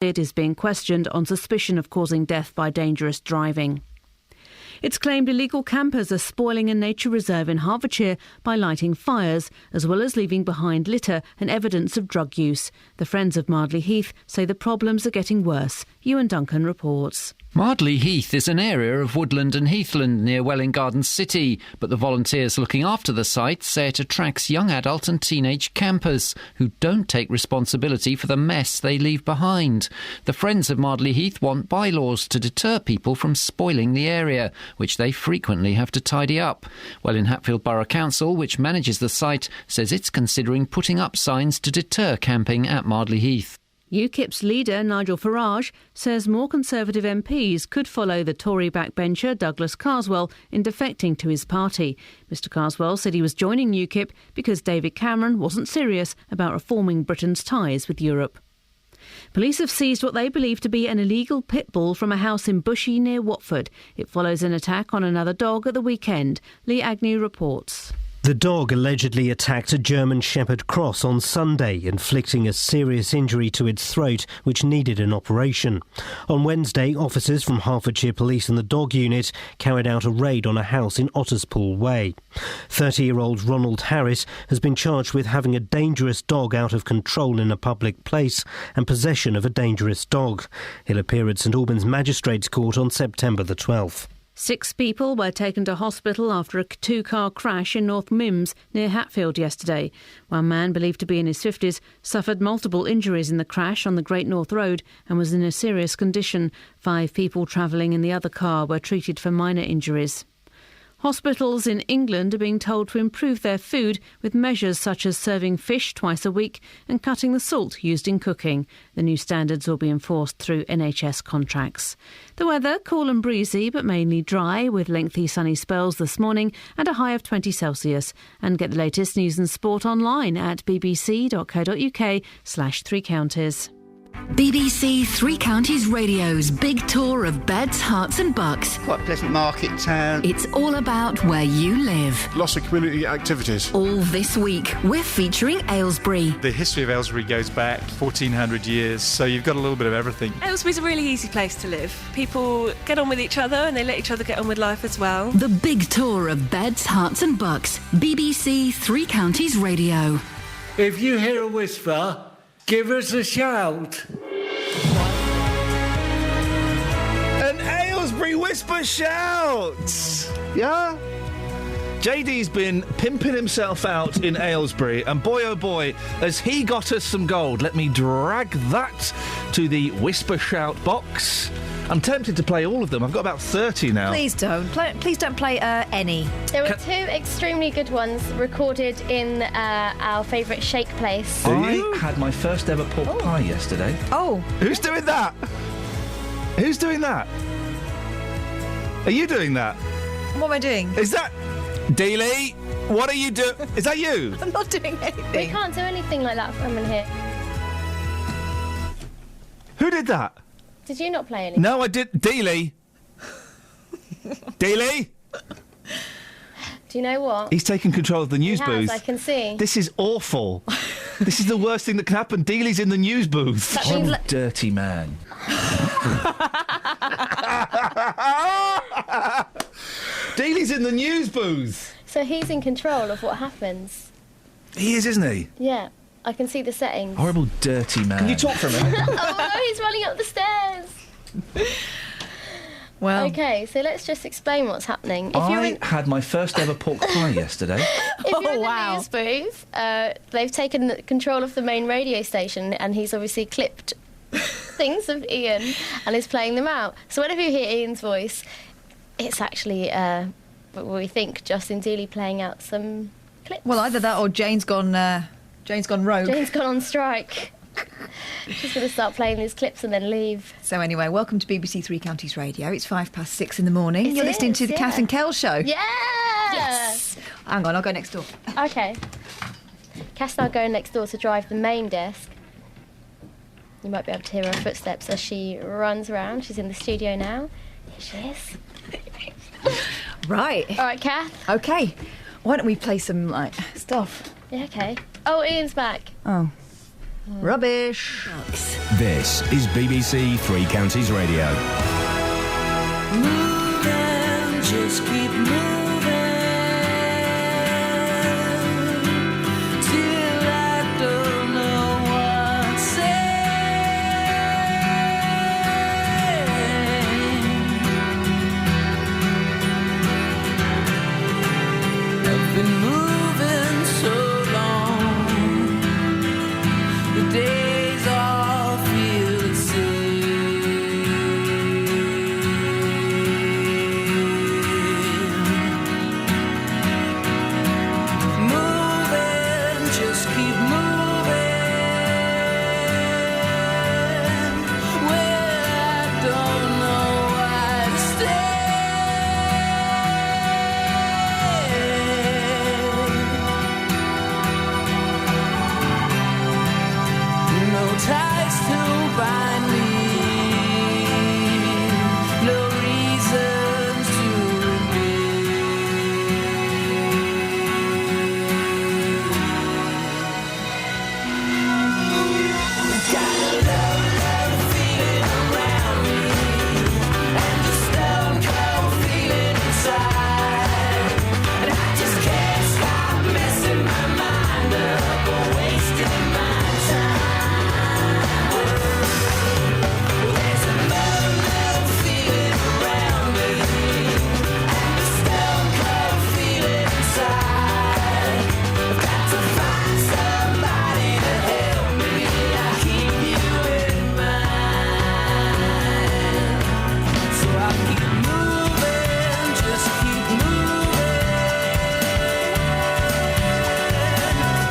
It is being questioned on suspicion of causing death by dangerous driving. It's claimed illegal campers are spoiling a nature reserve in Hertfordshire by lighting fires, as well as leaving behind litter and evidence of drug use. The Friends of Mardley Heath say the problems are getting worse. Ewan Duncan reports. Mardley Heath is an area of woodland and heathland near Welwyn Garden City, but the volunteers looking after the site say it attracts young adult and teenage campers who don't take responsibility for the mess they leave behind. The Friends of Mardley Heath want bylaws to deter people from spoiling the area, which they frequently have to tidy up. Welwyn Hatfield Borough Council, which manages the site, says it's considering putting up signs to deter camping at Mardley Heath. UKIP's leader, Nigel Farage, says more Conservative MPs could follow the Tory backbencher Douglas Carswell in defecting to his party. Mr Carswell said he was joining UKIP because David Cameron wasn't serious about reforming Britain's ties with Europe. Police have seized what they believe to be an illegal pit bull from a house in Bushey near Watford. It follows an attack on another dog at the weekend. Lee Agnew reports. The dog allegedly attacked a German Shepherd Cross on Sunday, inflicting a serious injury to its throat, which needed an operation. On Wednesday, officers from Hertfordshire Police and the Dog Unit carried out a raid on a house in Otterspool Way. 30-year-old Ronald Harris has been charged with having a dangerous dog out of control in a public place and possession of a dangerous dog. He'll appear at St Albans Magistrates Court on September the 12th. 6 people were taken to hospital after a 2-car crash in North Mims near Hatfield yesterday. One man, believed to be in his 50s, suffered multiple injuries in the crash on the Great North Road and was in a serious condition. 5 people travelling in the other car were treated for minor injuries. Hospitals in England are being told to improve their food with measures such as serving fish twice a week and cutting the salt used in cooking. The new standards will be enforced through NHS contracts. The weather, cool and breezy but mainly dry, with lengthy sunny spells this morning and a high of 20 Celsius. And get the latest news and sport online at bbc.co.uk/3 counties. BBC Three Counties Radio's big tour of beds, hearts and bucks. Quite a pleasant market town. It's all about where you live. Lots of community activities. All this week, we're featuring Aylesbury. The history of Aylesbury goes back 1,400 years, so you've got a little bit of everything. Aylesbury's a really easy place to live. People get on with each other and they let each other get on with life as well. The big tour of beds, hearts and bucks. BBC Three Counties Radio. If you hear a whisper, give us a shout. An Aylesbury Whisper Shout! Yeah? JD's been pimping himself out in Aylesbury, and boy oh boy, has he got us some gold. Let me drag that to the Whisper Shout box. I'm tempted to play all of them. I've got about 30 now. Please don't play any. There were 2 extremely good ones recorded in our favourite shake place. I had my first ever pork pie yesterday. Oh. Who's doing that? Who's doing that? Are you doing that? What am I doing? Is that... Dealey, what are you doing? Is that you? I'm not doing anything. We can't do anything like that from in here. Who did that? Did you not play anything? No, I did. Dealey? Dealey? Do you know what? He's taken control of the news booth. I can see. This is awful. This is the worst thing that can happen. Dealey's in the news booth. That means dirty man. Dealey's in the news booth. So he's in control of what happens. He is, isn't he? Yeah. I can see the settings. Horrible dirty man. Can you talk for a minute? Oh no, he's running up the stairs. Well, okay, so let's just explain what's happening. I had my first ever pork pie yesterday. If you're in the news booth, they've taken control of the main radio station, and he's obviously clipped things of Iain and is playing them out. So whenever you hear Ian's voice, it's actually, we think, Justin Dealey playing out some clips. Well, either that or Jane's gone rogue. Jane's gone on strike. She's going to start playing these clips and then leave. So anyway, welcome to BBC Three Counties Radio. It's 6:05 in the morning. You're listening to the Kath and Kel show. Yeah! Yes! Hang on, I'll go next door. OK. Kath's now going next door to drive the main desk. You might be able to hear her footsteps as she runs around. She's in the studio now. Here she is. Right. All right, Kath. OK. Why don't we play some, stuff? Yeah, OK. Oh, Ian's back. Oh. Rubbish. This is BBC Three Counties Radio. Moving, just keep moving, till I don't know what to say. I've been moving so long, the days all feel the same. Moving, just keep moving, where I don't know why to stay. No ties to bind me, no reasons to remain. Got a love feeling around me, and a stone cold feeling inside, and I just can't stop messing my mind up or wasting my time. There's a love feeling around me, and a stone cold feeling inside. I've got to find somebody to help me. I keep you in mind, so I keep moving, just keep moving,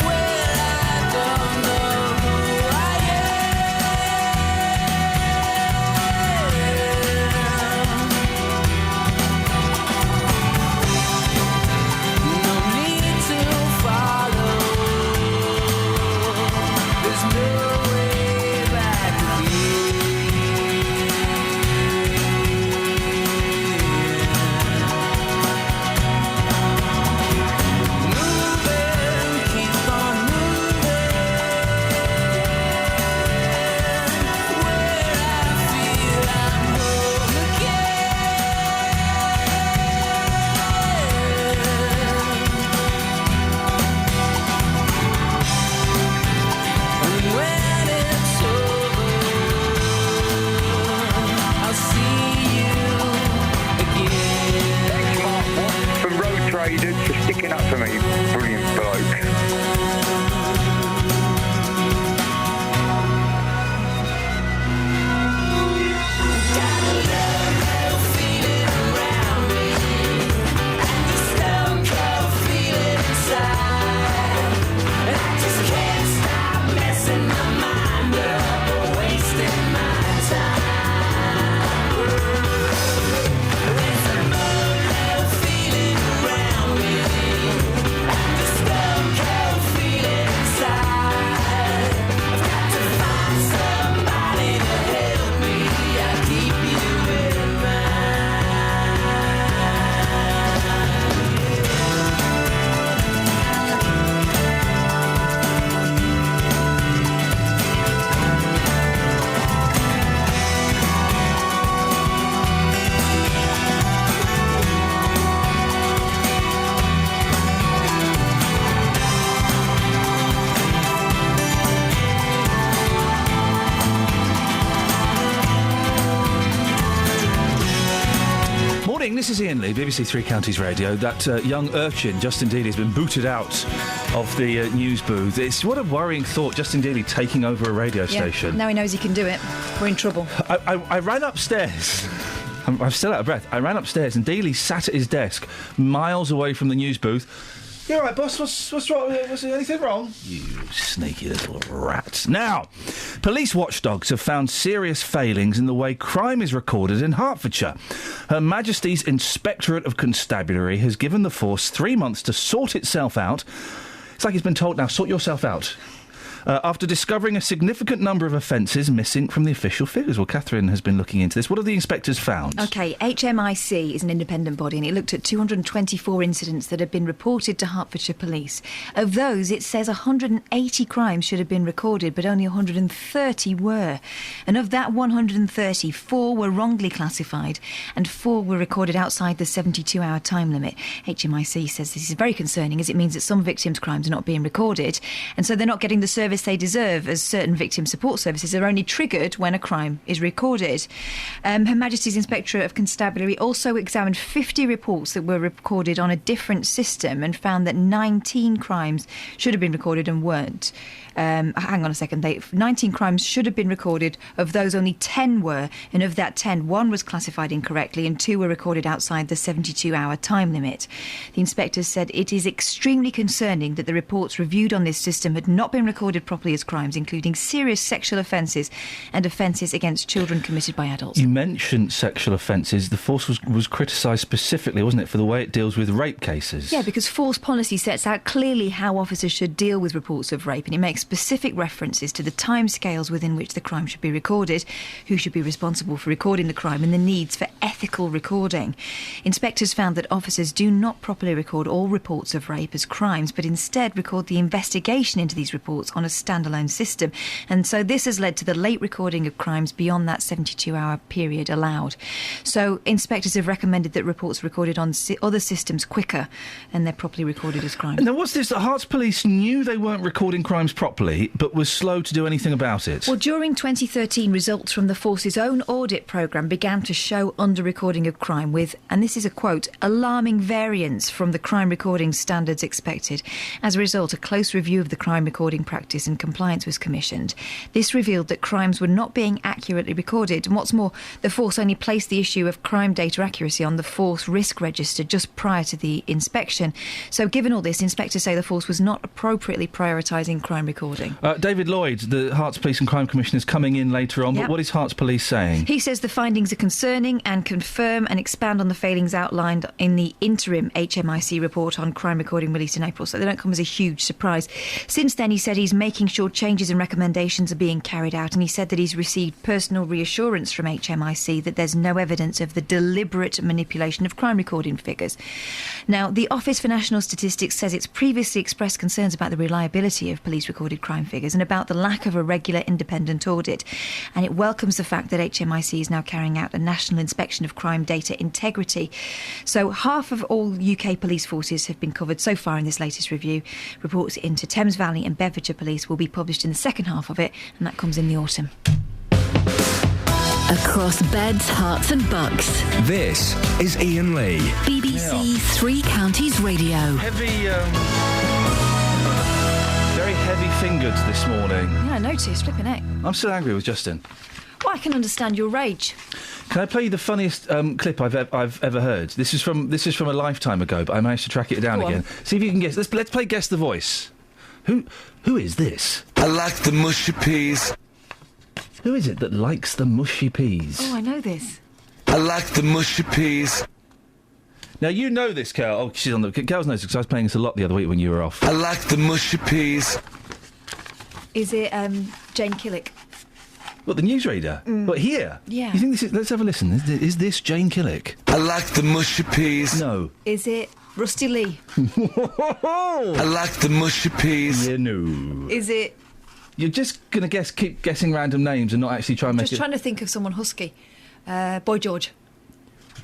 where I don't know who I am. No need to follow, there's no way back again. Moving, keep on moving, where I feel I'm home again. And when it's over, I'll see you again. From road traders for sticking up for me. Brilliant bloke. Got a love feeling around me, and a stone cold feeling inside, and I just can't stop messing my mind up or wasting my time. There's a love feeling around me, and a stone cold feeling inside. I've got to find somebody to help me. I keep you in Morning, this is Iain Lee, BBC Three Counties Radio. That young urchin, Justin Dealey, has been booted out of the news booth. It's what a worrying thought, Justin Dealey taking over a radio station. Now he knows he can do it. We're in trouble. I ran upstairs. I'm still out of breath. I ran upstairs and Dealey sat at his desk, miles away from the news booth. You all right, boss? What's wrong? Was there anything wrong? You sneaky little rat. Now, police watchdogs have found serious failings in the way crime is recorded in Hertfordshire. Her Majesty's Inspectorate of Constabulary has given the force 3 months to sort itself out. It's like it's been told, now, sort yourself out. after discovering a significant number of offences missing from the official figures. Well, Catherine has been looking into this. What have the inspectors found? OK, HMIC is an independent body and it looked at 224 incidents that had been reported to Hertfordshire Police. Of those, it says 180 crimes should have been recorded, but only 130 were. And of that 130, 4 were wrongly classified and 4 were recorded outside the 72-hour time limit. HMIC says this is very concerning as it means that some victims' crimes are not being recorded and so they're not getting the service they deserve, as certain victim support services are only triggered when a crime is recorded. Her Majesty's Inspectorate of Constabulary also examined 50 reports that were recorded on a different system and found that 19 crimes should have been recorded and weren't. Hang on a second. 19 crimes should have been recorded. Of those, only 10 were. And of that 10, 1 was classified incorrectly and 2 were recorded outside the 72-hour time limit. The inspectors said it is extremely concerning that the reports reviewed on this system had not been recorded properly as crimes, including serious sexual offences and offences against children committed by adults. You mentioned sexual offences. The force was criticised specifically, wasn't it, for the way it deals with rape cases? Yeah, because force policy sets out clearly how officers should deal with reports of rape, and it makes specific references to the timescales within which the crime should be recorded, who should be responsible for recording the crime, and the needs for ethical recording. Inspectors found that officers do not properly record all reports of rape as crimes, but instead record the investigation into these reports on a standalone system. And so this has led to the late recording of crimes beyond that 72-hour period allowed. So inspectors have recommended that reports recorded on other systems quicker and they're properly recorded as crimes. Now, what's this? The Herts Police knew they weren't recording crimes properly, but was slow to do anything about it. Well, during 2013, results from the force's own audit programme began to show under-recording of crime with, and this is a quote, alarming variance from the crime recording standards expected. As a result, a close review of the crime recording practice and compliance was commissioned. This revealed that crimes were not being accurately recorded, and what's more, the force only placed the issue of crime data accuracy on the force risk register just prior to the inspection. So given all this, inspectors say the force was not appropriately prioritising crime recording. David Lloyd, the Herts Police and Crime Commissioner, is coming in later on, Yep. but what is Herts Police saying? He says the findings are concerning and confirm and expand on the failings outlined in the interim HMIC report on crime recording released in April, so they don't come as a huge surprise. Since then, he said he's making sure changes and recommendations are being carried out, and he said that he's received personal reassurance from HMIC that there's no evidence of the deliberate manipulation of crime recording figures. Now, the Office for National Statistics says it's previously expressed concerns about the reliability of police recorded crime figures and about the lack of a regular independent audit, and it welcomes the fact that HMIC is now carrying out a national inspection of crime data integrity. So half of all UK police forces have been covered so far in this latest review. Reports into Thames Valley and Bedfordshire Police will be published in the second half of it, and that comes in the autumn. Across beds, hearts and bucks. This is Iain Lee. BBC Three Counties Radio. Heavy, very heavy-fingered this morning. Yeah, I noticed. Flipping heck. I'm still angry with Justin. Well, I can understand your rage. Can I play you the funniest clip I've ever heard? This is from a lifetime ago, but I managed to track it down Go on. again. See if you can guess. Let's play Guess the Voice. Who is this? I like the mushy peas. Who is it that likes the mushy peas? Oh, I know this. I like the mushy peas. Now, you know this, Kel. Oh, she's on the... Kel's knows because I was playing this a lot the other week when you were off. I like the mushy peas. Is it Jane Killick? What, the newsreader? What, here? Yeah. You think this is... Let's have a listen. Is this Jane Killick? I like the mushy peas. No. Is it Rusty Lee? I like the mushy peas. Yeah, no. Is it... You're just going to keep guessing random names and not actually try and make Just it... trying to think of someone husky. Boy George.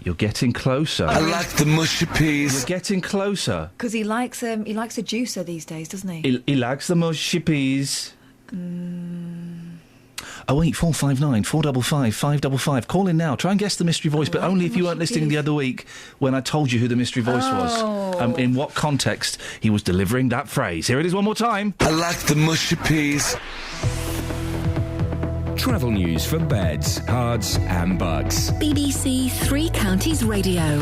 You're getting closer. I like the mushy peas. You're getting closer. Because he likes a juicer these days, doesn't he? He likes the mushy peas. 08459 455 555. Call in now. Try and guess the mystery voice, but only if you weren't listening the other week when I told you who the mystery voice was. In what context he was delivering that phrase. Here it is one more time. I like the mushy peas. Travel news for beds, cards and bugs. BBC Three Counties Radio.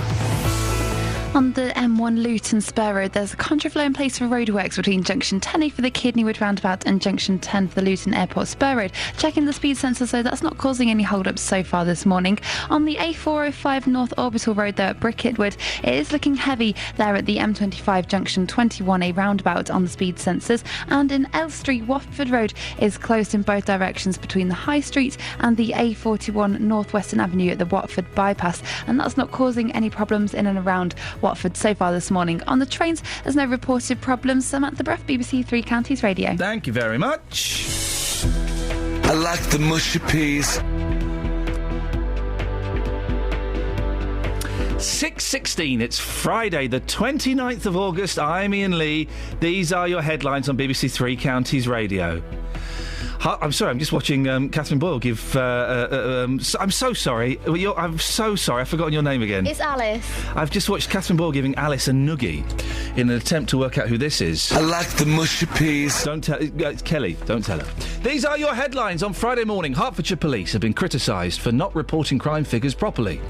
On the M1 Luton Spur Road, there's a contraflow in place for roadworks between junction 10A for the Kidneywood roundabout and junction 10 for the Luton Airport Spur Road. Checking the speed sensor, so that's not causing any hold-ups so far this morning. On the A405 North Orbital Road there at Bricketwood, it is looking heavy there at the M25 junction 21A roundabout on the speed sensors. And in Elstree, Watford Road is closed in both directions between the High Street and the A41 North Western Avenue at the Watford bypass. And that's not causing any problems in and around Watford so far this morning. On the trains, there's no reported problems. Samantha Bruff, BBC Three Counties Radio. Thank you very much. I like the mushy peas. 6:16, it's Friday the 29th of August. I'm Iain Lee. These are your headlines on BBC Three Counties Radio. I'm sorry, I'm just watching Catherine Boyle give... I'm so sorry. I'm so sorry, I've forgotten your name again. It's Alice. I've just watched Catherine Boyle giving Alice a noogie in an attempt to work out who this is. I like the mushy peas. Don't tell... It's Kelly, don't tell her. These are your headlines on Friday morning. Hertfordshire police have been criticised for not reporting crime figures properly.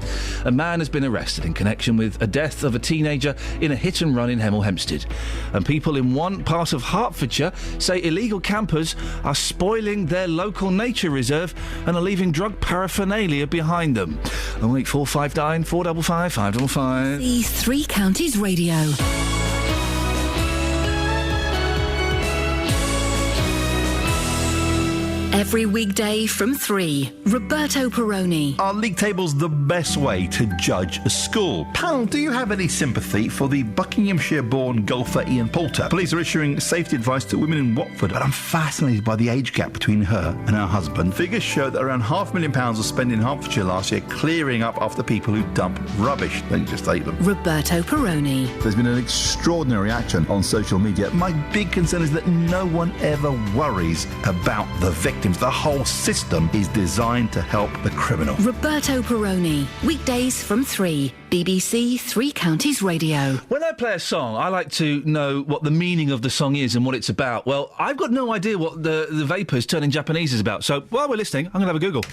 A man has been arrested in connection with a death of a teenager in a hit-and-run in Hemel Hempstead. And people in one part of Hertfordshire say illegal campers are spoiling their local nature reserve and are leaving drug paraphernalia behind them. 08459 455 555. The Three Counties Radio. Every weekday from 3, Roberto Perrone. Are league tables the best way to judge a school? Pal, do you have any sympathy for the Buckinghamshire-born golfer Iain Poulter? Police are issuing safety advice to women in Watford, but I'm fascinated by the age gap between her and her husband. Figures show that around £500,000 was spent in Hertfordshire last year clearing up after people who dump rubbish. Don't just hate them. Roberto Perrone. There's been an extraordinary action on social media. My big concern is that no one ever worries about the victims. The whole system is designed to help the criminal. Roberto Perrone. Weekdays from 3, BBC Three Counties Radio. When I play a song, I like to know what the meaning of the song is and what it's about. Well, I've got no idea what the Vapors turning Japanese is about. So while we're listening, I'm going to have a Google.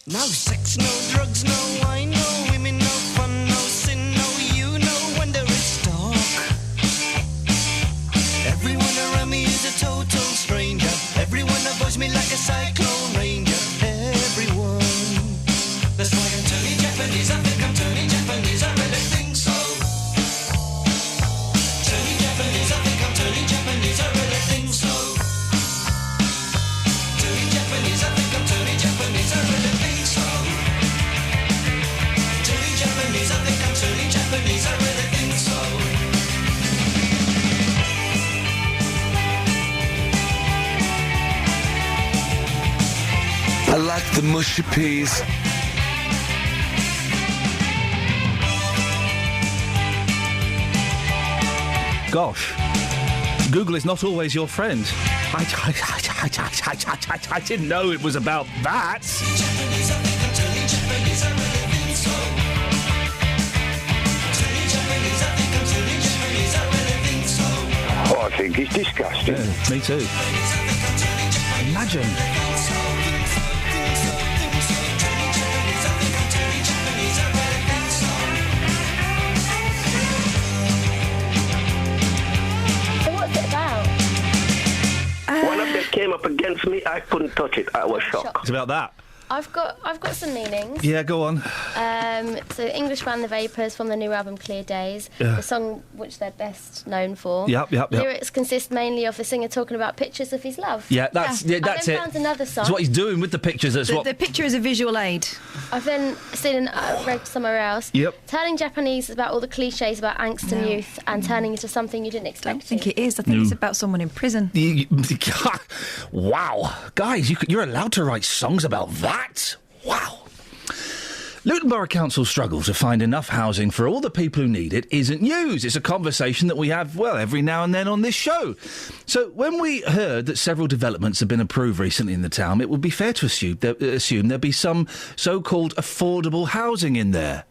No sex, no drugs, no wine, no women, no fun, no sin, no you, no wonder it's dark. Everyone around me is a total stranger. Everyone avoids me like a cyclone ranger. Everyone. That's why I'm turning Japanese. I think I'm turning Japanese. I really think so. the mushy peas. Gosh, Google is not always your friend. I didn't know it was about that. Oh, I think it's disgusting. Yeah, me too. Imagine. One of them came up against me. I couldn't touch it. I was shocked. It's about that. I've got some meanings. Yeah, go on. So English band The Vapors from the new album Clear Days, Yeah. the song which they're best known for. Yep. Lyrics consist mainly of the singer talking about pictures of his love. Yeah, that's I it. then found another song. That's what he's doing with the pictures. That's what. The picture is a visual aid. I've then read somewhere else. Yep. Turning Japanese is about all the cliches about angst and youth and turning into something you didn't expect. I don't think it is. I think it's about someone in prison. Wow, guys, you're allowed to write songs about that? Wow. Luton Borough Council's struggle to find enough housing for all the people who need it isn't news. It's a conversation that we have, well, every now and then on this show. So when we heard that several developments have been approved recently in the town, it would be fair to assume there'd be some so-called affordable housing in there.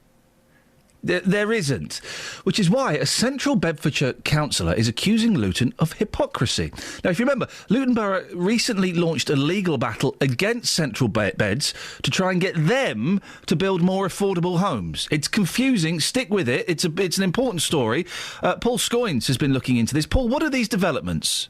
There isn't, which is why a Central Bedfordshire councillor is accusing Luton of hypocrisy. Now, if you remember, Luton Borough recently launched a legal battle against Central Beds to try and get them to build more affordable homes. It's confusing. Stick with it. It's an important story. Paul Scoynes has been looking into this. Paul, what are these developments?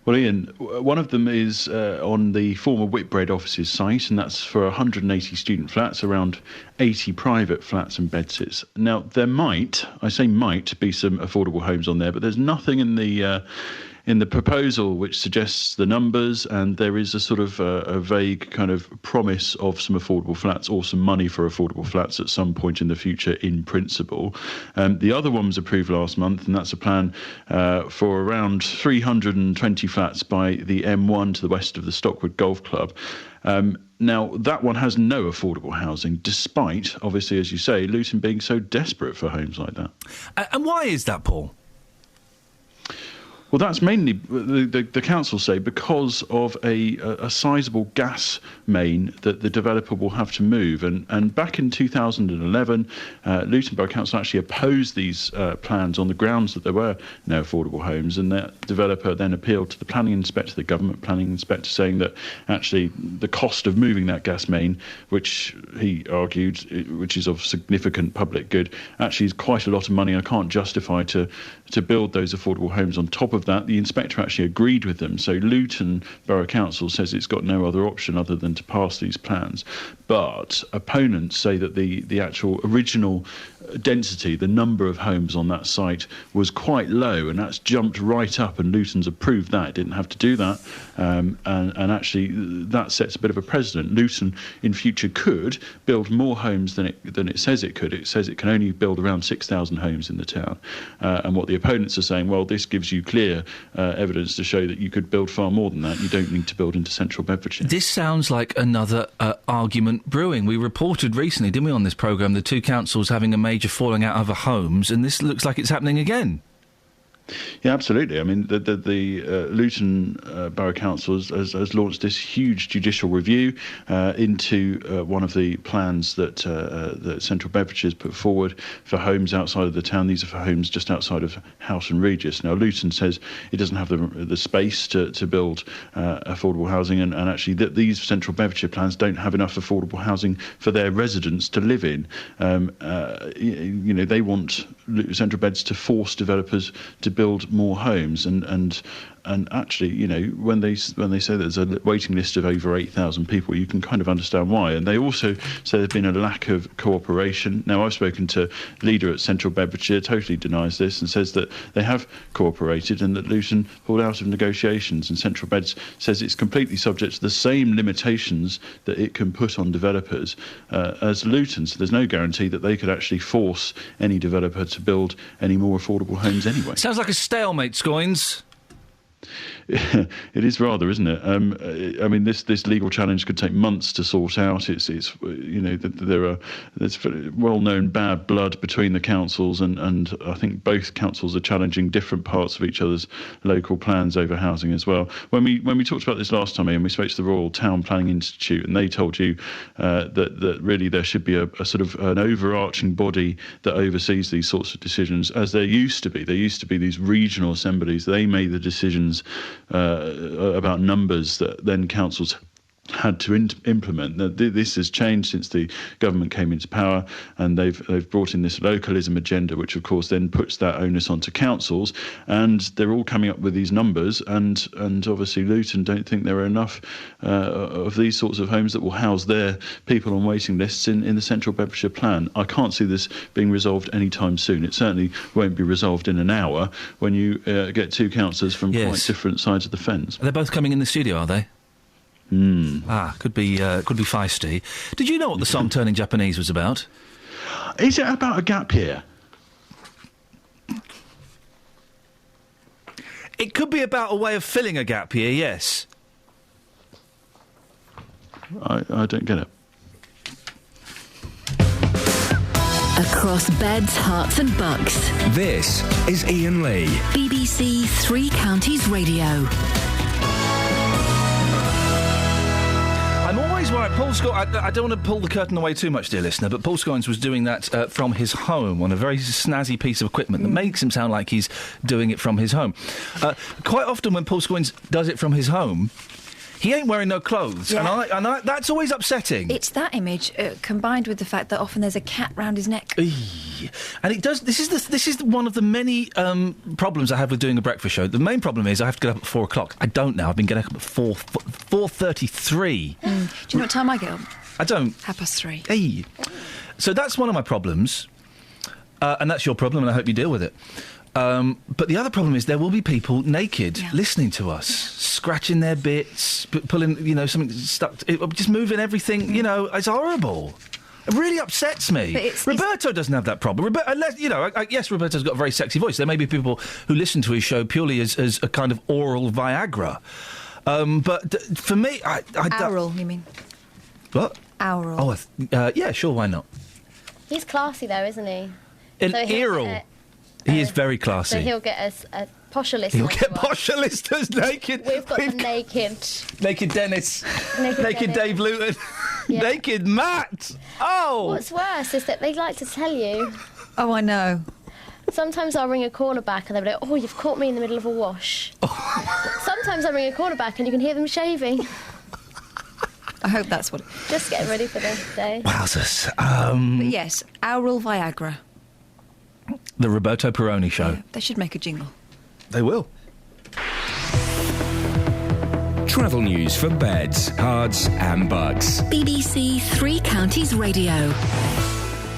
Well, Ian, one of them is on the former Whitbread office's site, and that's for 180 student flats, around 80 private flats and bedsits. Now, there might be some affordable homes on there, but there's nothing in the proposal which suggests the numbers, and there is a sort of a vague kind of promise of some affordable flats or some money for affordable flats at some point in the future in principle. The other one was approved last month, and that's a plan for around 320 flats by the M1 to the west of the Stockwood Golf Club. Now, that one has no affordable housing, despite, obviously, as you say, Luton being so desperate for homes like that. And why is that, Paul? Well, that's mainly, the council say, because of a sizable gas main that the developer will have to move. And back in 2011, Luton Borough Council actually opposed these plans on the grounds that there were no affordable homes. And that developer then appealed to the planning inspector, the government planning inspector, saying that actually the cost of moving that gas main, which he argued, which is of significant public good, actually is quite a lot of money. I can't justify to build those affordable homes on top of that. The inspector actually agreed with them, so Luton Borough Council says it's got no other option other than to pass these plans. But opponents say that the actual original density, the number of homes on that site, was quite low, and that's jumped right up, and Luton's approved that. It didn't have to do that, and actually that sets a bit of a precedent. Luton in future could build more homes than it says it could. It says it can only build around 6,000 homes in the town, and what the opponents are saying, well, this gives you clear evidence to show that you could build far more than that. You don't need to build into central Bedfordshire. This sounds like another argument brewing. We reported recently, didn't we, on this programme, the two councils having a major falling out over homes, and this looks like it's happening again. Yeah, absolutely. I mean, the Luton Borough Council has launched this huge judicial review into one of the plans that Central Bedfordshire has put forward for homes outside of the town. These are for homes just outside of Houghton Regis. Now, Luton says it doesn't have the space to build affordable housing, and actually that these Central Bedfordshire plans don't have enough affordable housing for their residents to live in. They want Central Beds to force developers to build more homes, and actually, when they say there's a waiting list of over 8,000 people, you can kind of understand why. And they also say there's been a lack of cooperation. Now, I've spoken to a leader at Central Bedfordshire, totally denies this and says that they have cooperated and that Luton pulled out of negotiations, and Central Beds says it's completely subject to the same limitations that it can put on developers as Luton. So there's no guarantee that they could actually force any developer to build any more affordable homes anyway. Sounds like a stalemate, Scoynes. It is rather, isn't it? I mean, this legal challenge could take months to sort out. It's there's well-known bad blood between the councils, and I think both councils are challenging different parts of each other's local plans over housing as well. When we talked about this last time, Ian, we spoke to the Royal Town Planning Institute, and they told you that really there should be a sort of an overarching body that oversees these sorts of decisions, as there used to be. There used to be these regional assemblies. They made the decisions about numbers that then councils had to implement. This has changed since the government came into power, and they've brought in this localism agenda, which of course then puts that onus onto councils, and they're all coming up with these numbers, and obviously Luton don't think there are enough of these sorts of homes that will house their people on waiting lists in the Central Bedfordshire Plan. I can't see this being resolved anytime soon. It certainly won't be resolved in an hour when you get two councillors from quite different sides of the fence. They're both coming in the studio, are they? Could be feisty. Did you know what the song Turning Japanese was about? Is it about a gap year? It could be about a way of filling a gap year, yes. I don't get it. Across beds, hearts and bucks. This is Iain Lee. BBC Three Counties Radio. I'm always worried. Paul Scoggins, I don't want to pull the curtain away too much, dear listener, but Paul Scoggins was doing that from his home on a very snazzy piece of equipment that makes him sound like he's doing it from his home. Quite often when Paul Scoggins does it from his home, he ain't wearing no clothes, and I that's always upsetting. It's that image combined with the fact that often there's a cat round his neck. And it does. This is one of the many problems I have with doing a breakfast show. The main problem is I have to get up at 4 o'clock. I don't now. I've been getting up at 4:33. Do you know what time I get up? I don't. 3:30. So that's one of my problems, and that's your problem, and I hope you deal with it. But the other problem is there will be people naked listening to us, scratching their bits, pulling, something stuck, just moving everything. It's horrible. It really upsets me. Roberto doesn't have that problem. Yes, Roberto's got a very sexy voice. There may be people who listen to his show purely as a kind of oral Viagra. But for me, Oral, you mean? What? Oral. Oh, yeah, sure, why not? He's classy though, isn't he? Earl. He is very classy. So he'll get us a posher listeners. He'll get posher listeners naked. We've got the naked. Naked Dennis. Naked Dave Luton. Naked Matt. Oh! What's worse is that they like to tell you. Oh, I know. Sometimes I'll ring a caller back and they'll be like, oh, you've caught me in the middle of a wash. Sometimes I ring a caller back and you can hear them shaving. I hope that's what... Just getting ready for the day. Wowzers. But yes, oral Viagra. The Roberto Peroni Show. Yeah, they should make a jingle. They will. Travel news for beds, cards and bugs. BBC Three Counties Radio.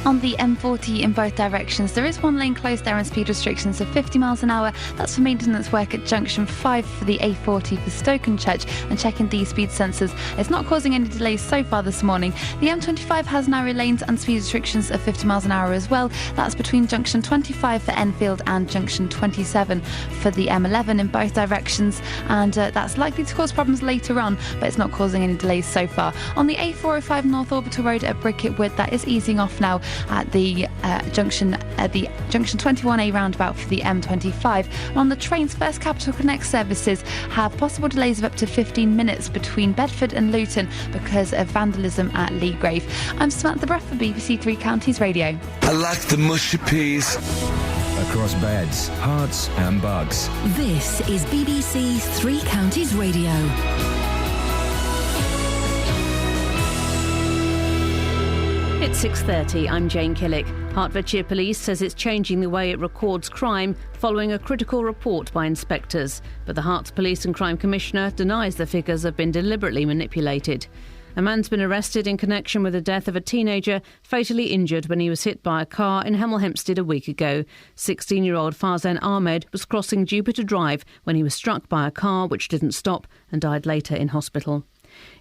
On the M40 in both directions, there is one lane closed there and speed restrictions of 50 miles an hour. That's for maintenance work at junction 5 for the A40 for Stokenchurch, and checking the speed sensors. It's not causing any delays so far this morning. The M25 has narrow lanes and speed restrictions of 50 miles an hour as well. That's between junction 25 for Enfield and junction 27 for the M11 in both directions, and that's likely to cause problems later on, but it's not causing any delays so far. On the A405 North Orbital Road at Bricket Wood, that is easing off now at the junction 21A roundabout for the M25. On the trains, First Capital Connect services have possible delays of up to 15 minutes between Bedford and Luton because of vandalism at Leagrave. I'm Samantha Bruff for BBC Three Counties Radio. I like the mushy peas. Across beds, hearts and bugs. This is BBC Three Counties Radio. It's 6:30. I'm Jane Killick. Hertfordshire Police says it's changing the way it records crime following a critical report by inspectors. But the Herts Police and Crime Commissioner denies the figures have been deliberately manipulated. A man's been arrested in connection with the death of a teenager fatally injured when he was hit by a car in Hemel Hempstead a week ago. 16-year-old Farzan Ahmed was crossing Jupiter Drive when he was struck by a car which didn't stop and died later in hospital.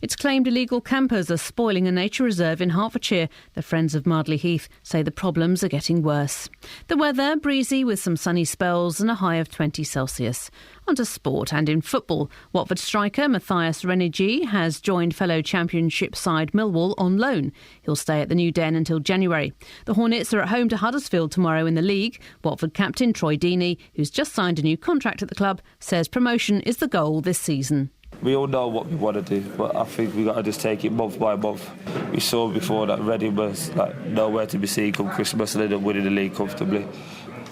It's claimed illegal campers are spoiling a nature reserve in Hertfordshire. The Friends of Mardley Heath say the problems are getting worse. The weather, breezy with some sunny spells and a high of 20 Celsius. On to sport and in football. Watford striker Matthias Renigi has joined fellow Championship side Millwall on loan. He'll stay at the New Den until January. The Hornets are at home to Huddersfield tomorrow in the league. Watford captain Troy Deeney, who's just signed a new contract at the club, says promotion is the goal this season. We all know what we want to do, but I think we've got to just take it month by month. We saw before that Reading was nowhere to be seen come Christmas and ended up winning the league comfortably.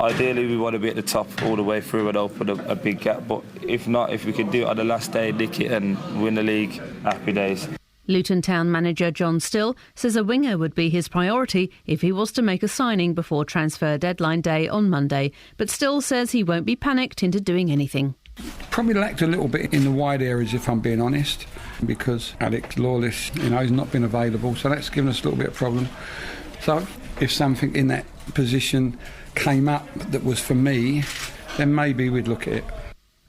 Ideally, we want to be at the top all the way through and open a big gap, but if not, if we can do it on the last day, nick it and win the league, happy days. Luton Town manager John Still says a winger would be his priority if he was to make a signing before transfer deadline day on Monday, but Still says he won't be panicked into doing anything. Probably lacked a little bit in the wide areas, if I'm being honest, because Alex Lawless, he's not been available, so that's given us a little bit of problem. So if something in that position came up that was for me, then maybe we'd look at it.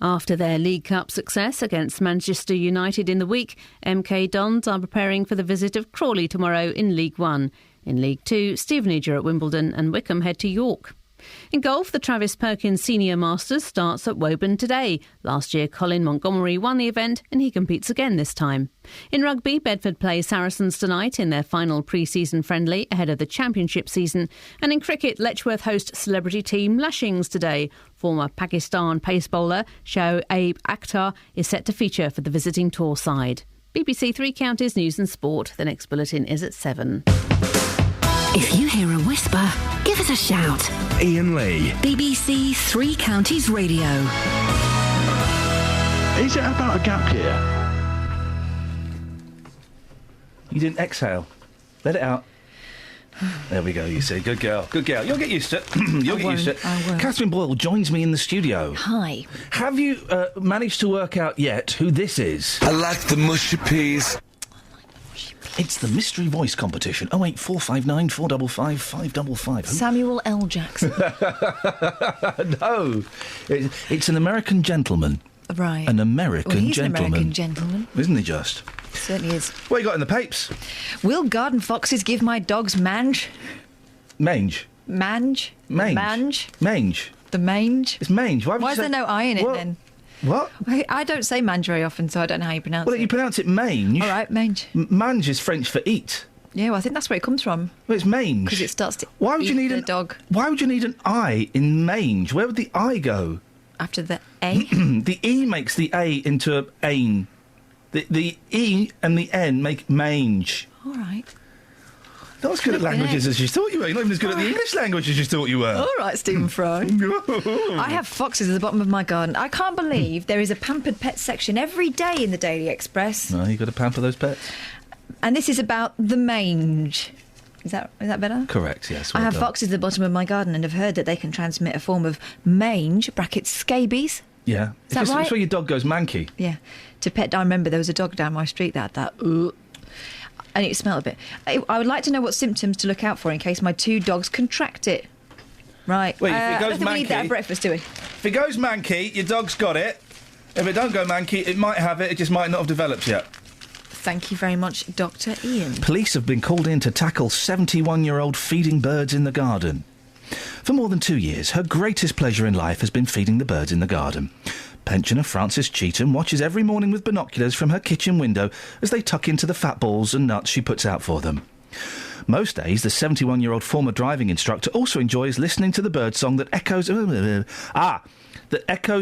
After their League Cup success against Manchester United in the week, MK Dons are preparing for the visit of Crawley tomorrow in League One. In League Two, Stevenage are at Wimbledon and Wickham head to York. In golf, the Travis Perkins Senior Masters starts at Woburn today. Last year, Colin Montgomery won the event and he competes again this time. In rugby, Bedford play Saracens tonight in their final pre-season friendly ahead of the championship season. And in cricket, Letchworth host celebrity team Lashings today. Former Pakistan pace bowler Shoaib Akhtar is set to feature for the visiting tour side. BBC Three Counties News and Sport. The next bulletin is at 7. If you hear a whisper, give us a shout. Iain Lee. BBC Three Counties Radio. Is it about a gap year? You didn't exhale. Let it out. There we go, you see. Good girl. Good girl. You'll get used to it. You'll get used to it. I won't. Catherine Boyle joins me in the studio. Hi. Have you managed to work out yet who this is? I like the mushy peas. It's the mystery voice competition. 08459 455 555. Samuel L. Jackson. No. It's an American gentleman. Right. An American he's gentleman. An American gentleman. Isn't he just? Certainly is. What you got in the papes? Will garden foxes give my dogs mange? Mange. Mange? Mange. Mange? Mange. The mange? It's mange. Why is there no I in it then? What? I don't say mange very often, so I don't know how you pronounce it. Well, you pronounce it mange. All right, mange. Mange is French for eat. Yeah, well, I think that's where it comes from. Well, it's mange. Because it starts to why would eat you need the dog. Why would you need an I in mange? Where would the I go? After the A? The E makes the A into a ain. The E and the N make mange. All right. Not as good at languages as you thought you were. You're not even as good at the English language as you thought you were. All right, Stephen Fry. I have foxes at the bottom of my garden. I can't believe there is a pampered pet section every day in the Daily Express. No, you've got to pamper those pets. And this is about the mange. Is that better? Correct, yes. I Well have done. foxes at the bottom of my garden and have heard that they can transmit a form of mange, brackets scabies. Yeah. Is that right? It's where your dog goes manky. Yeah. To pet, I remember there was a dog down my street that had that. And it smelled a bit. I would like to know what symptoms to look out for in case my two dogs contract it. Right. Wait, if it I goes don't think we need that manky- at breakfast, do we? If it goes manky, your dog's got it. If it don't go manky, it might have it. It just might not have developed yet. Thank you very much, Dr. Iain. Police have been called in to tackle 71-year-old feeding birds in the garden. For more than 2 years, her greatest pleasure in life has been feeding the birds in the garden. Pensioner Frances Cheetham watches every morning with binoculars from her kitchen window as they tuck into the fat balls and nuts she puts out for them. Most days, the 71-year-old former driving instructor also enjoys listening to the birdsong that echoes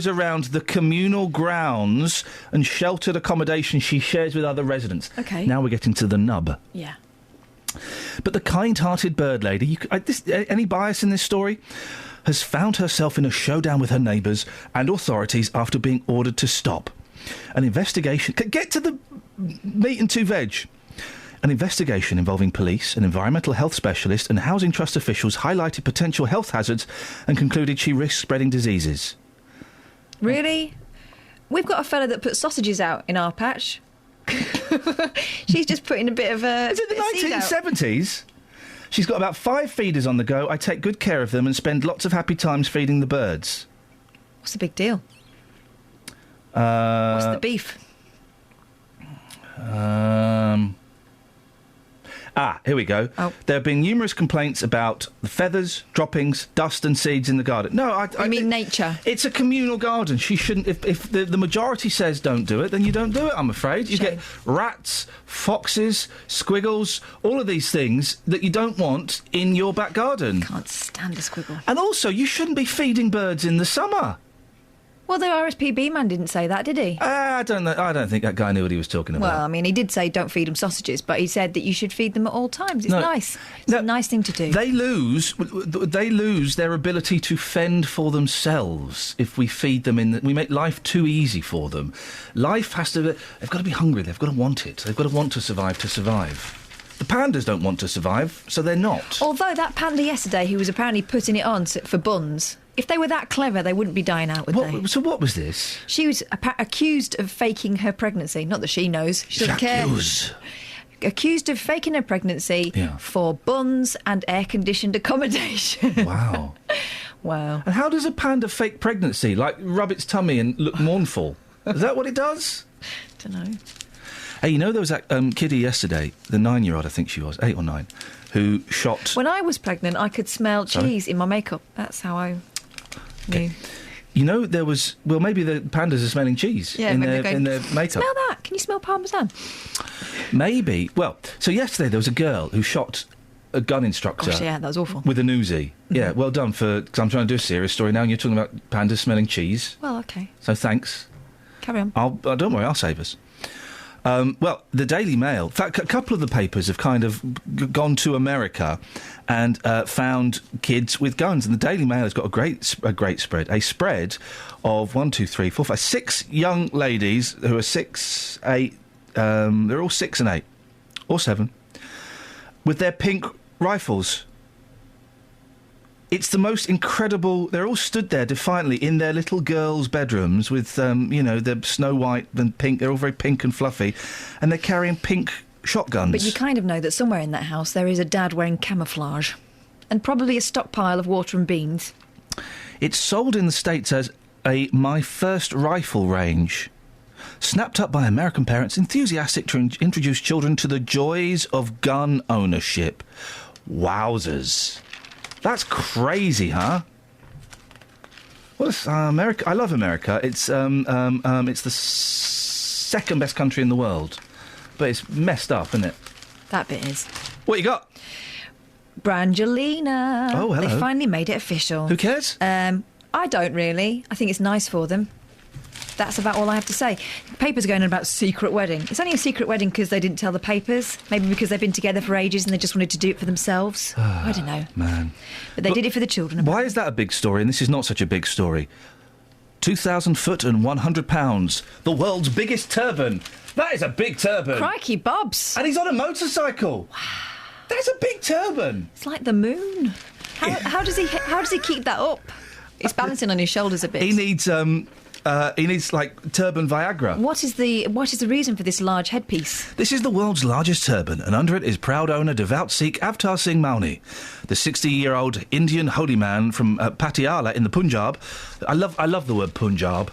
around the communal grounds and sheltered accommodation she shares with other residents. OK. Now we're getting to the nub. Yeah. But the kind-hearted bird lady, any bias in this story, has found herself in a showdown with her neighbours and authorities after being ordered to stop. An investigation... Get to the meat and two veg. An investigation involving police, an environmental health specialist and housing trust officials highlighted potential health hazards and concluded she risks spreading diseases. Really? We've got a fella that puts sausages out in our patch. She's just putting a bit of a... Is it the 1970s? She's got about 5 feeders on the go. I take good care of them and spend lots of happy times feeding the birds. What's the big deal? What's the beef? Here we go. Oh. There have been numerous complaints about the feathers, droppings, dust and seeds in the garden. No, I mean nature? It's a communal garden. She shouldn't... If the majority says don't do it, then you don't do it, I'm afraid. You get rats, foxes, squiggles, all of these things that you don't want in your back garden. Can't stand a squiggle. And also, you shouldn't be feeding birds in the summer. Well, the RSPB man didn't say that, did he? I don't know. I don't think that guy knew what he was talking about. Well, I mean, he did say don't feed them sausages, but he said that you should feed them at all times. It's nice. It's a nice thing to do. They lose their ability to fend for themselves if we feed them we make life too easy for them. Life has to... They've got to be hungry. They've got to want it. They've got to want to survive to survive. The pandas don't want to survive, so they're not. Although that panda yesterday, who was apparently putting it on for buns... If they were that clever, they wouldn't be dying out, would they? So what was this? She was accused of faking her pregnancy. Not that she knows. She doesn't care. Accused of faking her pregnancy for buns and air-conditioned accommodation. Wow. Wow. And how does a panda fake pregnancy? Like rub its tummy and look mournful? Is that what it does? Don't know. Hey, you know there was that kiddie yesterday, the 9-year-old, I think she was, 8 or 9, who shot... When I was pregnant, I could smell cheese in my makeup. That's how I... knew. You know, there was... Well, maybe the pandas are smelling cheese in their makeup. Smell that. Can you smell parmesan? Maybe. Well, so yesterday there was a girl who shot a gun instructor... Gosh, yeah, that was awful. ...with an Uzi. Yeah, well done because I'm trying to do a serious story now and you're talking about pandas smelling cheese. Well, OK. So thanks. Carry on. Don't worry, I'll save us. Well, the Daily Mail... In fact, a couple of the papers have kind of gone to America and found kids with guns. And the Daily Mail has got a great spread. A spread of 1, 2, 3, 4, 5, 6 young ladies who are 6, 8... they're all 6 and 8. Or 7. With their pink rifles. It's the most incredible... They're all stood there defiantly in their little girls' bedrooms with, they're Snow White and pink. They're all very pink and fluffy. And they're carrying pink shotguns. But you kind of know that somewhere in that house there is a dad wearing camouflage. And probably a stockpile of water and beans. It's sold in the States as a My First Rifle range. Snapped up by American parents enthusiastic to introduce children to the joys of gun ownership. Wowzers. That's crazy, huh? What's America? I love America. It's the second best country in the world, but it's messed up, isn't it? That bit is. What you got? Brangelina. Oh, hello. They finally made it official. Who cares? I don't really. I think it's nice for them. That's about all I have to say. The papers are going on about secret wedding. It's only a secret wedding because they didn't tell the papers. Maybe because they've been together for ages and they just wanted to do it for themselves. I don't know. Man. But they did it for the children. Why is that a big story? And this is not such a big story. 2,000 foot and 100 pounds. The world's biggest turban. That is a big turban. Crikey, Bobs. And he's on a motorcycle. Wow. That's a big turban. It's like the moon. How does he keep that up? He's balancing on his shoulders a bit. He needs like turban Viagra. What is the reason for this large headpiece? This is the world's largest turban, and under it is proud owner, devout Sikh Avtar Singh Mauni, the 60-year-old Indian holy man from Patiala in the Punjab. I love the word Punjab.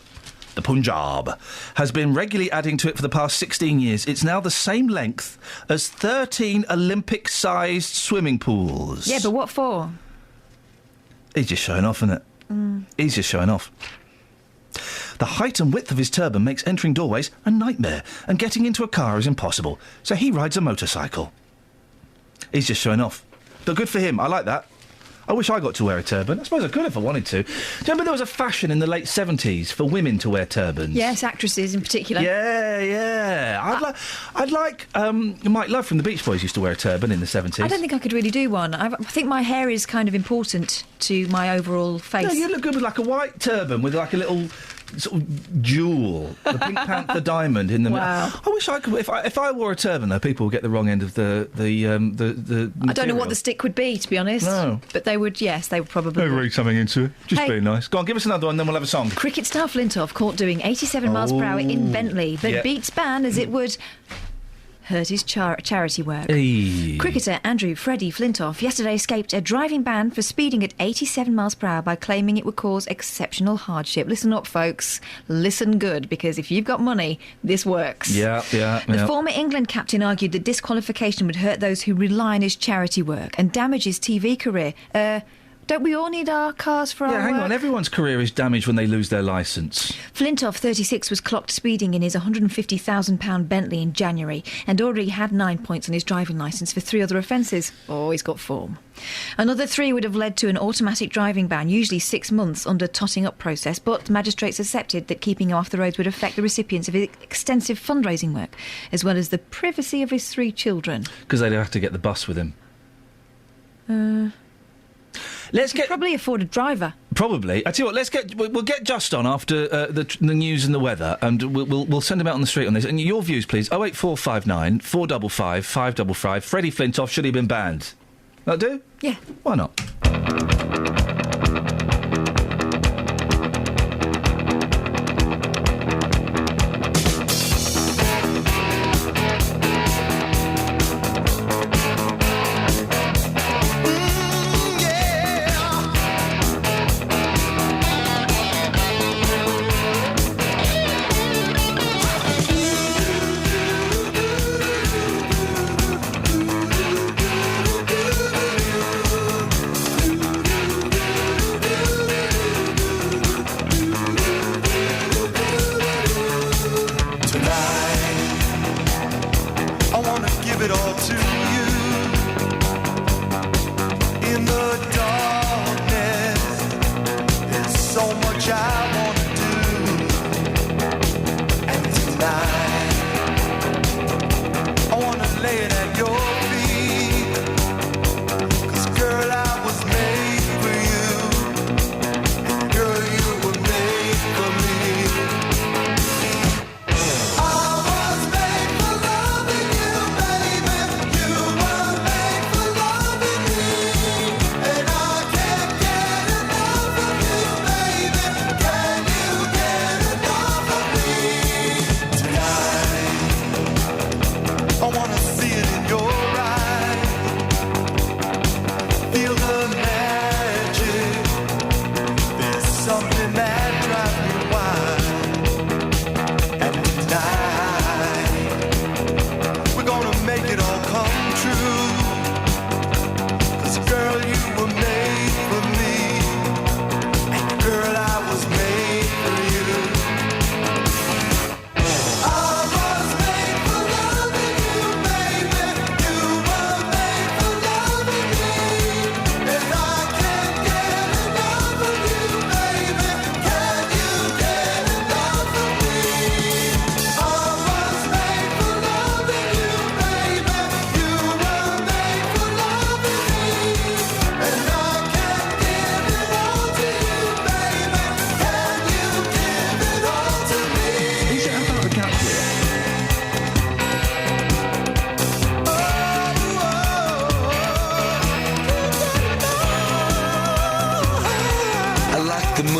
The Punjab has been regularly adding to it for the past 16 years. It's now the same length as 13 Olympic-sized swimming pools. Yeah, but what for? He's just showing off, isn't it? He's just showing off. The height and width of his turban makes entering doorways a nightmare, and getting into a car is impossible, so he rides a motorcycle. He's just showing off. But good for him, I like that. I wish I got to wear a turban. I suppose I could if I wanted to. Do you remember there was a fashion in the late 70s for women to wear turbans? Yes, actresses in particular. Yeah. I'd like Mike Love from the Beach Boys used to wear a turban in the 70s. I don't think I could really do one. I think my hair is kind of important to my overall face. No, you look good with like a white turban with like a little sort of jewel, the Pink Panther diamond in the middle. Wow. I wish I could. If I wore a turban, though, people would get the wrong end of the I don't know what the stick would be, to be honest. No. But they would, yes, they would probably. Maybe read something into it. Just being nice. Go on, give us another one, then we'll have a song. Cricket star Flintoff caught doing 87 miles per hour in Bentley, but beats ban as it would hurt his charity work. Hey. Cricketer Andrew Freddie Flintoff yesterday escaped a driving ban for speeding at 87 miles per hour by claiming it would cause exceptional hardship. Listen up, folks. Listen good, because if you've got money, this works. Yeah. The former England captain argued that disqualification would hurt those who rely on his charity work and damage his TV career. Don't we all need our cars for our work? Yeah, hang on. Everyone's career is damaged when they lose their licence. Flintoff, 36, was clocked speeding in his £150,000 Bentley in January and already had 9 points on his driving licence for 3 other offences. Oh, he's got form. Another 3 would have led to an automatic driving ban, usually 6 months under totting up process, but magistrates accepted that keeping him off the roads would affect the recipients of his extensive fundraising work, as well as the privacy of his 3 children. Because they'd have to get the bus with him. Let's probably afford a driver. Probably. I tell you what, we'll get Just on after the news and the weather, and we'll send him out on the street on this. And your views, please. 08459 455 555. Freddie Flintoff, should he have been banned? That'll do? Yeah. Why not?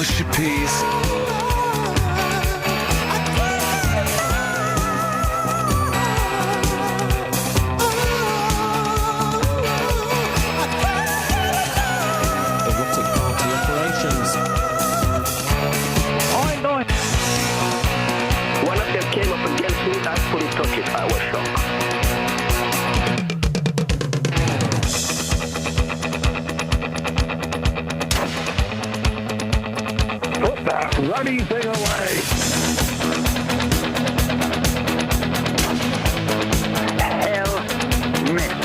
mushy peas. Erotic party operations. One of them came up against me, I couldn't touch it, I was shocked. Put that ruddy thing away. Hell miss.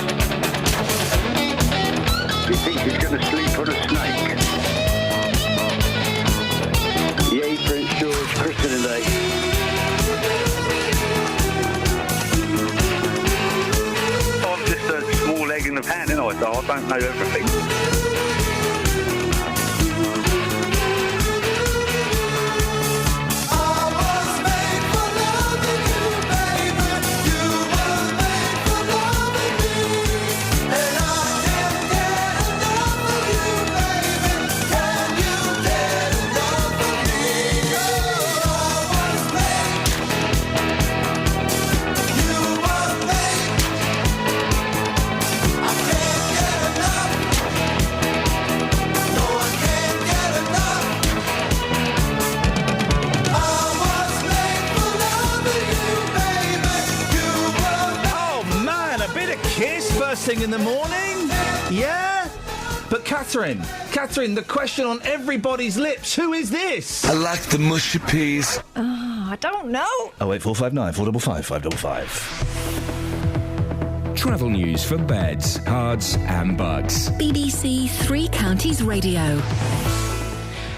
He thinks he's going to sleep on a snake. Yay, Prince George, christening day. I'm just a small egg in the pan, so I don't know everything. in the morning? Yeah? But Catherine, the question on everybody's lips, who is this? I like the mushy peas. Oh, I don't know. 08459 455 555. Travel news for beds, cards, and bugs. BBC Three Counties Radio.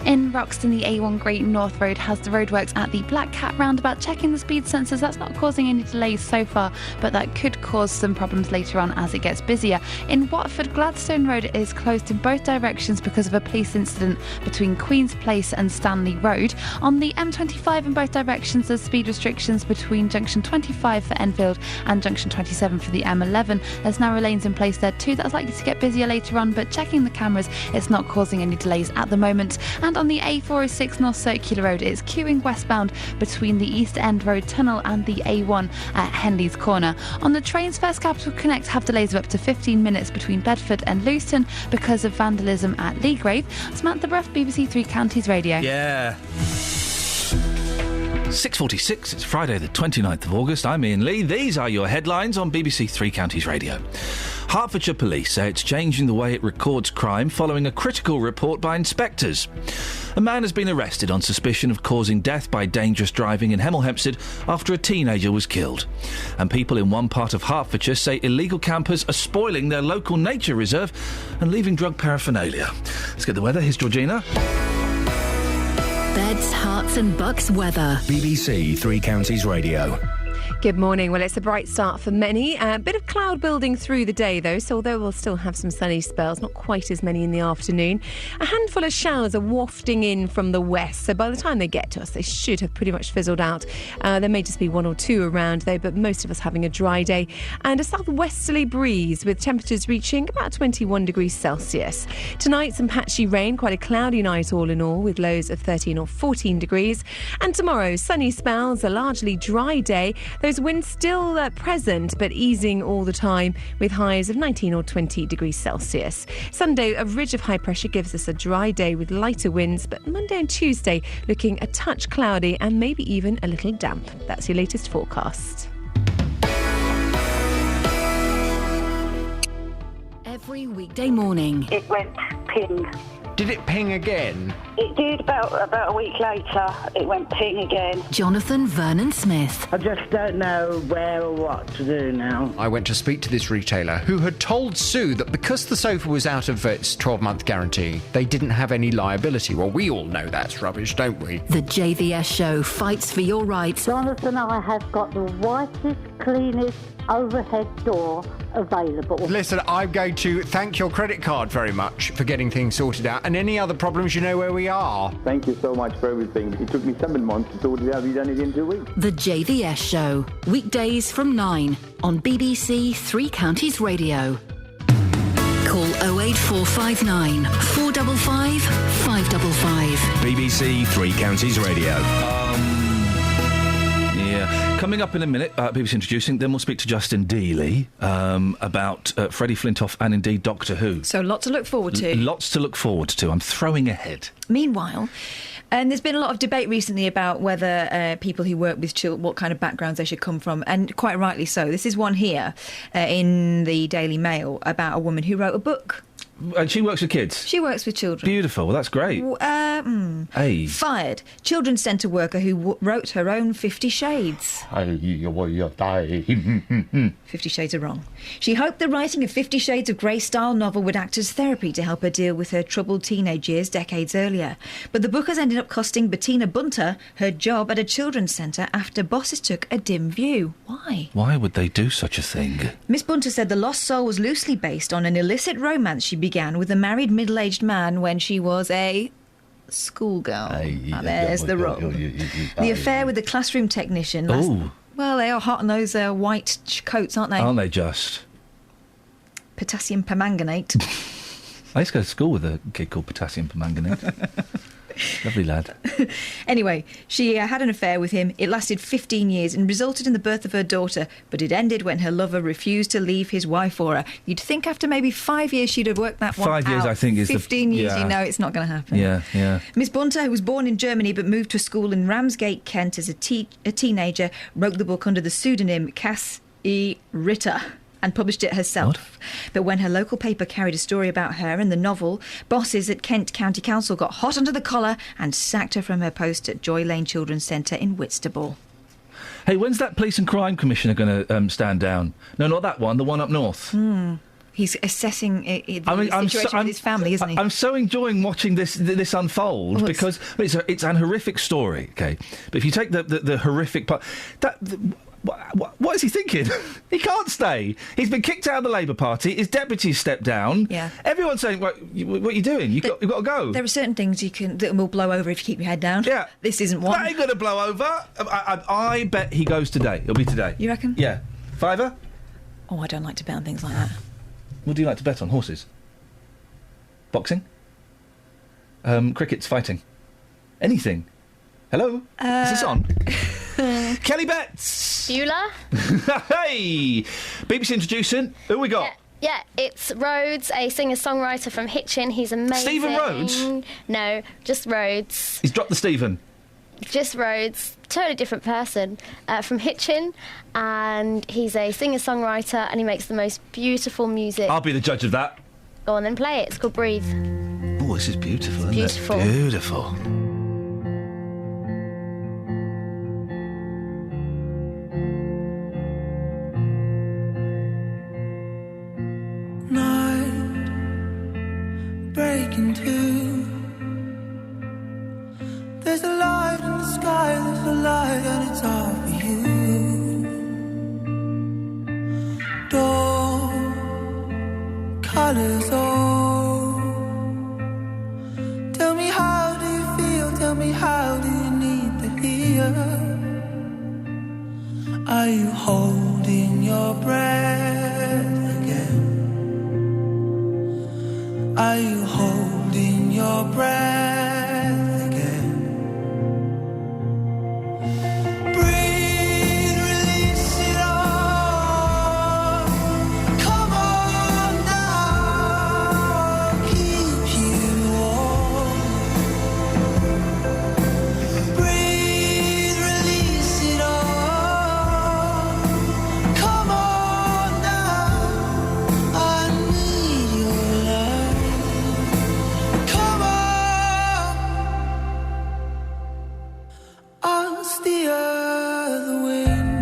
In Roxton, the A1 Great North Road has the roadworks at the Black Cat roundabout checking the speed sensors. That's not causing any delays so far, but that could cause some problems later on as it gets busier. In Watford, Gladstone Road is closed in both directions because of a police incident between Queen's Place and Stanley Road. On the M25 in both directions, there's speed restrictions between junction 25 for Enfield and junction 27 for the M11. There's narrow lanes in place there too. That's likely to get busier later on, but checking the cameras, it's not causing any delays at the moment. And on the A406 North Circular Road, it's queuing westbound between the East End Road Tunnel and the A1 at Henley's Corner. On the trains, First Capital Connect have delays of up to 15 minutes between Bedford and Lewiston because of vandalism at Leagrave. Samantha Bruff, BBC Three Counties Radio. Yeah. 6:46, it's Friday the 29th of August. I'm Iain Lee. These are your headlines on BBC Three Counties Radio. Hertfordshire Police say it's changing the way it records crime following a critical report by inspectors. A man has been arrested on suspicion of causing death by dangerous driving in Hemel Hempstead after a teenager was killed. And people in one part of Hertfordshire say illegal campers are spoiling their local nature reserve and leaving drug paraphernalia. Let's get the weather. Here's Georgina. Beds, Hearts and Bucks weather. BBC Three Counties Radio. Good morning. Well, it's a bright start for many. A bit of cloud building through the day, though, so although we'll still have some sunny spells, not quite as many in the afternoon. A handful of showers are wafting in from the west, so by the time they get to us, they should have pretty much fizzled out. There may just be one or two around, though, but most of us having a dry day. And a southwesterly breeze with temperatures reaching about 21 degrees Celsius. Tonight, some patchy rain, quite a cloudy night all in all, with lows of 13 or 14 degrees. And tomorrow, sunny spells, a largely dry day. Those winds still present, but easing all the time, with highs of 19 or 20 degrees Celsius. Sunday, a ridge of high pressure gives us a dry day with lighter winds, but Monday and Tuesday looking a touch cloudy and maybe even a little damp. That's your latest forecast. Every weekday morning. It went ping. Did it ping again? It did about a week later. It went ping again. Jonathan Vernon Smith. I just don't know where or what to do now. I went to speak to this retailer who had told Sue that because the sofa was out of its 12-month guarantee, they didn't have any liability. Well, we all know that's rubbish, don't we? The JVS show fights for your rights. Jonathan and I have got the whitest, cleanest overhead door available. Listen, I'm going to thank your credit card very much for getting things sorted out, and any other problems, you know where we are. Thank you so much for everything. It took me 7 months to sort it out. You've done it in 2 weeks. The JVS show, weekdays from 9 on BBC Three Counties Radio. Call 08459 455 555. BBC Three Counties Radio. Coming up in a minute, BBC Introducing, then we'll speak to Justin Dealey about Freddie Flintoff and indeed Doctor Who. So lots to look forward to. Lots to look forward to. I'm throwing ahead. Meanwhile, and there's been a lot of debate recently about whether people who work with children, what kind of backgrounds they should come from, and quite rightly so. This is one here in the Daily Mail about a woman who wrote a book. And she works with kids? She works with children. Beautiful. Well, that's great. Hey. Fired. Children's centre worker who wrote her own 50 Shades. 50 Shades are wrong. She hoped the writing of 50 Shades of Grey style novel would act as therapy to help her deal with her troubled teenage years decades earlier. But the book has ended up costing Bettina Bunter her job at a children's centre after bosses took a dim view. Why? Why would they do such a thing? Miss Bunter said The Lost Soul was loosely based on an illicit romance she began with a married middle-aged man when she was a schoolgirl. There's the rub. The affair with the classroom technician. Well, they are hot on those white coats, aren't they? Aren't they just? Potassium permanganate. I used to go to school with a kid called Potassium Permanganate. Lovely lad. Anyway, she had an affair with him. It lasted 15 years and resulted in the birth of her daughter, but it ended when her lover refused to leave his wife for her. You'd think after maybe 5 years she'd have worked that one out. 5 years, I think, is 15 years, you know, it's not going to happen. Yeah. Miss Bunter, who was born in Germany but moved to school in Ramsgate, Kent as a teenager, wrote the book under the pseudonym Cass E. Ritter. and published it herself. But when her local paper carried a story about her and the novel, bosses at Kent County Council got hot under the collar and sacked her from her post at Joy Lane Children's Centre in Whitstable. Hey, when's that Police and Crime Commissioner going to stand down? No, not that one, the one up north. He's assessing the situation with his family, isn't he? I'm so enjoying watching this unfold because it's an horrific story, okay? But if you take the horrific part... What is he thinking? He can't stay. He's been kicked out of the Labour Party. His deputy's stepped down. Yeah. Everyone's saying, what are you doing? You've got to go. There are certain things that will blow over if you keep your head down. Yeah. This isn't one. That ain't going to blow over. I bet he goes today. It'll be today. You reckon? Yeah. Fiver? Oh, I don't like to bet on things like that. What do you like to bet on? Horses? Boxing? Crickets, fighting? Anything? Hello? Is this on? Kelly Betts! Beulah? Hey! BBC introducing. Who we got? Yeah, it's Rhodes, a singer-songwriter from Hitchin. He's amazing. Stephen Rhodes? No, just Rhodes. He's dropped the Stephen. Just Rhodes, totally different person, from Hitchin, and he's a singer-songwriter, and he makes the most beautiful music. I'll be the judge of that. Go on then, play it. It's called Breathe. Oh, this is beautiful, It's isn't beautiful. it? Beautiful. Night breaking two. There's a light in the sky, there's a light and it's all for you. Dawn, colours all. Tell me how do you feel, tell me how do you need to hear. Are you holding your breath again? Are you holding your breath again? Breathe, release it all. Come on now, keep you warm. Breathe, release it all. Come on now, I need your love. Come on, I'll steer the wind.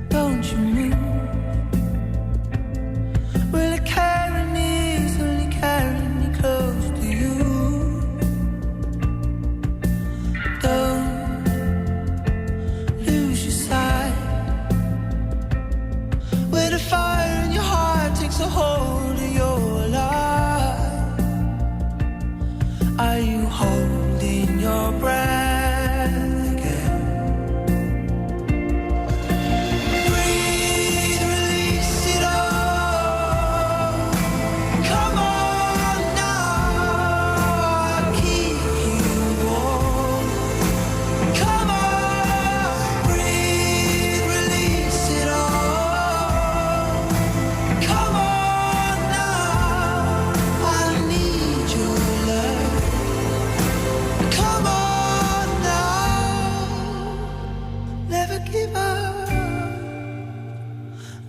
Don't you move. Well, it carry me, only carry me close to you. Don't lose your sight. Where the fire in your heart takes a hold of your life. Are you holding your breath again? Breathe, release it all. Come on now, I'll keep you warm. Come on, breathe, release it all. Come on now, I need your love. Come on now, never give up,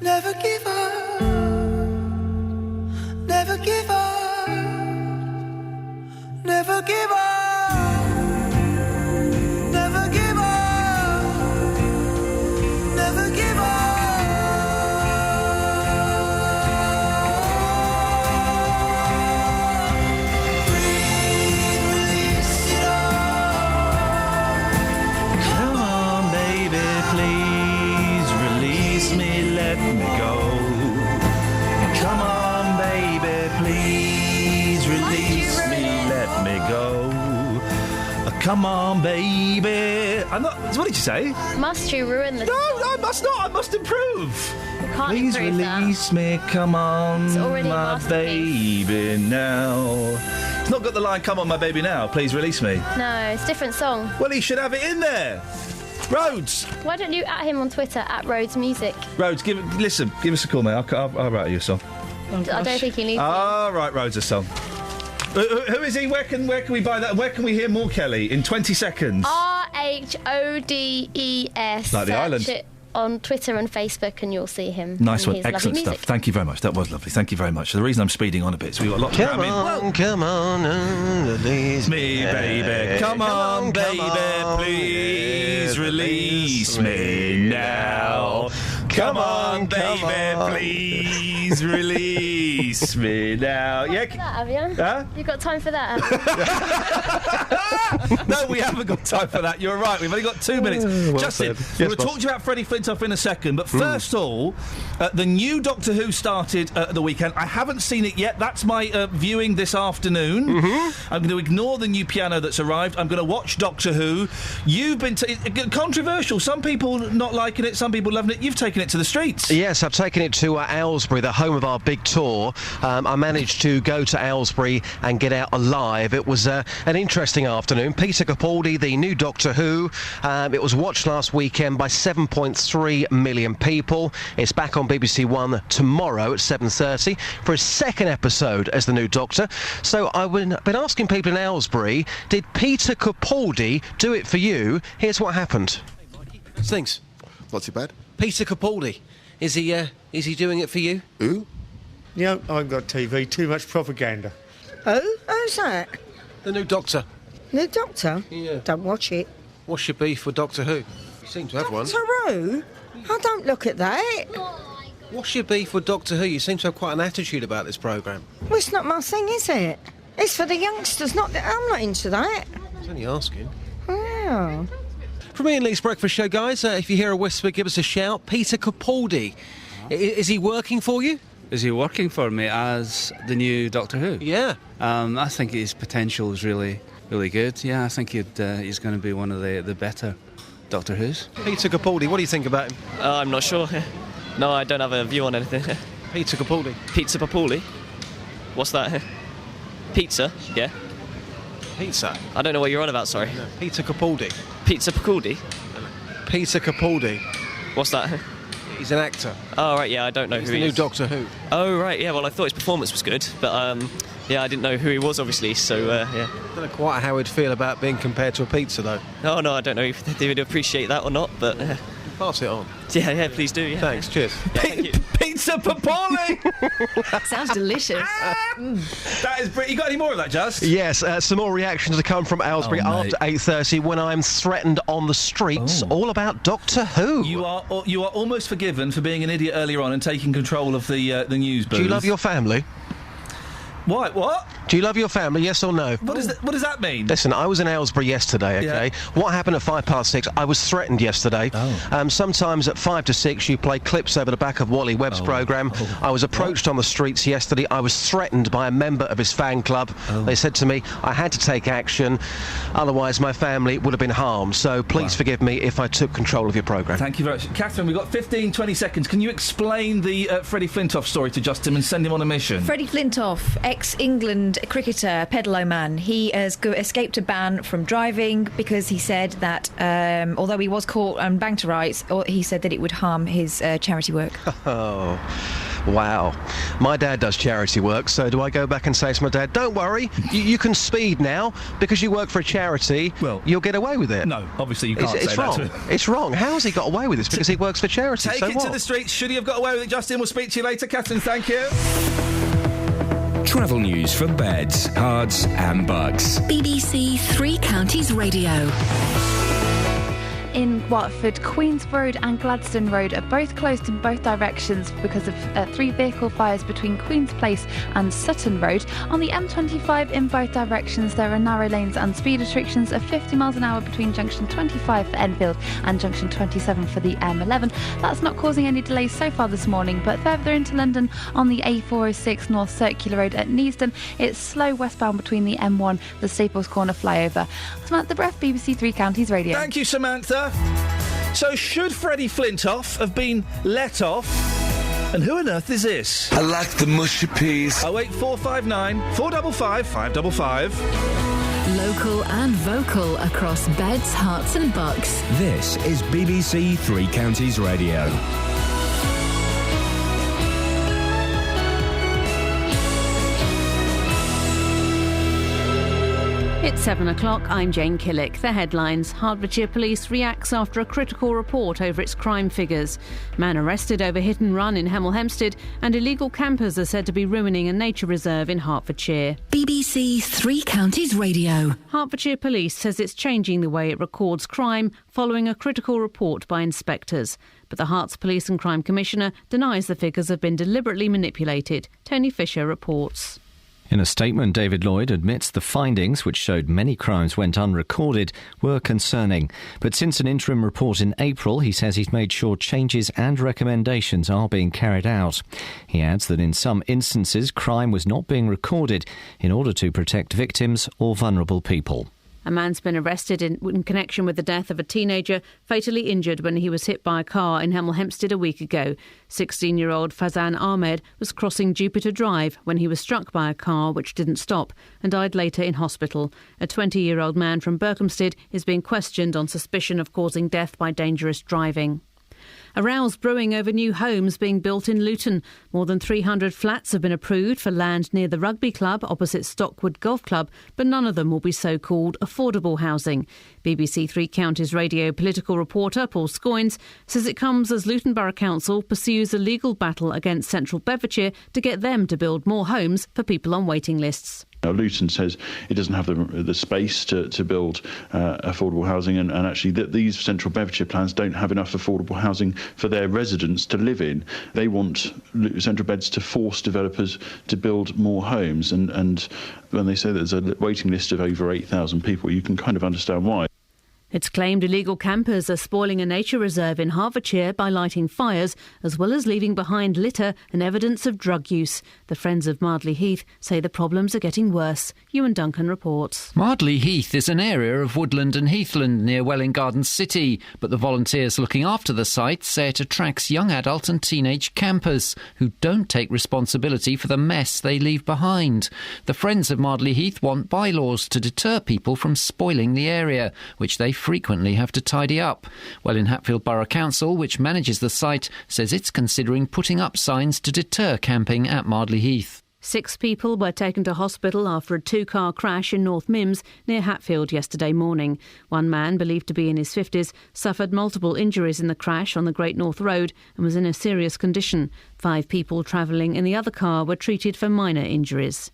never give up, never give up, never give up, never give up, never give up. Breathe, release it all. Come on, baby, please release me, let me go. Come on, baby, please release me, let me go. Come on, baby. I'm not. What did you say? Must you ruin the... No, I must not. I must improve. You can't Please improve release me, come on, It's already a my masterpiece. baby now. It's not got the line, come on, my baby now, please release me. that. No, it's a different song. Well, he should have it in there. Rhodes. Why don't you at him on Twitter, at Rhodes Music? Rhodes, give us a call, mate. I'll write you a song. I don't think he needs to. I'll write Rhodes a song. Who is he? Where can we buy that? Where can we hear more Kelly in 20 seconds? RHODES. Like the island. Search it. on Twitter and Facebook, and you'll see him. Nice and one. his lovely Excellent music. stuff. Thank you very much. That was lovely. Thank you very much. The reason I'm speeding on a bit, so we've got a lot to cram in. Come on, release me, baby. Come on, baby, please release me now. Come on, baby, please release me now. Yeah. Have you? Huh? You got time for that? Have you? No, we haven't got time for that. You're right. We've only got 2 minutes. Justin, we're going to talk to you about Freddie Flintoff in a second, but first of all, the new Doctor Who started at the weekend. I haven't seen it yet. That's my viewing this afternoon. I'm going to ignore the new piano that's arrived. I'm going to watch Doctor Who. You've been controversial. Some people not liking it, some people loving it. You've taken it to the streets. Yes, I've taken it to Aylesbury, the home of our big tour. I managed to go to Aylesbury and get out alive. It was an interesting afternoon. Peter Capaldi, the new Doctor Who. It was watched last weekend by 7.3 million people. It's back on BBC One tomorrow at 7:30 for his second episode as the new Doctor. So I've been asking people in Aylesbury, did Peter Capaldi do it for you? Here's what happened. Thanks. Not too bad. Peter Capaldi, is he doing it for you? Who? Yeah, I've got TV. Too much propaganda. Oh, who's that? The new Doctor. New Doctor? Yeah. Don't watch it. What's your beef with Doctor Who? You seem to have one. Doctor Who? I don't look at that. What's your beef with Doctor Who? You seem to have quite an attitude about this programme. Well, it's not my thing, is it? It's for the youngsters, I'm not into that. I was only asking. Oh. From Iain Lee's Breakfast Show, guys, if you hear a whisper, give us a shout. Peter Capaldi, is he working for you? Is he working for me as the new Doctor Who? Yeah. I think his potential is really, really good. Yeah, I think he's going to be one of the better Doctor Who's. Peter Capaldi, what do you think about him? I'm not sure. No, I don't have a view on anything. Peter Capaldi. Pizza Capaldi? What's that? Pizza? Yeah. Pizza? I don't know what you're on about, sorry. No, Peter Capaldi. Pizza Capaldi? Peter Capaldi. What's that? He's an actor. Oh, right, yeah, I don't know He's who the he new is. Doctor Who. Oh, right, yeah, well, I thought his performance was good, but, yeah, I didn't know who he was, obviously, so, yeah. I don't know quite how he'd feel about being compared to a pizza, though. Oh, no, I don't know if they would appreciate that or not, but... Pass it on. Yeah, please do, yeah. Thanks, cheers. Yeah, thank you. Pizza Papali! Sounds delicious. That is brilliant. You got any more of that, Just? Yes, some more reactions to come from Aylesbury after 8:30 when I'm threatened on the streets, all about Doctor Who. You are almost forgiven for being an idiot earlier on and taking control of the news booth. Do you love your family? What? Do you love your family, yes or no? What does that mean? Listen, I was in Aylesbury yesterday, okay? Yeah. What happened at 6:05? I was threatened yesterday. Sometimes at 5 to 6 you play clips over the back of Wally Webb's programme. I was approached on the streets yesterday. I was threatened by a member of his fan club. They said to me I had to take action, otherwise my family would have been harmed. So please forgive me if I took control of your programme. Thank you very much. Catherine, we've got 15, 20 seconds. Can you explain the Freddie Flintoff story to Justin and send him on a mission? Freddie Flintoff, ex-England cricketer, peddalo man. He has escaped a ban from driving because he said that, although he was caught and banged to rights, he said that it would harm his charity work. Oh, wow. My dad does charity work, so do I go back and say to my dad, don't worry, you can speed now because you work for a charity, you'll get away with it? No, obviously you can't it's say wrong. that. It's wrong. How has he got away with this? Because he works for charity, Take so it what? to the streets. Should he have got away with it, Justin? We'll speak to you later. Catherine, thank you. Travel news for beds, cards and bugs. BBC Three Counties Radio. In Watford, Queens Road and Gladstone Road are both closed in both directions because of 3 vehicle fires between Queen's Place and Sutton Road. On the M25 in both directions, there are narrow lanes and speed restrictions of 50 miles an hour between junction 25 for Enfield and junction 27 for the M11. That's not causing any delays so far this morning, but further into London on the A406 North Circular Road at Neasden, it's slow westbound between the M1, the Staples Corner flyover. Samantha Breath, BBC Three Counties Radio. Thank you, Samantha. So, should Freddie Flintoff have been let off? And who on earth is this? I like the mushy peas. 08459 455 555. Local and vocal across beds, hearts and bucks. This is BBC Three Counties Radio. It's 7 o'clock, I'm Jane Killick. The headlines. Hertfordshire Police reacts after a critical report over its crime figures. Man arrested over hit and run in Hemel Hempstead, and illegal campers are said to be ruining a nature reserve in Hertfordshire. BBC Three Counties Radio. Hertfordshire Police says it's changing the way it records crime following a critical report by inspectors. But the Herts Police and Crime Commissioner denies the figures have been deliberately manipulated. Tony Fisher reports. In a statement, David Lloyd admits the findings, which showed many crimes went unrecorded, were concerning. But since an interim report in April, he says he's made sure changes and recommendations are being carried out. He adds that in some instances, crime was not being recorded in order to protect victims or vulnerable people. A man's been arrested in connection with the death of a teenager fatally injured when he was hit by a car in Hemel Hempstead a week ago. 16-year-old Fazan Ahmed was crossing Jupiter Drive when he was struck by a car which didn't stop and died later in hospital. A 20-year-old man from Berkhamsted is being questioned on suspicion of causing death by dangerous driving. A row's brewing over new homes being built in Luton. More than 300 flats have been approved for land near the rugby club opposite Stockwood Golf Club, but none of them will be so-called affordable housing. BBC Three Counties Radio political reporter Paul Scoynes says it comes as Luton Borough Council pursues a legal battle against Central Bedfordshire to get them to build more homes for people on waiting lists. Now, Luton says it doesn't have the space to build affordable housing, and actually that these Central Bedfordshire plans don't have enough affordable housing for their residents to live in. They want Central Beds to force developers to build more homes, and when they say there's a waiting list of over 8,000 people, you can kind of understand why. It's claimed illegal campers are spoiling a nature reserve in Hertfordshire by lighting fires, as well as leaving behind litter and evidence of drug use. The Friends of Mardley Heath say the problems are getting worse. Ewan Duncan reports. Mardley Heath is an area of woodland and heathland near Welwyn Garden City, but the volunteers looking after the site say it attracts young adult and teenage campers who don't take responsibility for the mess they leave behind. The Friends of Mardley Heath want bylaws to deter people from spoiling the area, which they frequently have to tidy up. Welwyn Hatfield Borough Council, which manages the site, says it's considering putting up signs to deter camping at Mardley Heath. 6 people were taken to hospital after a 2-car crash in North Mims near Hatfield yesterday morning. One man, believed to be in his 50s, suffered multiple injuries in the crash on the Great North Road and was in a serious condition. 5 people travelling in the other car were treated for minor injuries.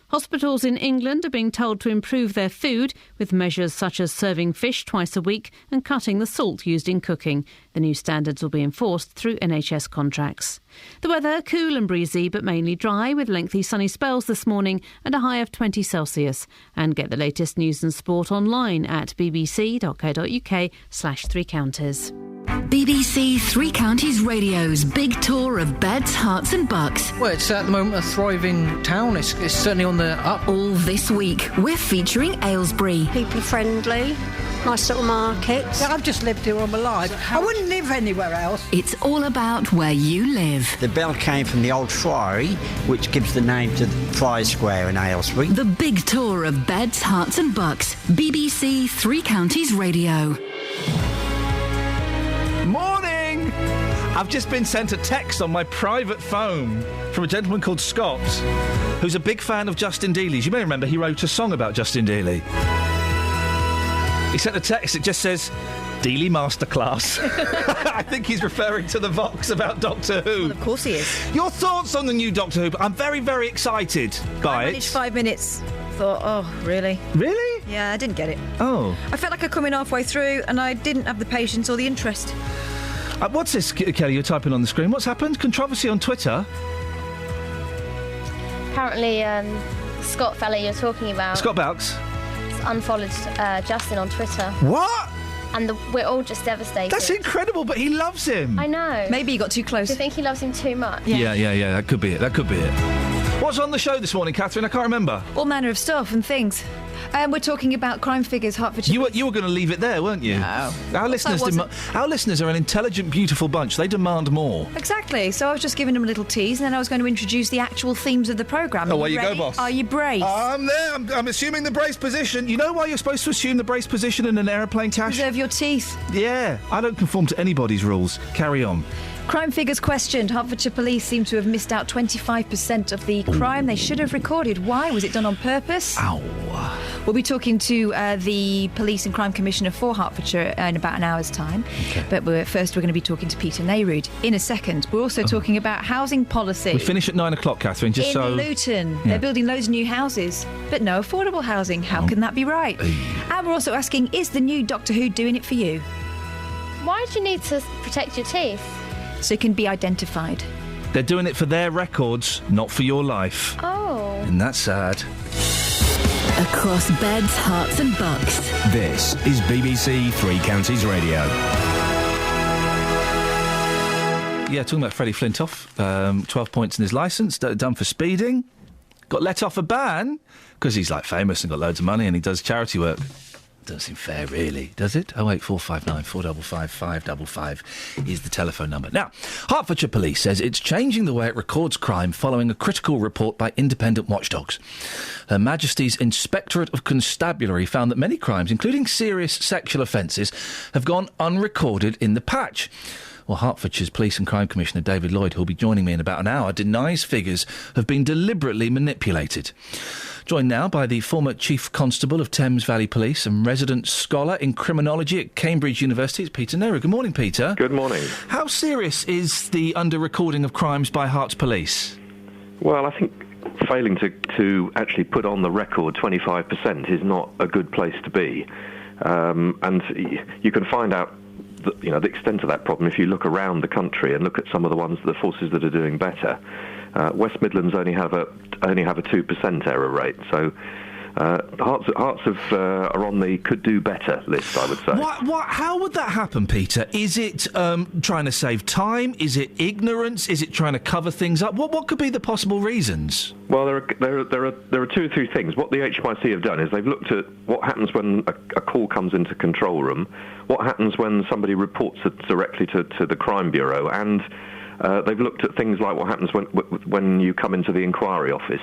Hospitals in England are being told to improve their food with measures such as serving fish twice a week and cutting the salt used in cooking. The new standards will be enforced through NHS contracts. The weather, cool and breezy but mainly dry with lengthy sunny spells this morning and a high of 20 Celsius. And get the latest news and sport online at bbc.co.uk/3 counties. BBC Three Counties Radio's big tour of beds, hearts and bucks. Well, it's at the moment a thriving town. It's certainly on the up. All this week, we're featuring Aylesbury. People friendly, nice little markets. Yeah, I've just lived here all my life. I wouldn't live anywhere else. It's all about where you live. The bell came from the old Friary, which gives the name to the Friar Square in Aylesbury. The big tour of beds, hearts and bucks. BBC Three Counties Radio. Morning! I've just been sent a text on my private phone from a gentleman called Scott, who's a big fan of Justin Dealey's. You may remember he wrote a song about Justin Dealey. He sent a text that just says, Dealey Masterclass. I think he's referring to the Vox about Doctor Who. Well, of course he is. Your thoughts on the new Doctor Who? I'm very, very excited by I managed it. 5 minutes. Thought, oh, really? Really? Yeah, I didn't get it. Oh. I felt like I'd come in halfway through and I didn't have the patience or the interest. What's this, Kelly, you're typing on the screen? What's happened? Controversy on Twitter? Apparently, Scott fella you're talking about... Scott Bowks? ...unfollowed Justin on Twitter. What? And we're all just devastated. That's incredible, but he loves him. I know. Maybe he got too close. Do you think he loves him too much? Yeah, that could be it. That could be it. What's on the show this morning, Catherine? I can't remember. All manner of stuff and things. We're talking about crime figures, Hertfordshire. You were going to leave it there, weren't you? No. Our listeners are an intelligent, beautiful bunch. They demand more. Exactly. So I was just giving them a little tease, and then I was going to introduce the actual themes of the programme. Oh, where you go, boss? Are you braced? I'm there. I'm assuming the brace position. You know why you're supposed to assume the brace position in an aeroplane, Tash? Preserve your teeth. Yeah. I don't conform to anybody's rules. Carry on. Crime figures questioned. Hertfordshire police seem to have missed out 25% of the crime they should have recorded. Why? Was it done on purpose? Ow. We'll be talking to the Police and Crime Commissioner for Hertfordshire in about an hour's time. Okay. But first we're going to be talking to Peter Neyroud in a second. We're also talking about housing policy. We finish at 9 o'clock, Catherine, just in Luton. Yeah. They're building loads of new houses, but no affordable housing. How can that be right? And we're also asking, is the new Doctor Who doing it for you? Why do you need to protect your teeth? So it can be identified. They're doing it for their records, not for your life. Oh. Isn't that sad? Across beds, hearts and bucks. This is BBC Three Counties Radio. Yeah, talking about Freddie Flintoff, 12 points in his licence, done for speeding. Got let off a ban because he's, famous and got loads of money and he does charity work. Doesn't seem fair, really, does it? 08459 455 555 is the telephone number. Now, Hertfordshire Police says it's changing the way it records crime following a critical report by independent watchdogs. Her Majesty's Inspectorate of Constabulary found that many crimes, including serious sexual offences, have gone unrecorded in the patch. Well, Hertfordshire's Police and Crime Commissioner David Lloyd, who'll be joining me in about an hour, denies figures have been deliberately manipulated. Joined now by the former Chief Constable of Thames Valley Police and resident scholar in criminology at Cambridge University, it's Peter Neyroud. Good morning, Peter. Good morning. How serious is the under-recording of crimes by Herts Police? Well, I think failing to actually put on the record 25% is not a good place to be. And you can find out the extent of that problem if you look around the country and look at some of the forces that are doing better. West Midlands only have a 2% error rate, so Hearts are on the could do better list, I would say. How would that happen, Peter? Is it trying to save time? Is it ignorance? Is it trying to cover things up? What could be the possible reasons? Well, there are two or three things. What the HMIC have done is they've looked at what happens when a call comes into control room, what happens when somebody reports it directly to the Crime Bureau, and they've looked at things like what happens when you come into the inquiry office.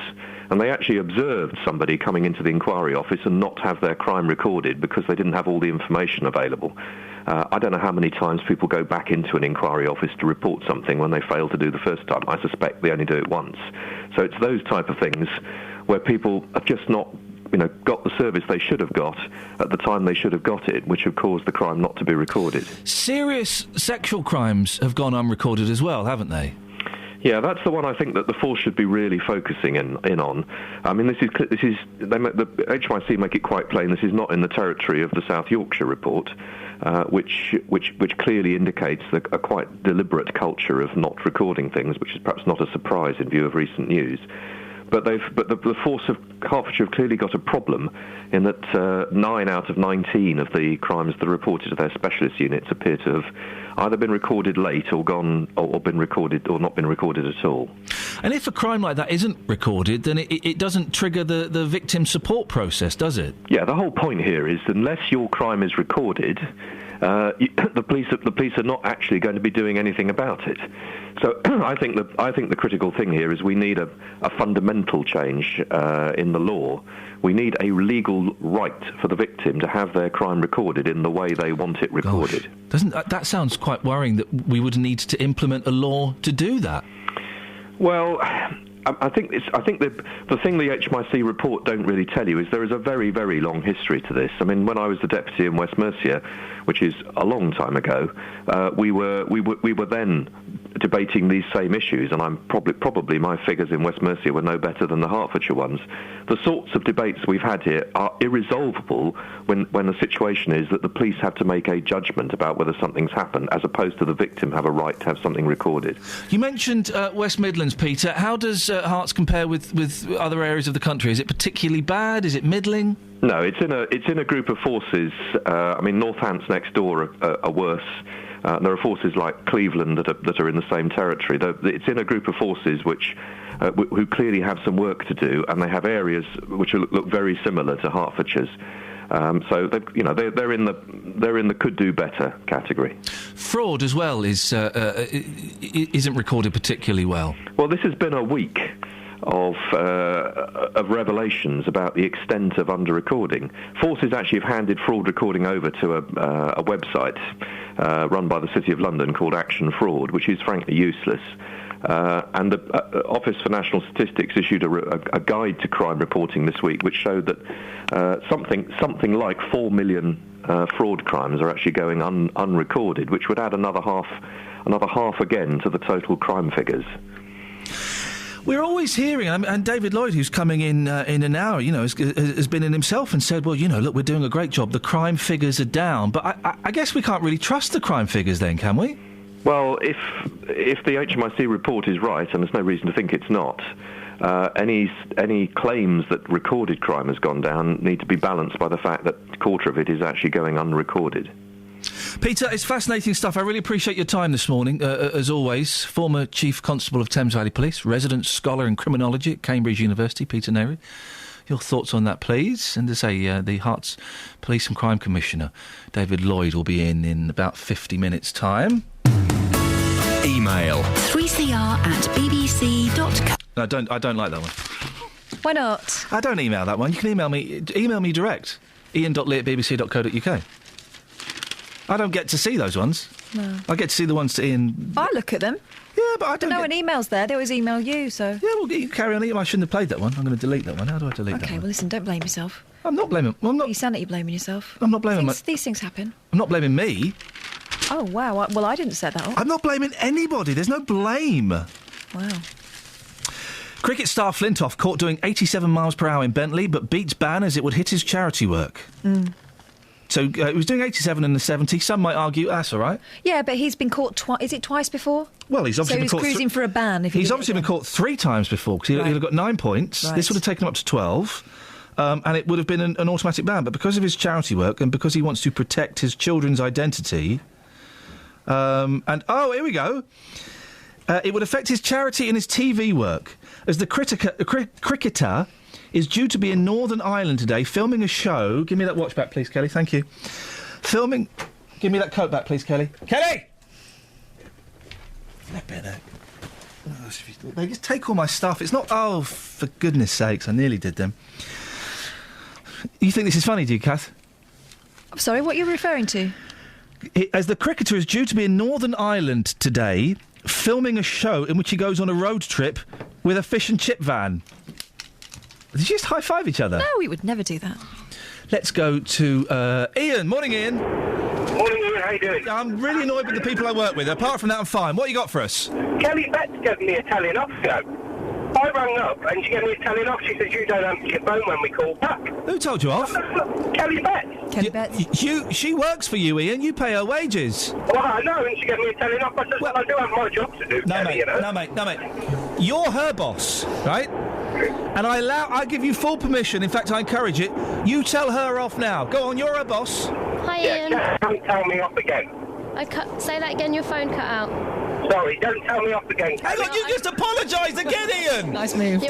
And they actually observed somebody coming into the inquiry office and not have their crime recorded because they didn't have all the information available. I don't know how many times people go back into an inquiry office to report something when they fail to do the first time. I suspect they only do it once. So it's those type of things where people have just not got the service they should have got at the time they should have got it, which have caused the crime not to be recorded. Serious sexual crimes have gone unrecorded as well, haven't they? Yeah, that's the one I think that the force should be really focusing in on. I mean, the HMIC make it quite plain. This is not in the territory of the South Yorkshire report, which clearly indicates a quite deliberate culture of not recording things, which is perhaps not a surprise in view of recent news. But the force of Hertfordshire have clearly got a problem in that 9 out of 19 of the crimes that are reported to their specialist units appear to have either been recorded late or been recorded or not been recorded at all. And if a crime like that isn't recorded, then it doesn't trigger the victim support process, does it? Yeah, the whole point here is unless your crime is recorded, the police are not actually going to be doing anything about it. So I think the critical thing here is we need a fundamental change in the law. We need a legal right for the victim to have their crime recorded in the way they want it recorded. Gosh, that sounds quite worrying that we would need to implement a law to do that? Well, I think the thing the HMIC report don't really tell you is there is a very, very long history to this. I mean, when I was the deputy in West Mercia, which is a long time ago, we were then debating these same issues, and I'm probably my figures in West Mercia were no better than the Hertfordshire ones. The sorts of debates we've had here are irresolvable when the situation is that the police have to make a judgment about whether something's happened, as opposed to the victim have a right to have something recorded. You mentioned West Midlands, Peter. How does Herts compare with other areas of the country? Is it particularly bad? Is it middling? No, it's in a group of forces. Northants next door are worse. There are forces like Cleveland that are in the same territory. It's in a group of forces who clearly have some work to do, and they have areas which look very similar to Hertfordshire's. So they're in the could do better category. Fraud as well isn't recorded particularly well. Well, this has been a week of revelations about the extent of under-recording. Forces actually have handed fraud recording over to a website run by the City of London called Action Fraud, which is frankly useless. And the Office for National Statistics issued a guide to crime reporting this week, which showed that something like 4 million fraud crimes are actually going unrecorded, which would add another half again to the total crime figures. We're always hearing, and David Lloyd, who's coming in an hour, has been in himself and said, well, look, we're doing a great job. The crime figures are down. But I guess we can't really trust the crime figures then, can we? Well, if the HMIC report is right, and there's no reason to think it's not, any claims that recorded crime has gone down need to be balanced by the fact that a quarter of it is actually going unrecorded. Peter, it's fascinating stuff. I really appreciate your time this morning, as always. Former Chief Constable of Thames Valley Police, resident scholar in criminology at Cambridge University, Peter Neri. Your thoughts on that, please? And to say, the Herts Police and Crime Commissioner, David Lloyd, will be in about 50 minutes' time. Email 3cr@bbc.co. No, I don't like that one. Why not? I don't email that one. You can email me direct. Iain.lee@bbc.co.uk. I don't get to see those ones. No. I get to see the ones to Iain. I look at them. Yeah, but I don't. No, an email's there. They always email you, so. Yeah, well, you carry on. I shouldn't have played that one. I'm going to delete that one. How do I delete that one? Okay, well, listen, don't blame yourself. I'm not blaming. Well, I'm not. You sound like you're blaming yourself. I'm not blaming. These things happen. I'm not blaming me. Oh, wow. Well, I didn't set that up. I'm not blaming anybody. There's no blame. Wow. Cricket star Flintoff caught doing 87 miles per hour in Bentley, but beats ban as it would hit his charity work. So he was doing 87 in the 70. Some might argue that's all right. Yeah, but he's been caught twice before? Well, he's obviously been caught. So he's cruising for a ban. He's obviously been caught 3 times before because he'd have got 9 points. Right. This would have taken him up to 12. And it would have been an automatic ban. But because of his charity work and because he wants to protect his children's identity, here we go. It would affect his charity and his TV work, as the cricketer is due to be in Northern Ireland today filming a show. Give me that watch back, please, Kelly. Thank you. Give me that coat back, please, Kelly. Kelly! They just take all my stuff. It's not... Oh, for goodness sakes, I nearly did them. You think this is funny, do you, Kath? I'm sorry, what are you referring to? As the cricketer is due to be in Northern Ireland today, filming a show in which he goes on a road trip with a fish and chip van. Did you just high-five each other? No, we would never do that. Let's go to Iain. Morning, Iain. Morning, Iain. How you doing? I'm really annoyed with the people I work with. Apart from that, I'm fine. What you got for us? Kelly Betts gave me a telling off ago. I rang up and she gave me a telling off. She says you don't answer your phone when we call back. Who told you off? Kelly Betts. Kelly Betts. She works for you, Iain. You pay her wages. Well, I know, and she gave me a telling off. I said, well, I do have my job to do, No, Kelly, mate. you know? No, mate. You're her boss, right? And I give you full permission. In fact, I encourage it. You tell her off now. Go on, you're her boss. Hi, Iain. Don't tell me off again. Say that again, your phone cut out. Sorry, don't tell me off again. Hang on, you just apologised again, Iain. Nice move.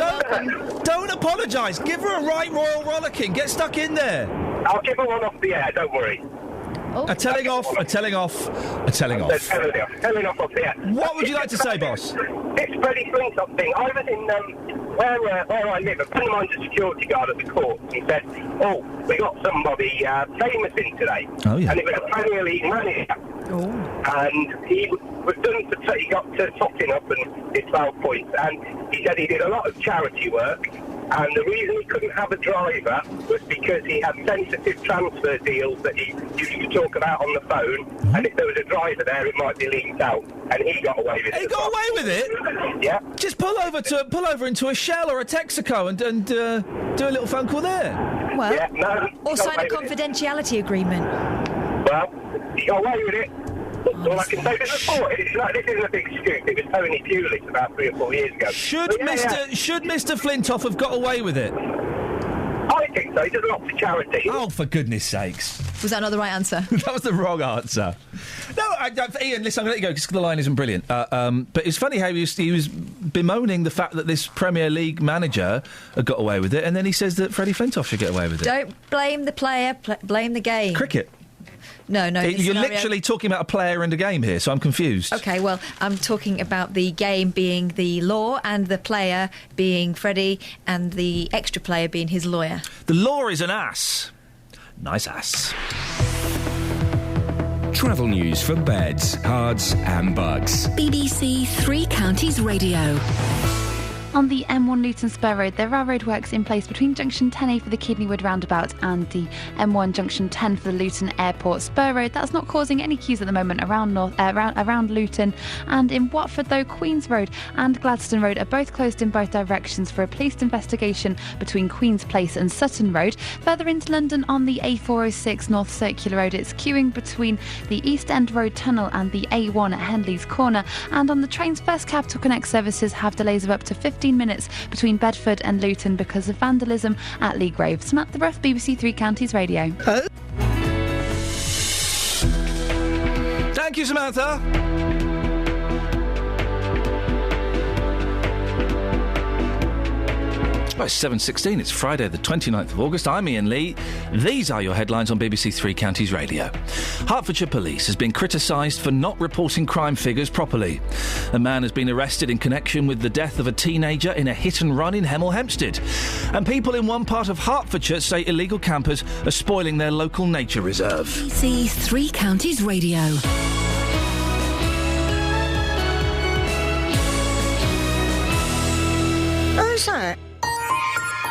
Don't apologise. Give her a right royal rollicking. Get stuck in there. I'll give her one off the air, don't worry. Oh. A telling off. Telling off off the air. What would you like to say, boss? It's Freddie Flintoff thing. I was in where I live. A friend of mine's a security guard at the court and said, "Oh, we got somebody famous in today." Oh yeah. And it was a Premier League manager. Oh. And he was done to he got to Tottenham and did 12 points. And he said he did a lot of charity work. And the reason he couldn't have a driver was because he had sensitive transfer deals that he used to talk about on the phone. And if there was a driver there, it might be leaked out. And he got away with it. He got away with it? Yeah. Just pull over into a Shell or a Texaco and do a little phone call there. Well, yeah, no, or sign a confidentiality agreement. Well, he got away with it. All I can say is this isn't a big scoop. It was Tony Pulis about 3 or 4 years ago. Should Mr. Flintoff have got away with it? I think so. He does lots of charity. Oh, for goodness sakes. Was that not the right answer? That was the wrong answer. No, Iain, listen, I'm going to let you go because the line isn't brilliant. But it's funny how he was bemoaning the fact that this Premier League manager got away with it, and then he says that Freddie Flintoff should get away with it. Don't blame the player, blame the game. Cricket. No. You're literally talking about a player and a game here, so I'm confused. OK, well, I'm talking about the game being the law and the player being Freddie and the extra player being his lawyer. The law is an ass. Nice ass. Travel news for beds, cards and bugs. BBC Three Counties Radio. On the M1 Luton Spur Road, there are roadworks in place between junction 10A for the Kidneywood roundabout and the M1 junction 10 for the Luton Airport Spur Road. That's not causing any queues at the moment around Luton. And in Watford, though, Queens Road and Gladstone Road are both closed in both directions for a police investigation between Queen's Place and Sutton Road. Further into London on the A406 North Circular Road, it's queuing between the East End Road Tunnel and the A1 at Henley's Corner. And on the trains, First Capital Connect services have delays of up to 15 minutes between Bedford and Luton because of vandalism at Lee Grove. Samantha Ruff, BBC Three Counties Radio. Thank you, Samantha. Well, it's 7:16. It's Friday, the 29th of August. I'm Iain Lee. These are your headlines on BBC Three Counties Radio. Hertfordshire Police has been criticised for not reporting crime figures properly. A man has been arrested in connection with the death of a teenager in a hit-and-run in Hemel Hempstead. And people in one part of Hertfordshire say illegal campers are spoiling their local nature reserve. BBC Three Counties Radio. Who's that?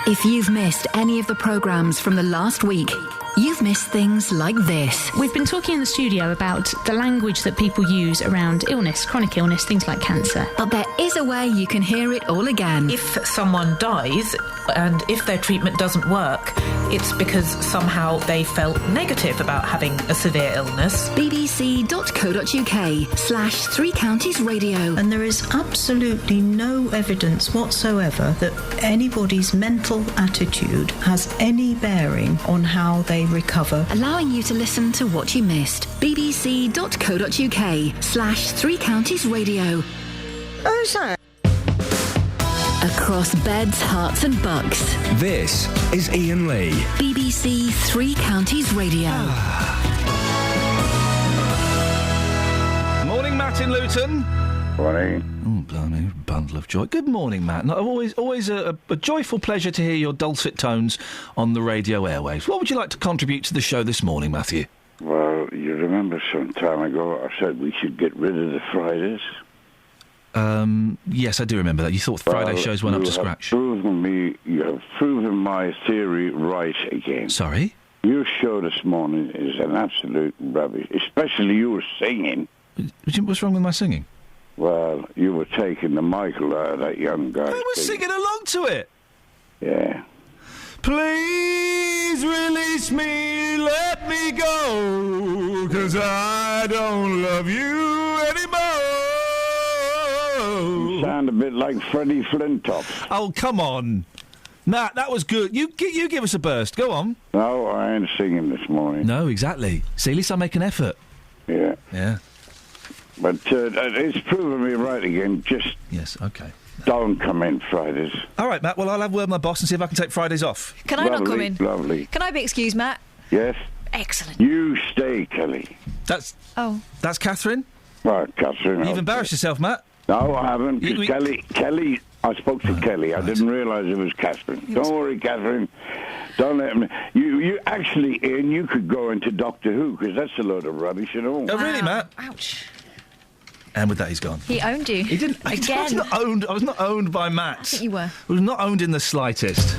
If you've missed any of the programmes from the last week, you've missed things like this. We've been talking in the studio about the language that people use around illness, chronic illness, things like cancer. But there is a way you can hear it all again. If someone dies and if their treatment doesn't work, it's because somehow they felt negative about having a severe illness. bbc.co.uk/Three Counties Radio. And there is absolutely no evidence whatsoever that anybody's mental attitude has any bearing on how they recover. Allowing you to listen to what you missed. bbc.co.uk/Three Counties Radio. Who's that? Across beds, hearts and bucks. This is Iain Lee. BBC Three Counties Radio. Morning, Matt in Luton. Morning. Oh, blimey, bundle of joy. Good morning, Matt. No, always a joyful pleasure to hear your dulcet tones on the radio airwaves. What would you like to contribute to the show this morning, Matthew? Well, you remember some time ago I said we should get rid of the Fridays? Yes, I do remember that. You thought Friday shows went up to scratch. You have proven my theory right again. Sorry? Your show this morning is an absolute rubbish, especially you were singing. What's wrong with my singing? Well, you were taking the Michael out of that young guy. I was singing along to it. Yeah. Please release me, let me go, 'cause I don't love you anymore. You sound a bit like Freddie Flintoff. Oh, come on. Matt, that was good. You give us a burst. Go on. No, I ain't singing this morning. No, exactly. See, at least I make an effort. Yeah. Yeah. But it's proven me right again. Just... Yes, OK. Don't come in Fridays. All right, Matt. Well, I'll have a word with my boss and see if I can take Fridays off. Can I not come in? Lovely. Can I be excused, Matt? Yes. Excellent. You stay, Kelly. That's Catherine? Right, Catherine. You've embarrassed yourself, Matt. No, I haven't. Kelly, I spoke to Kelly. I didn't realise it was Catherine. Don't worry, Catherine. Don't let me... You actually, Iain, you could go into Doctor Who, because that's a load of rubbish, you know. Oh, really, Matt? Ouch. And with that, he's gone. He owned you. He didn't. Again. I was not owned by Matt. I think you were. I was not owned in the slightest.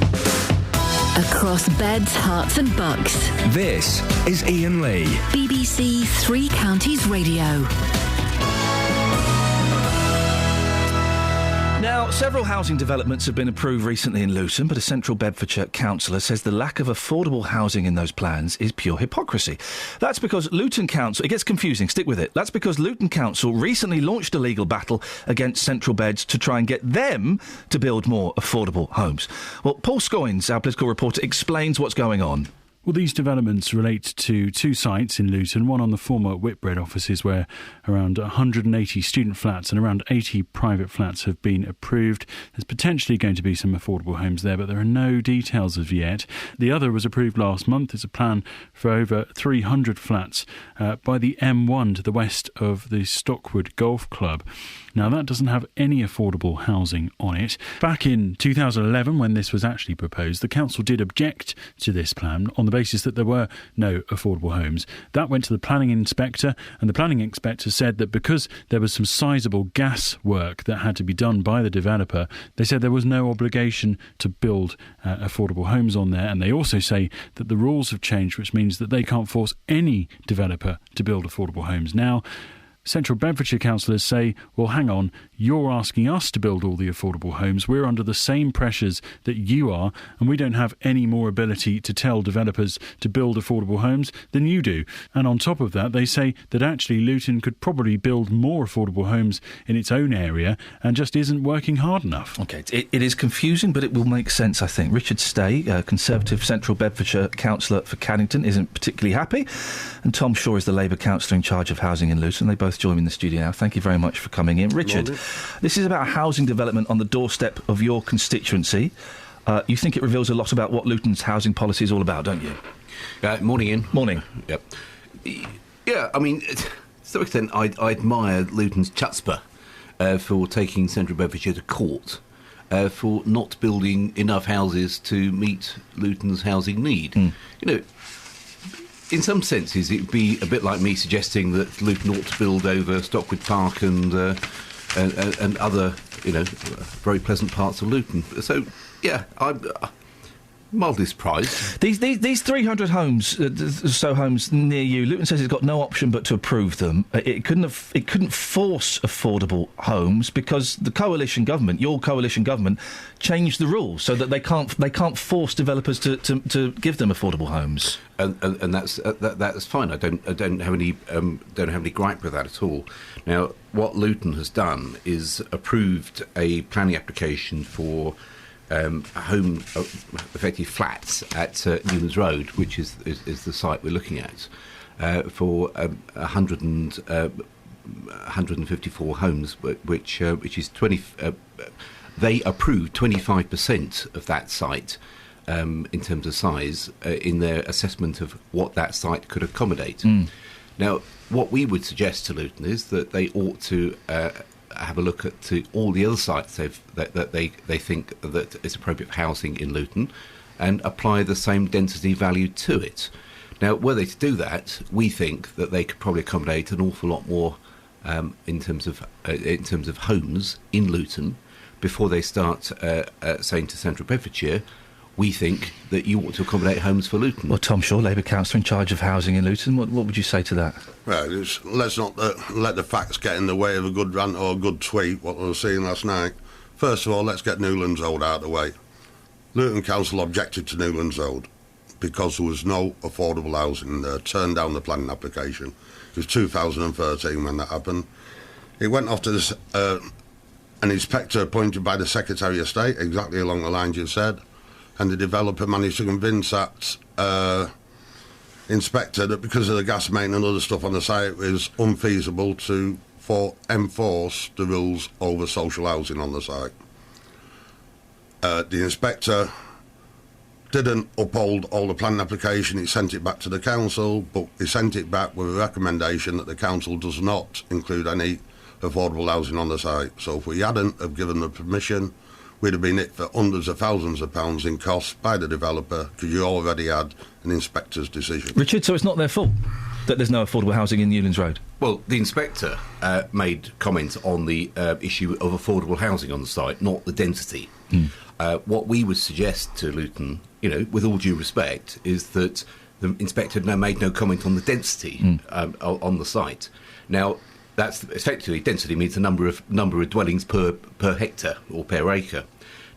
Across beds, hearts and bucks. This is Iain Lee. BBC Three Counties Radio. Now, several housing developments have been approved recently in Luton, but a central Bedfordshire councillor says the lack of affordable housing in those plans is pure hypocrisy. That's because Luton Council... It gets confusing, stick with it. That's because Luton Council recently launched a legal battle against Central Beds to try and get them to build more affordable homes. Well, Paul Scoynes, our political reporter, explains what's going on. Well, these developments relate to two sites in Luton, one on the former Whitbread offices where around 180 student flats and around 80 private flats have been approved. There's potentially going to be some affordable homes there, but there are no details as yet. The other was approved last month. It's a plan for over 300 flats by the M1 to the west of the Stockwood Golf Club. Now, that doesn't have any affordable housing on it. Back in 2011, when this was actually proposed, the council did object to this plan on the basis that there were no affordable homes. That went to the planning inspector, and the planning inspector said that because there was some sizable gas work that had to be done by the developer, they said there was no obligation to build affordable homes on there. And they also say that the rules have changed, which means that they can't force any developer to build affordable homes. Now, Central Bedfordshire councillors say, well, hang on, you're asking us to build all the affordable homes. We're under the same pressures that you are, and we don't have any more ability to tell developers to build affordable homes than you do. And on top of that, they say that actually Luton could probably build more affordable homes in its own area and just isn't working hard enough. OK, it is confusing, but it will make sense, I think. Richard Stay, Conservative Central Bedfordshire councillor for Caddington, isn't particularly happy. And Tom Shaw is the Labour councillor in charge of housing in Luton. They both join me in the studio now. Thank you very much for coming in. Richard, this is about housing development on the doorstep of your constituency. You think it reveals a lot about what Luton's housing policy is all about, don't you? Morning, Ian. Morning. Yep. Yeah, I mean, to some extent, I admire Luton's chutzpah for taking Central Bedfordshire to court for not building enough houses to meet Luton's housing need. You know, in some senses, it would be a bit like me suggesting that Luton ought to build over Stockwood Park and other, very pleasant parts of Luton. So, yeah, I'm mildly surprised. These 300 homes, homes near you, Luton says it's got no option but to approve them. It couldn't force affordable homes because the coalition government, your coalition government, changed the rules so that they can't force developers to give them affordable homes. And that's fine. I don't have any gripe with that at all. Now, what Luton has done is approved a planning application for home, effectively flats at Newlands Road, which is the site we're looking at, for 154 homes, which is 20. They approved 25% of that site in terms of size in their assessment of what that site could accommodate. Now, what we would suggest to Luton is that they ought to have a look at all the other sites that they think that is appropriate for housing in Luton and apply the same density value to it. Now, were they to do that, we think that they could probably accommodate an awful lot more in terms of homes in Luton before they start saying to Central Bedfordshire, we think that you ought to accommodate homes for Luton. Well, Tom Shaw, Labour councillor in charge of housing in Luton, what would you say to that? Well, let's not let the facts get in the way of a good rant or a good tweet, what we were seeing last night. First of all, let's get Newlands Road out of the way. Luton Council objected to Newlands Road because there was no affordable housing there, turned down the planning application. It was 2013 when that happened. It went off to this, an inspector appointed by the Secretary of State, exactly along the lines you said, and the developer managed to convince that inspector that because of the gas main and other stuff on the site, it was unfeasible to enforce the rules over social housing on the site. The inspector didn't uphold all the planning application. He sent it back to the council, but he sent it back with a recommendation that the council does not include any affordable housing on the site. So if we hadn't have given the permission, we'd have been hit for hundreds of thousands of pounds in costs by the developer because you already had an inspector's decision. Richard, so it's not their fault that there's no affordable housing in Newlands Road? Well, the inspector made comments on the issue of affordable housing on the site, not the density. What we would suggest to Luton, with all due respect, is that the inspector made no comment on the density on the site. Now, that's effectively, density means the number of dwellings per hectare or per acre.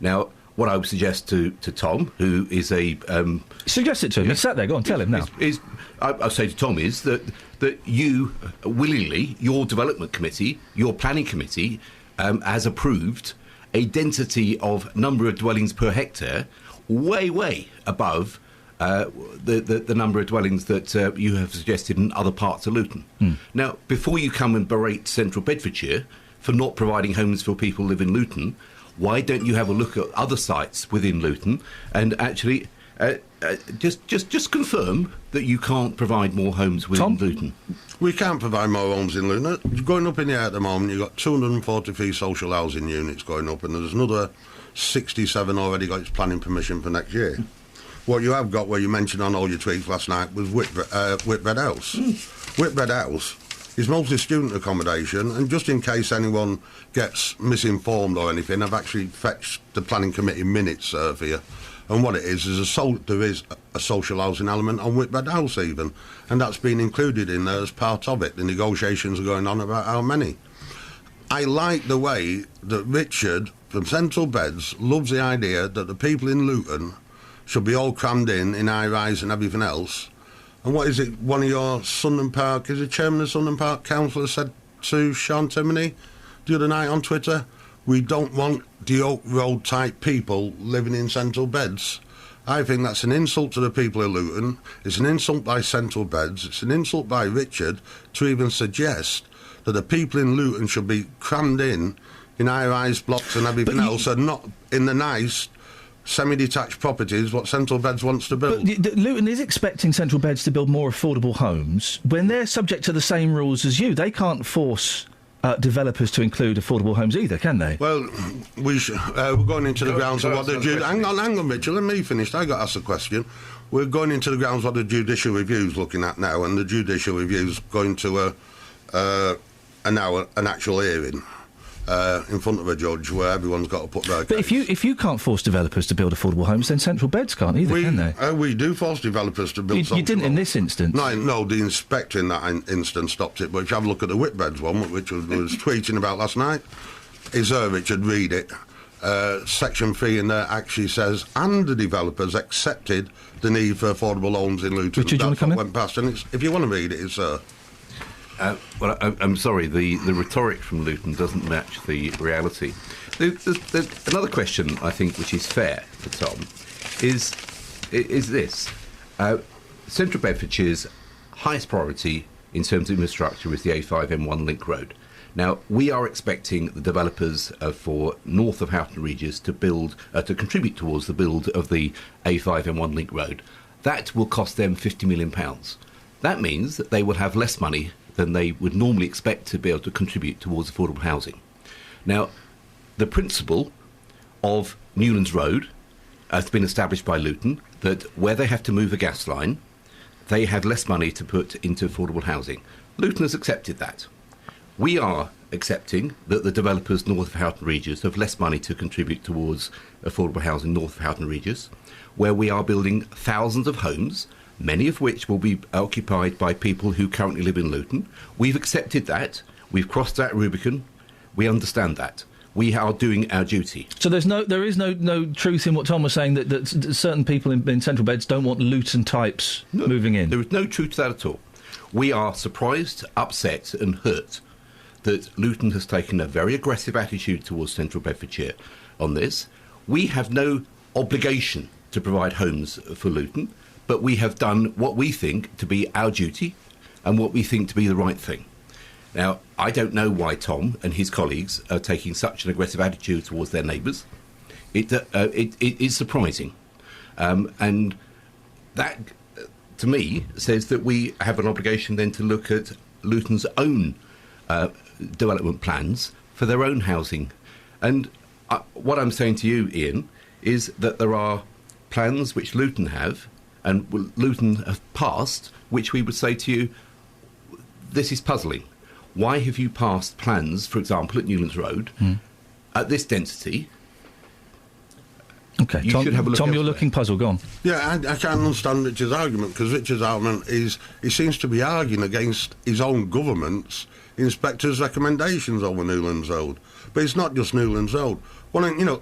Now, what I would suggest to Tom, who is a... Suggest it to him. He's sat there. Go on, tell him now. I'll say to Tom is that you willingly, your development committee, your planning committee, has approved a density of number of dwellings per hectare way above the number of dwellings that you have suggested in other parts of Luton. Now, before you come and berate Central Bedfordshire for not providing homes for people who live in Luton, why don't you have a look at other sites within Luton and actually just confirm that you can't provide more homes within Luton? We can't provide more homes in Luton. Going up in the air at the moment, you've got 243 social housing units going up, and there's another 67 already got its planning permission for next year. What you have got, where you mentioned on all your tweets last night, was Whitbread House. Whitbread House is mostly student accommodation, and just in case anyone gets misinformed or anything, I've actually fetched the planning committee minutes for you. And what it is there is a social housing element on Whitbread House even, and that's been included in there as part of it. The negotiations are going on about how many. I like the way that Richard from Central Beds loves the idea that the people in Luton should be all crammed in high-rise and everything else. And what is it, one of your Sunderland Park, is the chairman of Sunderland Park councillors said to Sean Timoney the other night on Twitter, we don't want the Oak Road type people living in Central Beds. I think that's an insult to the people of Luton. It's an insult by Central Beds. It's an insult by Richard to even suggest that the people in Luton should be crammed in high-rise blocks and everything else, and not in the nice semi-detached properties what Central Beds wants to build. But Luton is expecting Central Beds to build more affordable homes when they're subject to the same rules as you. They can't force developers to include affordable homes either, can they? Well, we're going into the grounds of what the... Hang on, Mitchell, let me finish. I got asked a question. We're going into the grounds what the judicial review's looking at now, and the judicial review's going to an actual hearing in front of a judge where everyone's got to put their But case. if you can't force developers to build affordable homes, then Central Beds can't either, can they? We do force developers to build You didn't in this instance. No, the inspector in that instance stopped it. But if you have a look at the Whitbreads one, which was tweeting about last night, is Richard, read it. Section 3 in there actually says, and the developers accepted the need for affordable homes in Luton. Richard, do you want to come in? Went past, and if you want to read it, it's well, I'm sorry, the rhetoric from Luton doesn't match the reality. There's another question, I think, which is fair for Tom, is this. Central Bedfordshire's highest priority in terms of infrastructure is the A5M1 link road. Now, we are expecting the developers for north of Houghton Regis to to contribute towards the build of the A5M1 link road. That will cost them £50 million. That means that they will have less money than they would normally expect to be able to contribute towards affordable housing. Now, the principle of Newlands Road has been established by Luton, that where they have to move a gas line, they have less money to put into affordable housing. Luton has accepted that. We are accepting that the developers north of Houghton Regis have less money to contribute towards affordable housing north of Houghton Regis, where we are building thousands of homes, many of which will be occupied by people who currently live in Luton. We've accepted that. We've crossed that Rubicon. We understand that. We are doing our duty. So there is no truth in what Tom was saying that certain people in Central Beds don't want Luton types moving in? There is no truth to that at all. We are surprised, upset and hurt that Luton has taken a very aggressive attitude towards Central Bedfordshire on this. We have no obligation to provide homes for Luton, but we have done what we think to be our duty and what we think to be the right thing. Now, I don't know why Tom and his colleagues are taking such an aggressive attitude towards their neighbours. It is surprising. And that, to me, says that we have an obligation then to look at Luton's own development plans for their own housing. And what I'm saying to you, Iain, is that there are plans which Luton have and Luton have passed, which we would say to you, this is puzzling. Why have you passed plans, for example, at Newlands Road, at this density? OK, Tom, you're looking puzzled. Go on. Yeah, I can't understand Richard's argument, because Richard's argument is he seems to be arguing against his own government's inspector's recommendations over Newlands Road. But it's not just Newlands Road. Well,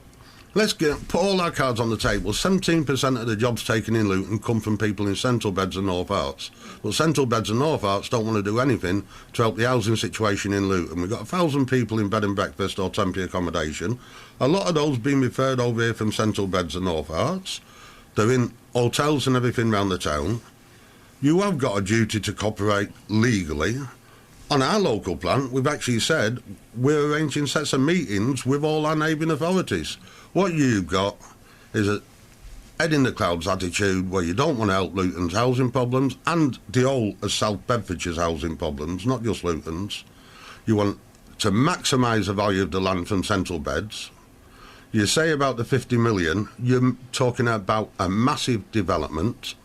let's put all our cards on the table. 17% of the jobs taken in Luton come from people in Central Beds and North Arts. But Central Beds and North Arts don't want to do anything to help the housing situation in Luton. We've got 1,000 people in bed and breakfast or temporary accommodation. A lot of those being referred over here from Central Beds and North Arts. They're in hotels and everything around the town. You have got a duty to cooperate legally. On our local plan, we've actually said we're arranging sets of meetings with all our neighbouring authorities. What you've got is a head in the clouds attitude where you don't want to help Luton's housing problems and the whole of South Bedfordshire's housing problems, not just Luton's. You want to maximise the value of the land from central beds. You say about the 50 million, you're talking about a massive development.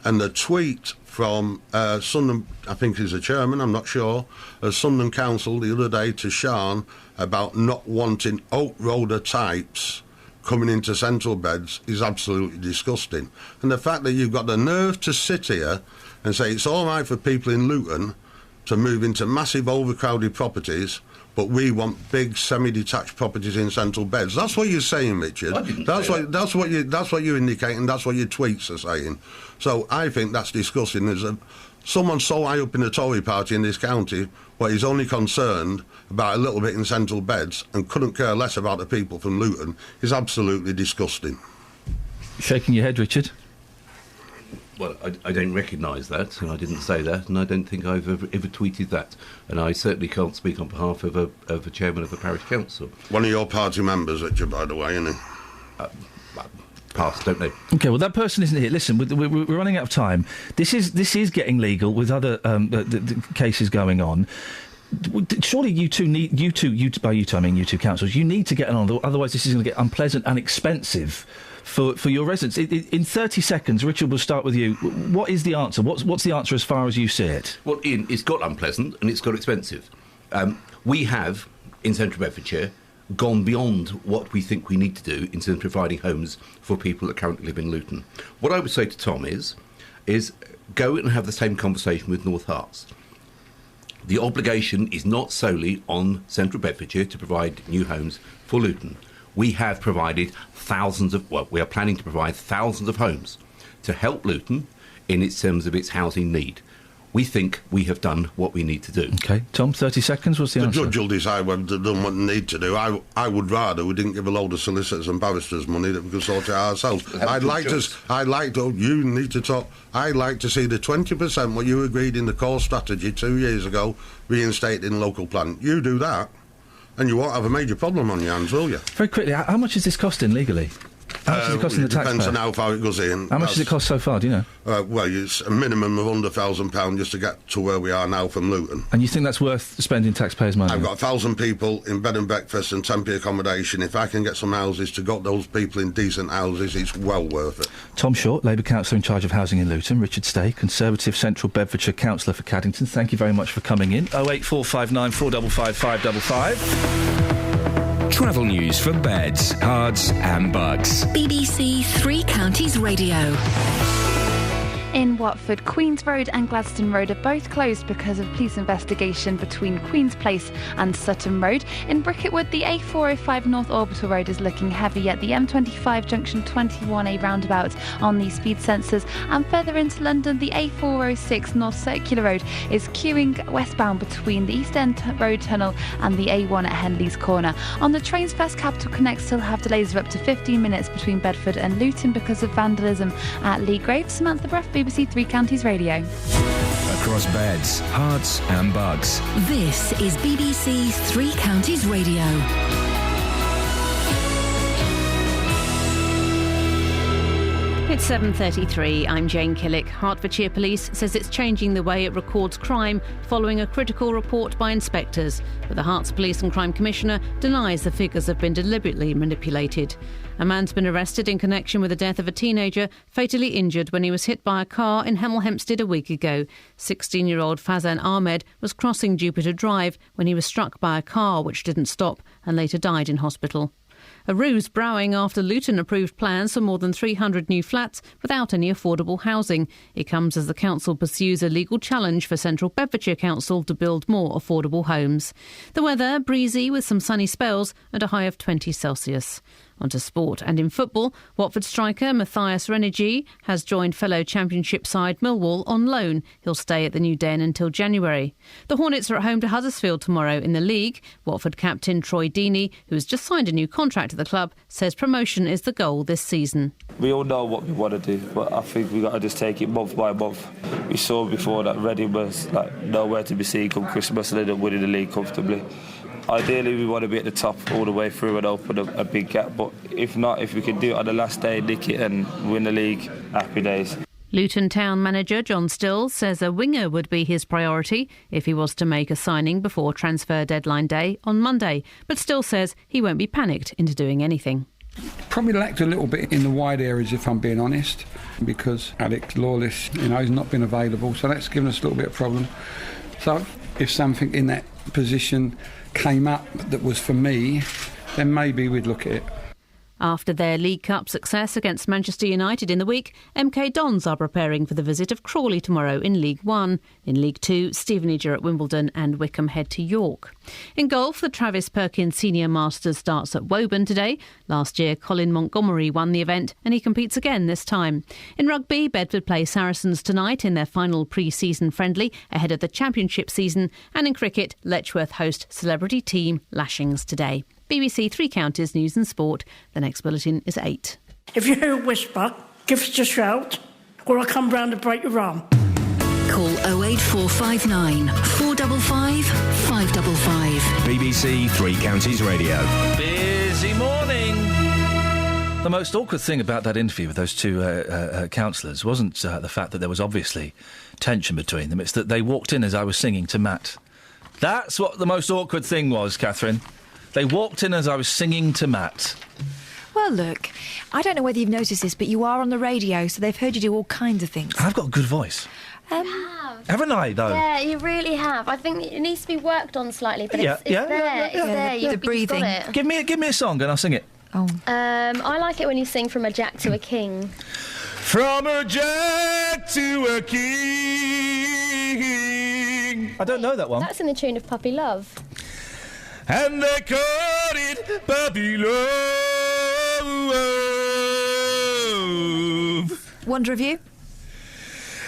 And the tweet from Sunderland, I think he's the chairman, I'm not sure, of Sunderland Council the other day to Sean about not wanting Oak Roader types coming into central beds is absolutely disgusting. And the fact that you've got the nerve to sit here and say it's all right for people in Luton to move into massive overcrowded properties, but we want big semi-detached properties in central beds. That's what you're saying, Richard. That's what you're indicating. That's what your tweets are saying. So I think that's disgusting. There's someone so high up in the Tory party in this county where he's only concerned about a little bit in central beds and couldn't care less about the people from Luton is absolutely disgusting. Shaking your head, Richard? Well, I don't recognise that, and I didn't say that, and I don't think I've ever tweeted that. And I certainly can't speak on behalf of a chairman of the parish council. One of your party members, Richard, by the way, isn't he? Pass, don't know. OK, well, that person isn't here. Listen, we're running out of time. This is getting legal with other cases going on. Surely you two, by you two I mean you two councils, you need to get on, otherwise this is going to get unpleasant and expensive for your residents. In 30 seconds, Richard, we'll start with you. What is the answer? What's the answer as far as you see it? Well, Ian, it's got unpleasant and it's got expensive. We have, in central Bedfordshire, gone beyond what we think we need to do in terms of providing homes for people that currently live in Luton. What I would say to Tom is go and have the same conversation with North Herts. The obligation is not solely on central Bedfordshire to provide new homes for Luton. We have provided we are planning to provide thousands of homes to help Luton in terms of its housing need. We think we have done what we need to do. OK. Tom, 30 seconds, what's the answer? The judge will decide whether they've done what they need to do. I would rather we didn't give a load of solicitors and barristers money that we could sort it ourselves. I'd like to see the 20% what you agreed in the core strategy 2 years ago reinstated in local plan. You do that, and you won't have a major problem on your hands, will you? Very quickly, how much is this costing legally? How much is it costing the taxpayer? Depends on how far it goes in. How much does it cost so far, do you know? Well, it's a minimum of under £1,000 just to get to where we are now from Luton. And you think that's worth spending taxpayers' money? I've got 1,000 people in bed and breakfast and temporary accommodation. If I can get some houses to got those people in decent houses, it's well worth it. Tom Short, Labour councillor in charge of housing in Luton. Richard Stay, Conservative Central Bedfordshire councillor for Caddington. Thank you very much for coming in. 08459 455 555. Travel news for beds, cards and bugs. BBC Three Counties Radio. In Watford, Queen's Road and Gladstone Road are both closed because of police investigation between Queen's Place and Sutton Road. In Bricketwood, the A405 North Orbital Road is looking heavy at the M25 Junction 21A roundabout on the speed sensors. And further into London, the A406 North Circular Road is queuing westbound between the East End Road Tunnel and the A1 at Henley's Corner. On the trains, First Capital Connect still have delays of up to 15 minutes between Bedford and Luton because of vandalism at Lee Grave. Samantha Bruff, BBC Three Counties Radio. Across beds, hearts and bugs. This is BBC Three Counties Radio. It's 7:33. I'm Jane Killick. Hertfordshire Police says it's changing the way it records crime following a critical report by inspectors. But the Herts Police and Crime Commissioner denies the figures have been deliberately manipulated. A man's been arrested in connection with the death of a teenager fatally injured when he was hit by a car in Hemel Hempstead a week ago. 16-year-old Fazan Ahmed was crossing Jupiter Drive when he was struck by a car which didn't stop and later died in hospital. A ruse brewing after Luton approved plans for more than 300 new flats without any affordable housing. It comes as the council pursues a legal challenge for Central Bedfordshire Council to build more affordable homes. The weather, breezy with some sunny spells and a high of 20 Celsius. Onto sport, and in football, Watford striker Matthias Renigi has joined fellow Championship side Millwall on loan. He'll stay at the New Den until January. The Hornets are at home to Huddersfield tomorrow in the league. Watford captain Troy Deeney, who has just signed a new contract at the club, says promotion is the goal this season. We all know what we want to do, but I think we've got to just take it month by month. We saw before that Reading was nowhere to be seen come Christmas and ended up winning the league comfortably. Ideally, we want to be at the top all the way through and open a big gap, but if not, if we can do it on the last day, nick it and win the league, happy days. Luton Town manager John Stills says a winger would be his priority if he was to make a signing before transfer deadline day on Monday, but still says he won't be panicked into doing anything. Probably lacked a little bit in the wide areas, if I'm being honest, because Alex Lawless, has not been available, so that's given us a little bit of problem. So if something in that position came up that was for me, then maybe we'd look at it. After their League Cup success against Manchester United in the week, MK Dons are preparing for the visit of Crawley tomorrow in League One. In League Two, Stevenage are at Wimbledon and Wickham head to York. In golf, the Travis Perkins Senior Masters starts at Woburn today. Last year, Colin Montgomery won the event and he competes again this time. In rugby, Bedford play Saracens tonight in their final pre-season friendly ahead of the Championship season. And in cricket, Letchworth host celebrity team Lashings today. BBC Three Counties News and Sport. The next bulletin is 8. If you hear a whisper, give us a shout, or I'll come round and break your arm. Call 08459 455 555. BBC Three Counties Radio. Busy morning. The most awkward thing about that interview with those two councillors wasn't the fact that there was obviously tension between them. It's that they walked in as I was singing to Matt. That's what the most awkward thing was, Catherine. They walked in as I was singing to Matt. Well, look, I don't know whether you've noticed this, but you are on the radio, so they've heard you do all kinds of things. I've got a good voice. Haven't I, though? Yeah, you really have. I think it needs to be worked on slightly, but it's there. It's there. The breathing. Got it. Give me a song and I'll sing it. Oh. I like it when you sing From a Jack to a King. From a Jack to a King. I don't know that one. That's in the tune of Puppy Love. And they called it Puppy Love. Wonder of You?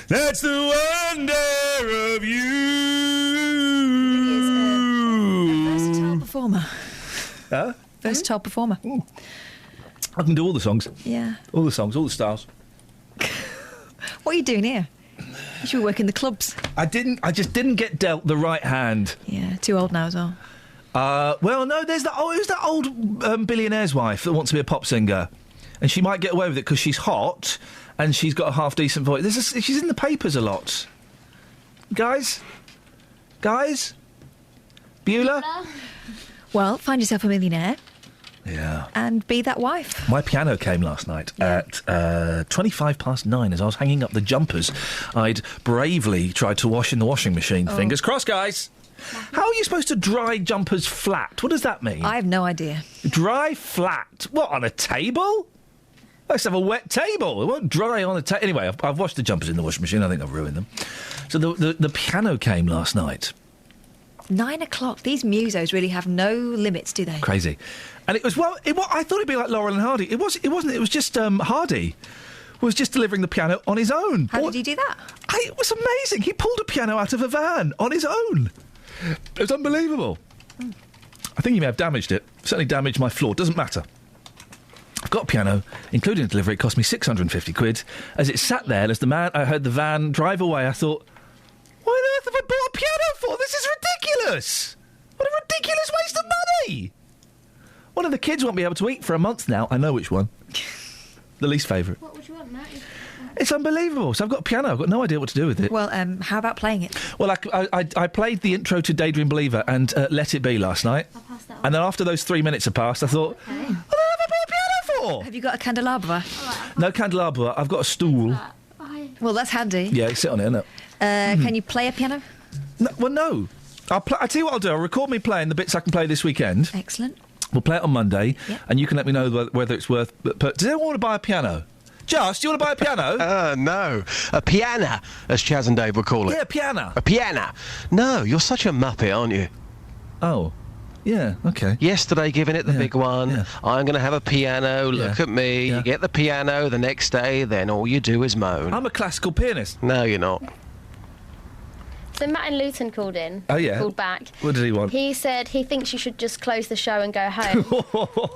That's the wonder of you. He is a versatile performer. Huh? Versatile performer. I can do all the songs. Yeah. All the songs, all the styles. What are you doing here? You should be working the clubs. I just didn't get dealt the right hand. Yeah, too old now as well. Well, no, who's that old billionaire's wife that wants to be a pop singer? And she might get away with it because she's hot and she's got a half-decent voice. She's in the papers a lot. Guys? Bueller? Well, find yourself a millionaire. Yeah. And be that wife. My piano came last night at 9:25 as I was hanging up the jumpers. I'd bravely tried to wash in the washing machine. Oh. Fingers crossed, guys. How are you supposed to dry jumpers flat? What does that mean? I have no idea. Dry flat? What, on a table? Let's have a wet table. It won't dry on a table. Anyway, I've washed the jumpers in the washing machine. I think I've ruined them. So the piano came last night. 9 o'clock. These musos really have no limits, do they? Crazy. And it was, I thought it'd be like Laurel and Hardy. It wasn't. It was just Hardy was just delivering the piano on his own. How did he do that? It was amazing. He pulled a piano out of a van on his own. It was unbelievable. I think he may have damaged it. Certainly damaged my floor. Doesn't matter. I've got a piano, including the delivery. It cost me 650 quid. As it sat there, as I heard the van drive away, I thought, what on earth have I bought a piano for? This is ridiculous. What a ridiculous waste of money. One of the kids won't be able to eat for a month now. I know which one. The least favourite. What would you want, Matt? It's unbelievable. So I've got a piano. I've got no idea what to do with it. Well, how about playing it? Well, I played the intro to Daydream Believer and Let It Be last night. I'll pass that on. And then after those 3 minutes had passed, I thought, Okay. what have I bought a piano for? Have you got a candelabra? No candelabra. I've got a stool. Well, that's handy. Yeah, sit on it, innit? Can you play a piano? No, well, no. I'll tell you what I'll do. I'll record me playing the bits I can play this weekend. Excellent. We'll play it on Monday, Yep. and you can let me know whether it's worth... Does anyone want to buy a piano? Just, do you want to buy a piano? No. A piano, as Chaz and Dave would call it. Yeah, piano. A piano. No, you're such a muppet, aren't you? Oh. Yeah, okay. Yesterday, giving it the big one. Yeah. I'm going to have a piano. Look at me. Yeah. You get the piano the next day, then all you do is moan. I'm a classical pianist. No, you're not. So Matt in Luton called in. Oh, yeah? Called back. What did he want? He said he thinks you should just close the show and go home.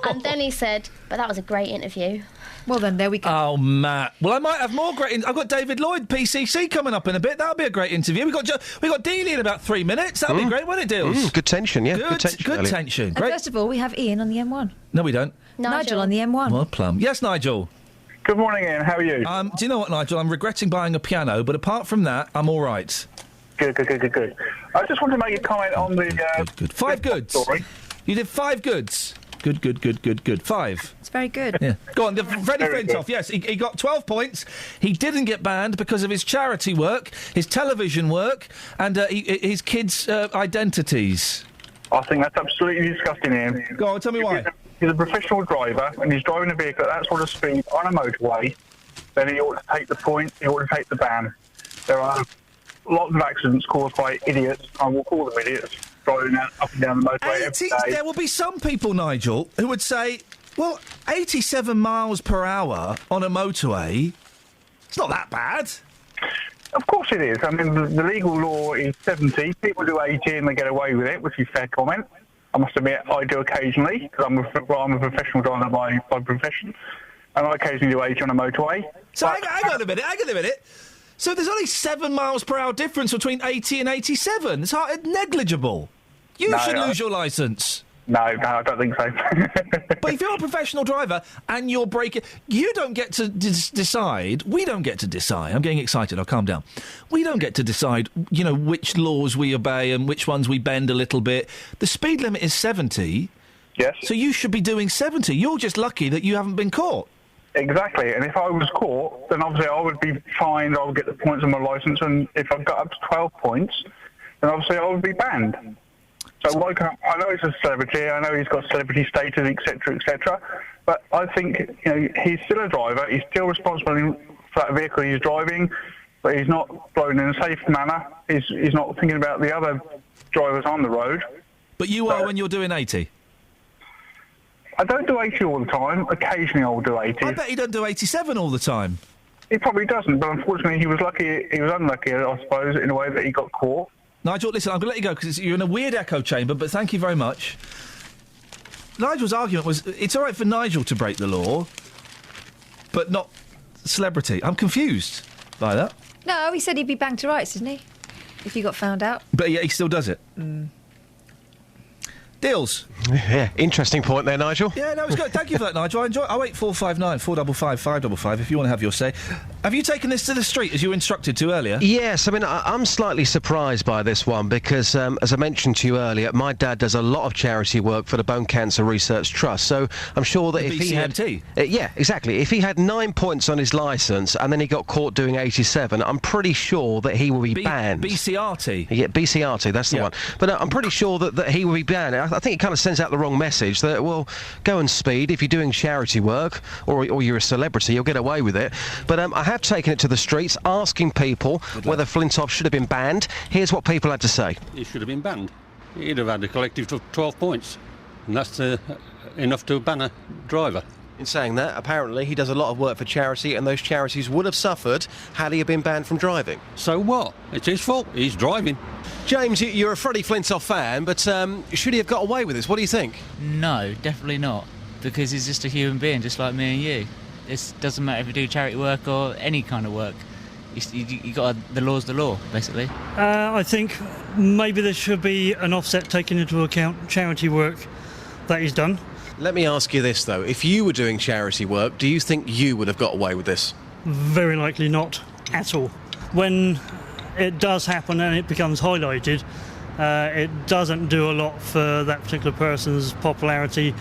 And then he said, but that was a great interview. Well, then, there we go. Oh, Matt. Well, I might have more great... I've got David Lloyd, PCC, coming up in a bit. That'll be a great interview. We got Dealey in about 3 minutes. That'll be great, won't it, Deals? Good tension, yeah. Good tension. Good Elliot. tension. And Great. first of all, we have Ian on the M1. No, we don't. Nigel on the M1. Well, plum. Yes, Nigel. Good morning, Ian. How are you? Do you know what, Nigel? I'm regretting buying a piano, but apart from that, I'm all right. Good. I just want to make a comment on the... Good. 5 goods. Story. You did 5 goods. Good. 5. It's very good. Yeah. Go on, Freddie Flintoff. Yes, he got 12 points. He didn't get banned because of his charity work, his television work, and his kids' identities. I think that's absolutely disgusting, Ian. Go on, tell me why. He's a professional driver, and he's driving a vehicle at that sort of speed on a motorway, then he ought to take the point, he ought to take the ban. There are lots of accidents caused by idiots, I will call them idiots, driving up and down the motorway every day. There will be some people, Nigel, who would say, well, 87 miles per hour on a motorway, it's not that bad. Of course it is. I mean, the legal law is 70. People do 80 and they get away with it, which is fair comment. I must admit, I do occasionally, because I'm a professional driver by profession, and I occasionally do 80 on a motorway. So hang on a minute. So there's only 7 miles per hour difference between 80 and 87. It's negligible. You should lose your licence. No, I don't think so. But if you're a professional driver and you're braking... You don't get to decide... We don't get to decide... I'm getting excited, I'll calm down. We don't get to decide, which laws we obey and which ones we bend a little bit. The speed limit is 70. Yes. So you should be doing 70. You're just lucky that you haven't been caught. Exactly, and if I was caught, then obviously I would be fined, I would get the points on my licence, and if I got up to 12 points, then obviously I would be banned. So I know he's a celebrity, I know he's got celebrity status, etc., but I think he's still a driver, he's still responsible for that vehicle he's driving, but he's not driving in a safe manner, he's not thinking about the other drivers on the road. But you are when you're doing 80? I don't do 80 all the time. Occasionally I'll do 80. I bet he don't do 87 all the time. He probably doesn't, but unfortunately he was unlucky, I suppose, in a way that he got caught. Nigel, listen, I'm going to let you go because you're in a weird echo chamber, but thank you very much. Nigel's argument was it's all right for Nigel to break the law, but not celebrity. I'm confused by that. No, he said he'd be banged to rights, didn't he? If he got found out. But yeah, he still does it. Deals. Yeah, interesting point there, Nigel. Yeah, no, it's good. Thank you for that, Nigel. I enjoy it. 08459 455 555 if you want to have your say. Have you taken this to the street as you were instructed to earlier? Yes, I mean, I'm slightly surprised by this one because, as I mentioned to you earlier, my dad does a lot of charity work for the Bone Cancer Research Trust, so I'm sure that if he had... yeah, exactly. If he had 9 points on his licence and then he got caught doing 87, I'm pretty sure that he will be banned. BCRT? Yeah, BCRT, that's the one. But I'm pretty sure that he will be banned. I think it kind of sends out the wrong message that, well, go and speed. If you're doing charity work or you're a celebrity, you'll get away with it. But I have taken it to the streets, asking people whether Flintoff should have been banned. Here's what people had to say. He should have been banned. He'd have had a collective of 12 points, and that's enough to ban a driver. In saying that, apparently he does a lot of work for charity, and those charities would have suffered had he have been banned from driving. So what? It's his fault. He's driving. James, you're a Freddie Flintoff fan, but should he have got away with this? What do you think? No, definitely not, because he's just a human being, just like me and you. It doesn't matter if you do charity work or any kind of work. The law's the law, basically. I think maybe there should be an offset taken into account charity work that he's done. Let me ask you this, though. If you were doing charity work, do you think you would have got away with this? Very likely not at all. When it does happen and it becomes highlighted, it doesn't do a lot for that particular person's popularity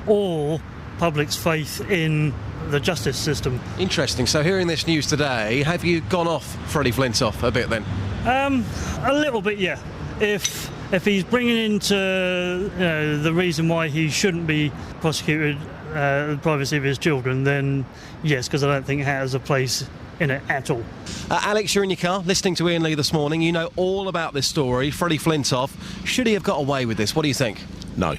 or public's faith in the justice system. Interesting. So hearing this news today, have you gone off Freddie Flintoff a bit then? A little bit, yeah. If he's bringing into the reason why he shouldn't be prosecuted, the privacy of his children, then yes, because I don't think it has a place in it at all. Alex, you're in your car listening to Iain Lee this morning. You know all about this story. Freddie Flintoff, should he have got away with this? What do you think? No.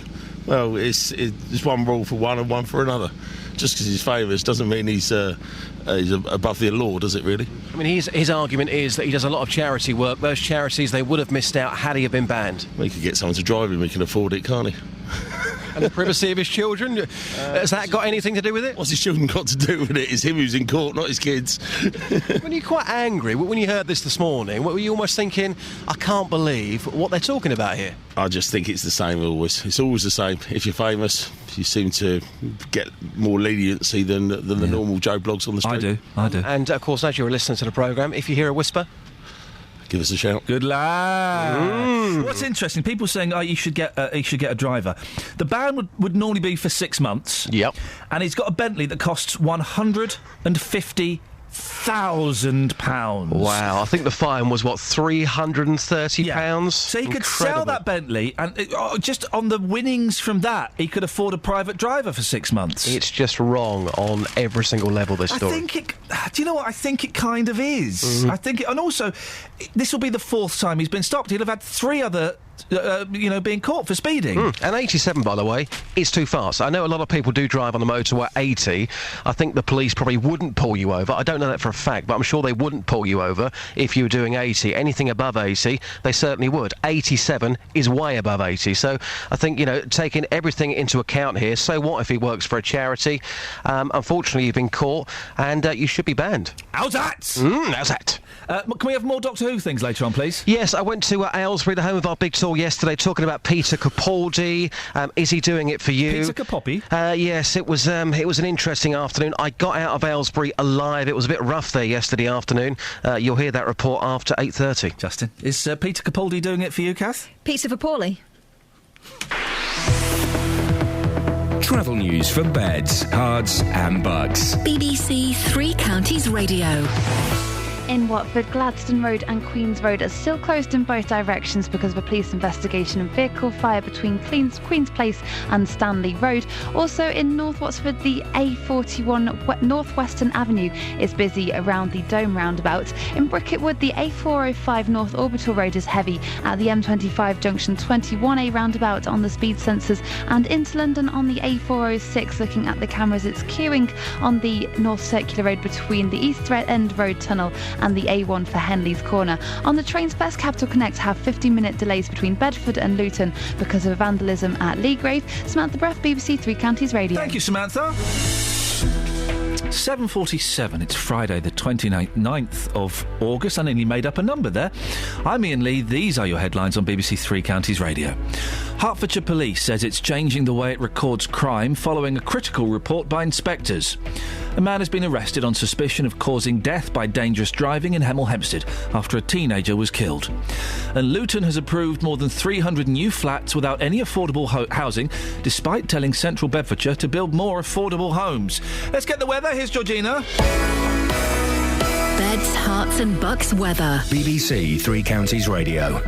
Well, it's one rule for one and one for another. Just because he's famous doesn't mean he's above the law, does it really? I mean, his argument is that he does a lot of charity work. Those charities, they would have missed out had he have been banned. Well, he could get someone to drive him, he can afford it, can't he? And the privacy of his children, has that got anything to do with it? What's his children got to do with it? It's him who's in court, not his kids. When you're quite angry, when you heard this morning, were you almost thinking, I can't believe what they're talking about here? I just think it's the same always. It's always the same. If you're famous, you seem to get more leniency than the normal Joe Blogs on the street. I do. And, of course, as you're listening to the programme, if you hear a whisper, give us a shout. Good lad. What's interesting, people saying, you should get a driver. The ban would normally be for 6 months. Yep. And he's got a Bentley that costs £150,000. Wow, I think the fine was, £330? So he could sell that Bentley, and just on the winnings from that, he could afford a private driver for 6 months. It's just wrong on every single level, this story. Do you know what? I think it kind of is. Mm-hmm. I think, and also, this will be the 4th time he's been stopped. He'll have had 3 other... being caught for speeding. And 87, by the way, is too fast. I know a lot of people do drive on the motorway at 80. I think the police probably wouldn't pull you over. I don't know that for a fact, but I'm sure they wouldn't pull you over if you were doing 80. Anything above 80, they certainly would. 87 is way above 80. So I think, taking everything into account here, so what if he works for a charity? Unfortunately, you've been caught, and you should be banned. How's that? How's that? Can we have more Doctor Who things later on, please? Yes, I went to Aylesbury, the home of our big tour yesterday, talking about Peter Capaldi. Is he doing it for you? Peter Capaldi? Yes, it was an interesting afternoon. I got out of Aylesbury alive. It was a bit rough there yesterday afternoon. You'll hear that report after 8:30. Justin, is Peter Capaldi doing it for you, Kath? Pizza for Paulie. Travel news for beds, cards and bugs. BBC Three Counties Radio. In Watford, Gladstone Road and Queen's Road are still closed in both directions because of a police investigation and vehicle fire between Queen's Place and Stanley Road. Also in North Watford, the A41 Northwestern Avenue is busy around the Dome roundabout. In Bricketwood, the A405 North Orbital Road is heavy at the M25 junction 21A roundabout on the speed sensors, and into London on the A406, looking at the cameras, it's queuing on the North Circular Road between the East End Road Tunnel and the A1 for Henley's Corner. On the trains, Best Capital Connect have 15-minute delays between Bedford and Luton because of vandalism at Leagrave. Samantha Breath, BBC Three Counties Radio. Thank you, Samantha. 7:47. It's Friday, the 29th of August. I nearly made up a number there. I'm Iain Lee. These are your headlines on BBC Three Counties Radio. Hertfordshire Police says it's changing the way it records crime following a critical report by inspectors. A man has been arrested on suspicion of causing death by dangerous driving in Hemel Hempstead after a teenager was killed. And Luton has approved more than 300 new flats without any affordable housing, despite telling Central Bedfordshire to build more affordable homes. Let's get the weather. Here's Georgina. Beds, Herts and Bucks weather. BBC Three Counties Radio.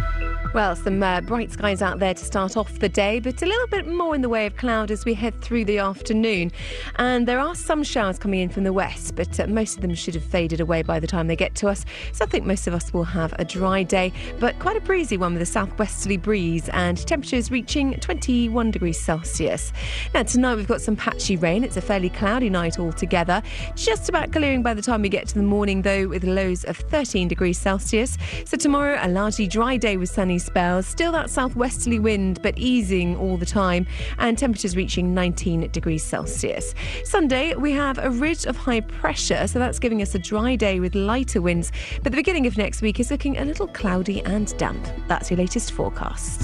Well, some bright skies out there to start off the day, but a little bit more in the way of cloud as we head through the afternoon. And there are some showers coming in from the west, but most of them should have faded away by the time they get to us. So I think most of us will have a dry day, but quite a breezy one with a southwesterly breeze and temperatures reaching 21 degrees Celsius. Now, tonight we've got some patchy rain. It's a fairly cloudy night altogether. Just about clearing by the time we get to the morning, though, with lows of 13 degrees Celsius. So tomorrow, a largely dry day with sunny spells, still that southwesterly wind but easing all the time, and temperatures reaching 19 degrees Celsius. Sunday we have a ridge of high pressure, so that's giving us a dry day with lighter winds, but the beginning of next week is looking a little cloudy and damp. That's your latest forecast.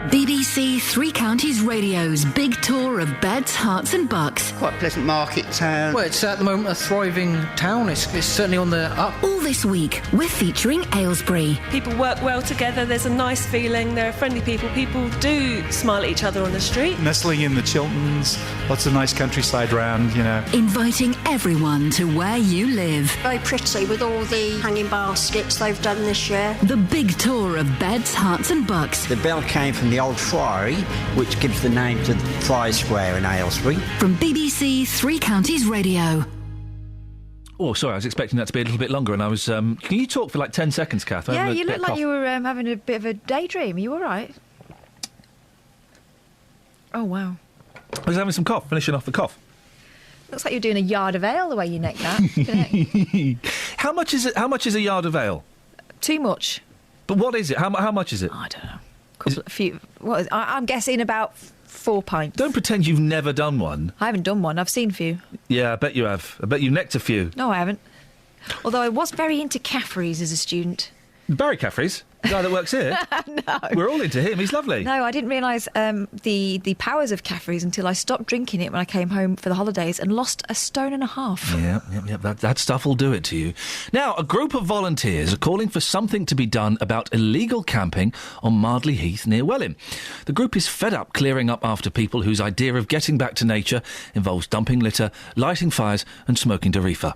BBC Three Counties Radio's big tour of Beds, Herts and Bucks. Quite a pleasant market town. Well, it's at the moment a thriving town. It's certainly on the up. All this week, we're featuring Aylesbury. People work well together. There's a nice feeling. There are friendly people. People do smile at each other on the street. Nestling in the Chilterns, lots of nice countryside round, Inviting everyone to where you live. Very pretty with all the hanging baskets they've done this year. The big tour of Beds, Herts and Bucks. The bell came from the old Friary, which gives the name to the Friary Square in Aylesbury. From BBC Three Counties Radio. Oh, sorry, I was expecting that to be a little bit longer, and I was... can you talk for like 10 seconds, Kath? Yeah, you look like you were having a bit of a daydream. Are you all right? Oh, wow. I was having some cough, finishing off the cough. Looks like you're doing a yard of ale the way you neck that. How much is it? How much is a yard of ale? Too much. But what is it? How much is it? I don't know. A few. I'm guessing about 4 pints. Don't pretend you've never done one. I haven't done one. I've seen a few. Yeah, I bet you have. I bet you necked a few. No, I haven't. Although I was very into Caffrey's as a student. Barry Caffrey's? The guy that works here? No. We're all into him. He's lovely. No, I didn't realise the powers of Caffrey's until I stopped drinking it when I came home for the holidays and lost 1.5 stone. Yeah. That stuff will do it to you. Now, a group of volunteers are calling for something to be done about illegal camping on Mardley Heath near Welwyn. The group is fed up clearing up after people whose idea of getting back to nature involves dumping litter, lighting fires and smoking to reefer.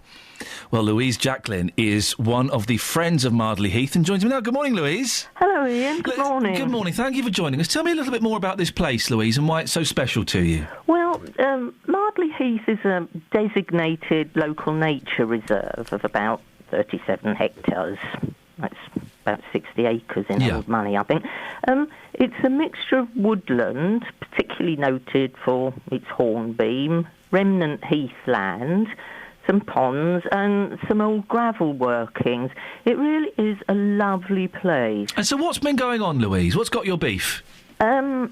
Well, Louise Jacklin is one of the friends of Mardley Heath and joins me now. Good morning, Louise. Hello, Ian. Good morning. Good morning. Thank you for joining us. Tell me a little bit more about this place, Louise, and why it's so special to you. Well, Mardley Heath is a designated local nature reserve of about 37 hectares. That's about 60 acres in old money, I think. It's a mixture of woodland, particularly noted for its hornbeam, remnant heathland, some ponds and some old gravel workings. It really is a lovely place. And so what's been going on, Louise? What's got your beef? Well,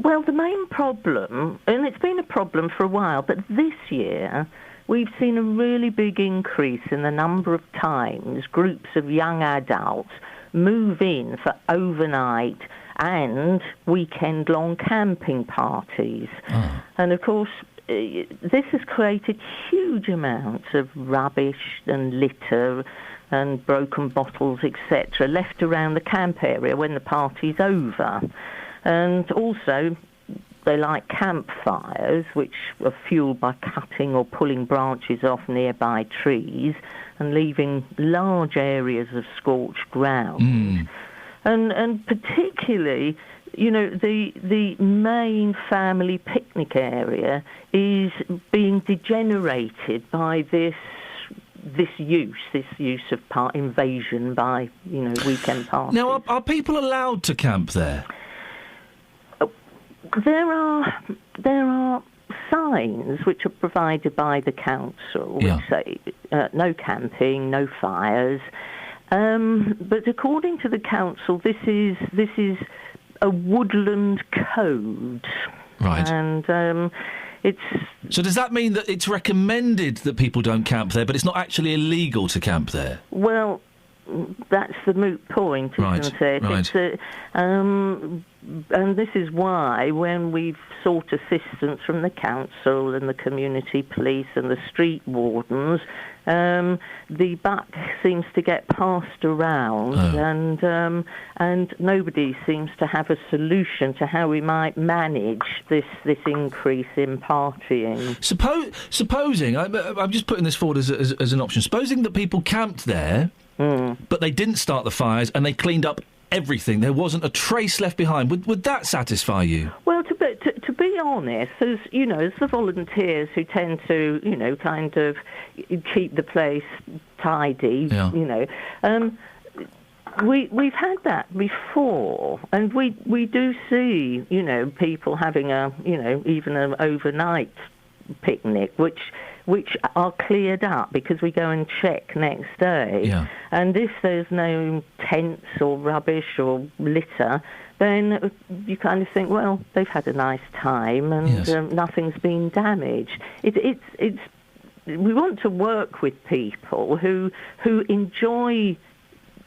the main problem, and it's been a problem for a while, but this year we've seen a really big increase in the number of times groups of young adults move in for overnight and weekend-long camping parties. And, of course, this has created huge amounts of rubbish and litter and broken bottles, etc., left around the camp area when the party's over. And also, they light campfires, which are fuelled by cutting or pulling branches off nearby trees and leaving large areas of scorched ground. And particularly, you know, the main family picnic area is being degenerated by this use of invasion by, you know, weekend parties. Now, are people allowed to camp there? There are signs which are provided by the council which say no camping, no fires. But according to the council, this is a woodland code. Right. And it's... So does that mean that it's recommended that people don't camp there, but it's not actually illegal to camp there? Well, that's the moot point, isn't it? Right. It's and this is why, when we've sought assistance from the council and the community police and the street wardens, the buck seems to get passed around, and nobody seems to have a solution to how we might manage this increase in partying. Supposing, I'm just putting this forward as an option. Supposing that people camped there, but they didn't start the fires and they cleaned up everything. There wasn't a trace left behind. Would that satisfy you? Well, to be honest, as you know, as the volunteers who tend to, you know, kind of keep the place tidy, you know, we've had that before, and we do see, you know, people having even an overnight picnic, which are cleared up because we go and check next day. Yeah. And if there's no tents or rubbish or litter, then you kind of think, well, they've had a nice time and nothing's been damaged. It's we want to work with people who enjoy,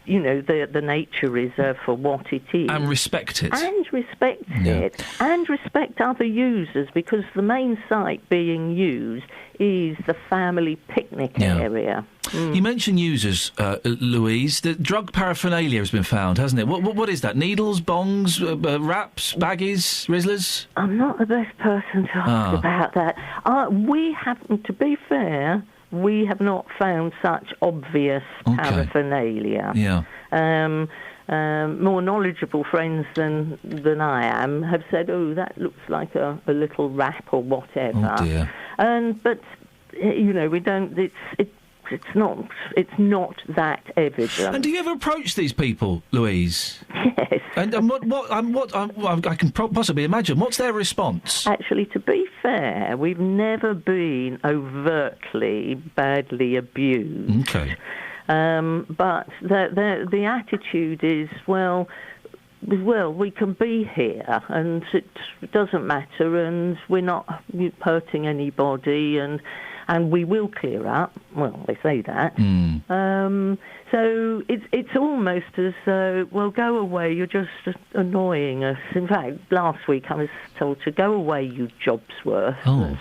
you know, the nature reserve for what it is. And respect it. And respect it. And respect other users, because the main site being used is the family picnic area. You mentioned users, Louise. The drug paraphernalia has been found, hasn't it? What is that? Needles, bongs, wraps, baggies, Rizzlers? I'm not the best person to ask about that. We happen, to be fair, we have not found such obvious paraphernalia. Yeah. More knowledgeable friends than I am have said, oh, that looks like a little wrap or whatever. Oh, dear. But we don't. It's not that evident. And do you ever approach these people, Louise? Yes. And I can possibly imagine. What's their response? Actually, to be fair, we've never been overtly badly abused. Okay. But the attitude is, well, we can be here, and it doesn't matter, and we're not hurting anybody, and we will clear up. Well, they say that. So it's almost as though, well, go away, you're just annoying us. In fact, last week I was told to go away, you Jobsworth. Oh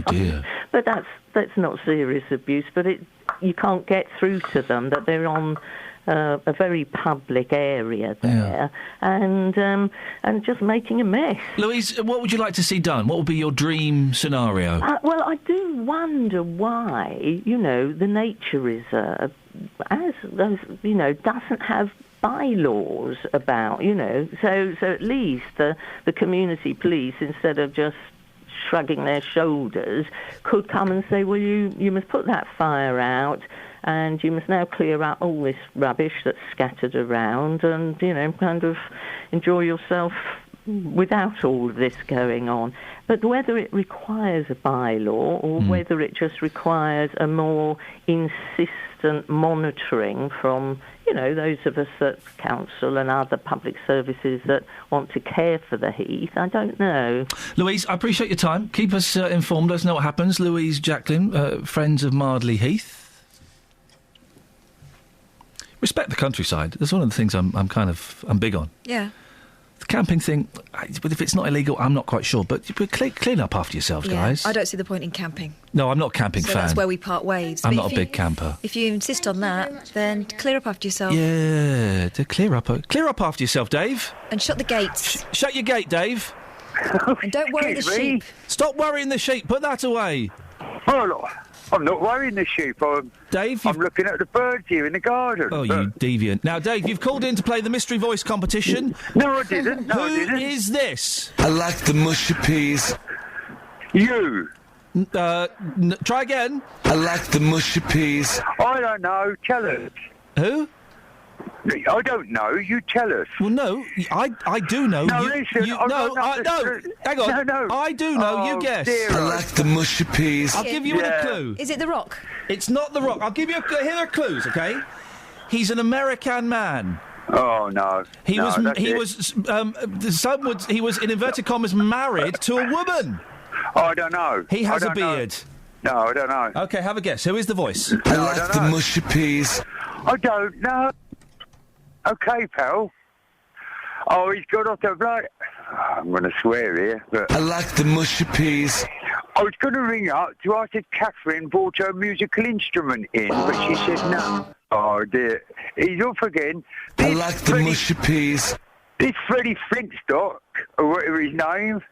dear. But that's not serious abuse, but you can't get through to them, that they're on a very public area there, and just making a mess. Louise, what would you like to see done? What would be your dream scenario? Well, I do wonder why, the nature reserve, doesn't have bylaws about, so at least the community police, instead of just shrugging their shoulders, could come and say, well, you must put that fire out, and you must now clear up all this rubbish that's scattered around, and, kind of enjoy yourself without all of this going on. But whether it requires a bylaw or whether it just requires a more insistent monitoring from, those of us at council and other public services that want to care for the heath, I don't know. Louise, I appreciate your time. Keep us informed. Let us know what happens. Louise Jacklin, Friends of Mardley Heath. Respect the countryside. That's one of the things I'm big on. Yeah. The camping thing, if it's not illegal, I'm not quite sure. But clean up after yourselves, guys. I don't see the point in camping. No, I'm not a camping fan. That's where we part ways. I'm not a big camper. If you insist on that, then clear up after yourself. Yeah, to clear up after yourself, Dave. And shut the gates. Shut your gate, Dave. And don't worry the sheep. Stop worrying the sheep. Put that away. Oh, I'm not worrying the sheep. Dave, I'm looking at the birds here in the garden. Oh, you deviant. Now, Dave, you've called in to play the Mystery Voice competition. No, I didn't. Who is this? I like the mushy peas. You. Try again. I like the mushy peas. I don't know. Tell us. Who? I don't know. You tell us. Well, no, I do know. No, listen. No, hang on. No. I do know. You guess. I like the mushy peas. I'll give you a clue. Is it The Rock? It's not The Rock. I'll give you here are clues, okay? He's an American man. Oh no. He was in inverted commas married to a woman. Oh, I don't know. He has a beard. No, I don't know. Okay, have a guess. Who is the voice? I like the mushy peas. I don't know. Okay, pal. Oh, he's got off the bloke. I'm going to swear here, but... I like the mushy peas. I was going to ring up to ask if Catherine brought her musical instrument in, but she said no. Oh, dear. He's off again. I like the mushy peas. This Freddie Flintstock, or whatever his name,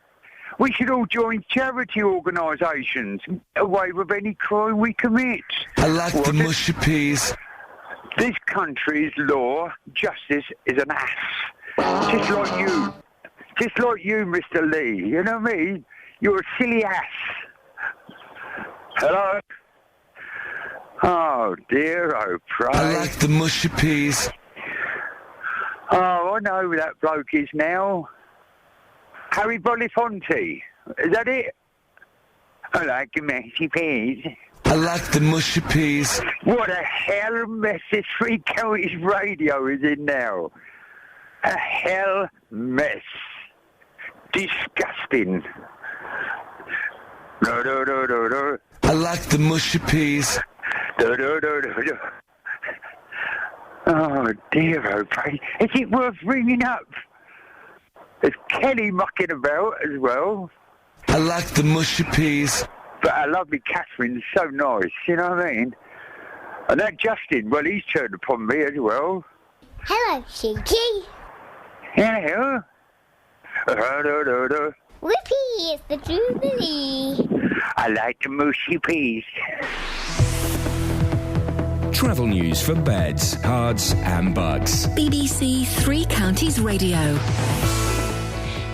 we should all join charity organisations and get away with any crime we commit. I like the mushy peas. This country's law, justice, is an ass. Just like you. Just like you, Mr. Lee. You know what I mean? You're a silly ass. Hello? Oh, dear, oh, pray. I like the mushy peas. Oh, I know who that bloke is now. Harry Belafonte. Is that it? I like the mushy peas. I like the mushy peas. What a hell mess this Three Counties radio is in now. A hell mess. Disgusting. No. I like the mushy peas. No. Oh dear, oh pray. Is it worth ringing up? There's Kelly mucking about as well. I like the mushy peas. But our lovely Catherine's so nice, you know what I mean? And that Justin, well, he's turned upon me as well. Hello, Cheeky. Hello. Whoopee, it's the Jubilee. I like the mushy peas. Travel news for beds, cards and bugs. BBC Three Counties Radio.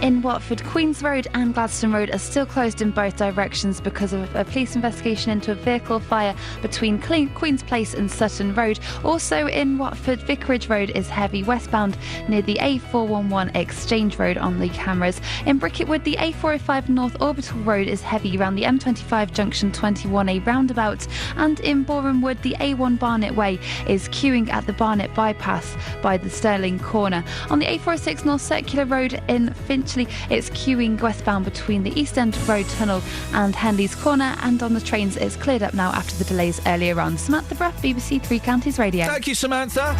In Watford, Queen's Road and Gladstone Road are still closed in both directions because of a police investigation into a vehicle fire between Queen's Place and Sutton Road. Also in Watford, Vicarage Road is heavy westbound near the A411 Exchange Road on the cameras. In Bricketwood, the A405 North Orbital Road is heavy around the M25 junction 21A roundabout. And in Boreham Wood, the A1 Barnet Way is queuing at the Barnet bypass by the Stirling corner. On the A406 North Circular Road in Finchley, it's queuing westbound between the East End Road Tunnel and Henley's Corner, and on the trains it's cleared up now after the delays earlier on. Samantha Bruff, BBC Three Counties Radio. Thank you, Samantha.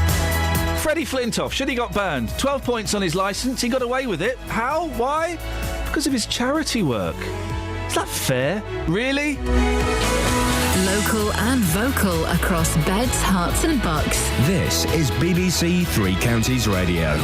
Freddie Flintoff, should he got banned? 12 points on his licence, he got away with it. How? Why? Because of his charity work. Is that fair? Really? Local and vocal across beds, hearts and bucks. This is BBC Three Counties Radio.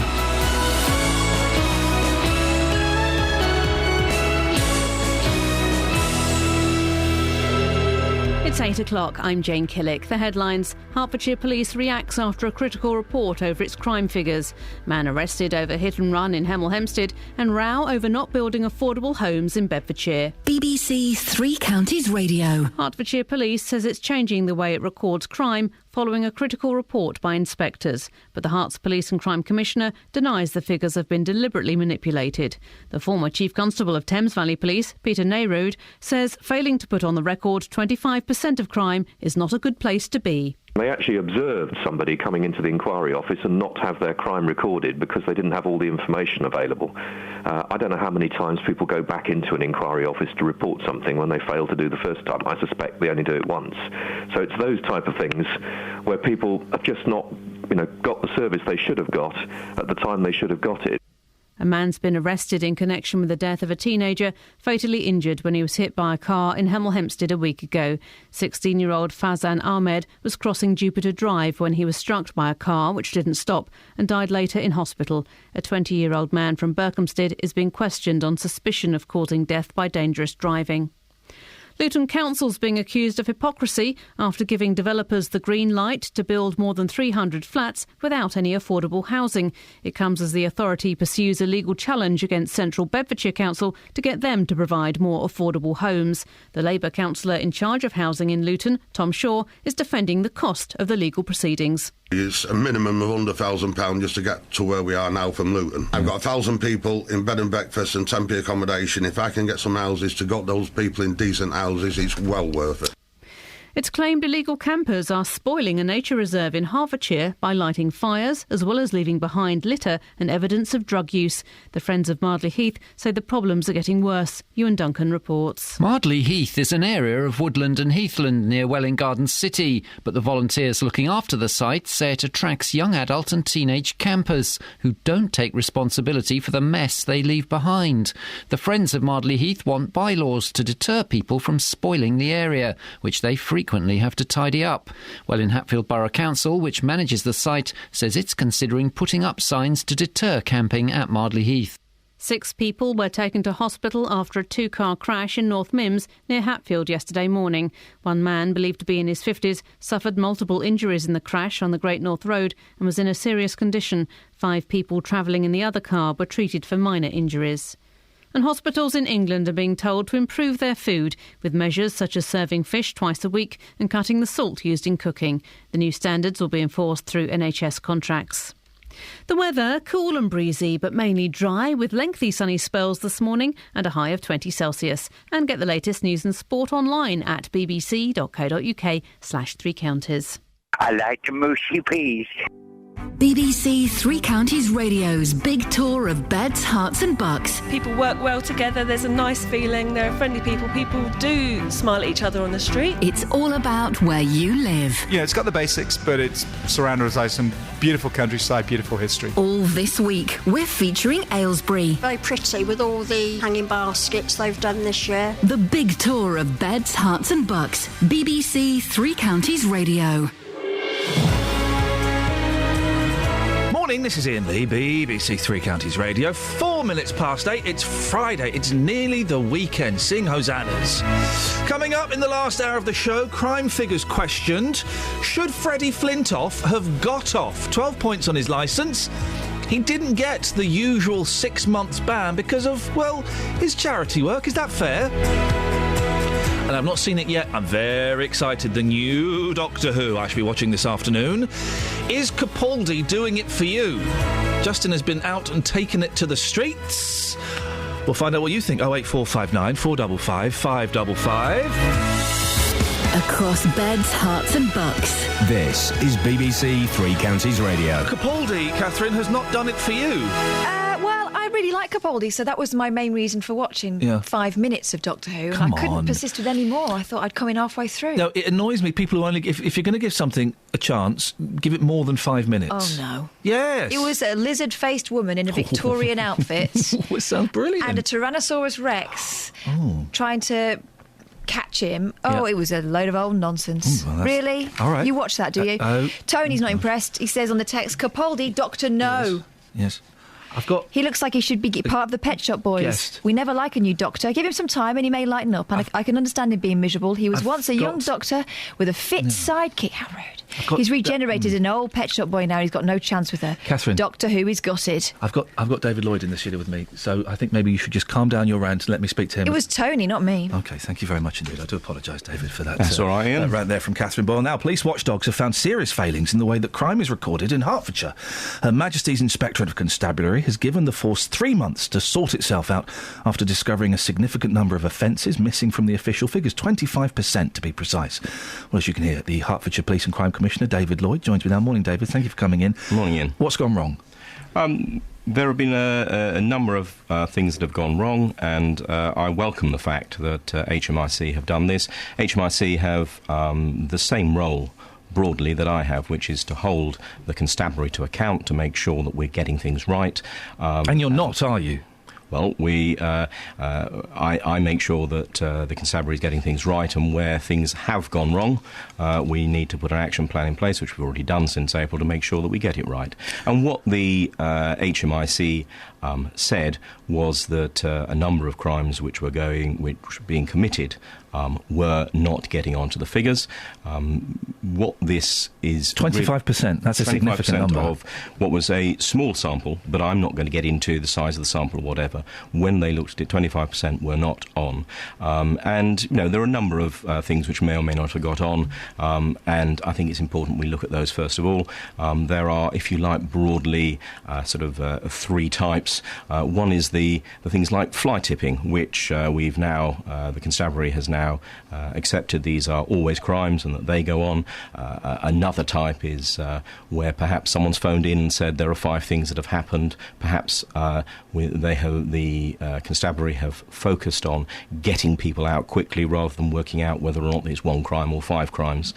It's 8 o'clock. I'm Jane Killick. The headlines: Hertfordshire Police reacts after a critical report over its crime figures. Man arrested over hit and run in Hemel Hempstead, and row over not building affordable homes in Bedfordshire. BBC Three Counties Radio. Hertfordshire Police says it's changing the way it records crime following a critical report by inspectors. But the Herts Police and Crime Commissioner denies the figures have been deliberately manipulated. The former Chief Constable of Thames Valley Police, Peter Neyroud, says failing to put on the record 25% of crime is not a good place to be. They actually observed somebody coming into the inquiry office and not have their crime recorded because they didn't have all the information available. I don't know how many times people go back into an inquiry office to report something when they fail to do the first time. I suspect they only do it once. So it's those type of things where people have just not, got the service they should have got at the time they should have got it. A man's been arrested in connection with the death of a teenager fatally injured when he was hit by a car in Hemel Hempstead a week ago. 16-year-old Fazan Ahmed was crossing Jupiter Drive when he was struck by a car which didn't stop and died later in hospital. A 20-year-old man from Berkhamsted is being questioned on suspicion of causing death by dangerous driving. Luton Council's being accused of hypocrisy after giving developers the green light to build more than 300 flats without any affordable housing. It comes as the authority pursues a legal challenge against Central Bedfordshire Council to get them to provide more affordable homes. The Labour councillor in charge of housing in Luton, Tom Shaw, is defending the cost of the legal proceedings. It's a minimum of under £1,000 just to get to where we are now from Luton. I've got 1,000 people in bed and breakfast and temporary accommodation. If I can get some houses to get those people in decent houses, it's well worth it. It's claimed illegal campers are spoiling a nature reserve in Hertfordshire by lighting fires, as well as leaving behind litter and evidence of drug use. The Friends of Mardley Heath say the problems are getting worse. Ewan Duncan reports. Mardley Heath is an area of woodland and heathland near Welwyn Garden City, but the volunteers looking after the site say it attracts young adult and teenage campers who don't take responsibility for the mess they leave behind. The Friends of Mardley Heath want bylaws to deter people from spoiling the area, which they frequently have to tidy up. Well, in Hatfield Borough Council, which manages the site, says it's considering putting up signs to deter camping at Mardley Heath. 6 people were taken to hospital after a 2-car crash in North Mims near Hatfield yesterday morning. One man, believed to be in his 50s, suffered multiple injuries in the crash on the Great North Road and was in a serious condition. 5 people travelling in the other car were treated for minor injuries. And hospitals in England are being told to improve their food with measures such as serving fish twice a week and cutting the salt used in cooking. The new standards will be enforced through NHS contracts. The weather, cool and breezy, but mainly dry, with lengthy sunny spells this morning and a high of 20 Celsius. And get the latest news and sport online at bbc.co.uk/Three Counties. I like the mushy peas. BBC Three Counties Radio's big tour of beds, hearts and bucks. People work well together, there's a nice feeling, there are friendly people, people do smile at each other on the street. It's all about where you live. Yeah, it's got the basics, but it's surrounded by some beautiful countryside, beautiful history. All this week, we're featuring Aylesbury. Very pretty with all the hanging baskets they've done this year. The big tour of beds, hearts and bucks. BBC Three Counties Radio. Morning, this is Iain Lee, BBC Three Counties Radio. 4 minutes past 8, it's Friday, it's nearly the weekend. Sing hosannas. Coming up in the last hour of the show, crime figures questioned. Should Freddie Flintoff have got off? 12 points on his licence. He didn't get the usual 6 months ban because of, well, his charity work. Is that fair? And I've not seen it yet. I'm very excited. The new Doctor Who I should be watching this afternoon. Is Capaldi doing it for you? Justin has been out and taken it to the streets. We'll find out what you think. 08459 455 555. Across beds, hearts and bucks. This is BBC Three Counties Radio. Capaldi, Catherine, has not done it for you. Well, I really like Capaldi, so that was my main reason for watching 5 minutes of Doctor Who. Come I couldn't on. persist with any more. I thought I'd come in halfway through. No, it annoys me. People who only... If you're going to give something a chance, give it more than 5 minutes. Oh, no. Yes. It was a lizard-faced woman in a Victorian outfit. It sounds brilliant. And a Tyrannosaurus Rex trying to catch him. Yeah. It was a load of old nonsense. Well, really? all right. You watch that, do you? Tony's not impressed. He says on the text, Capaldi, Doctor No. Yes. I've got... He looks like he should be part of the Pet Shop Boys. Guessed. We never like a new doctor. Give him some time and he may lighten up. And I can understand him being miserable. He was once a young doctor with a fit sidekick. How rude. He's regenerated an old Pet Shop Boy now. He's got no chance with her. Catherine. Doctor Who is gutted. I've got David Lloyd in the studio with me, so I think maybe you should just calm down your rant and let me speak to him. It was Tony, not me. OK, thank you very much indeed. I do apologise, David, for that. That's all right, Ian. That rant there from Catherine Boyle. Now, police watchdogs have found serious failings in the way that crime is recorded in Hertfordshire. Her Majesty's Inspectorate of Constabulary has given the force 3 months to sort itself out after discovering a significant number of offences missing from the official figures, 25% to be precise. Well, as you can hear, the Hertfordshire Police and Crime Commissioner, David Lloyd, joins me now. Morning, David. Thank you for coming in. Morning, Ian. What's gone wrong? There have been a number of things that have gone wrong, and I welcome the fact that HMIC have done this. HMIC have the same role broadly that I have, which is to hold the constabulary to account to make sure that we're getting things right. And you're not, are you? Well, I make sure that the constabulary is getting things right, and where things have gone wrong, we need to put an action plan in place, which we've already done since April, to make sure that we get it right. And what the HMIC said was that a number of crimes which were being committed were not getting onto the figures. What this is... 25%, that's a significant number. Of what was a small sample, but I'm not going to get into the size of the sample or whatever. When they looked at it, 25% were not on. And, there are a number of things which may or may not have got on, and I think it's important we look at those first of all. There are, if you like, broadly three types. One is the things like fly tipping, which we've now, the constabulary has now accepted these are always crimes and that they go on. Another type is where perhaps someone's phoned in and said there are 5 things that have happened. Perhaps the constabulary have focused on getting people out quickly rather than working out whether or not there's 1 crime or 5 crimes.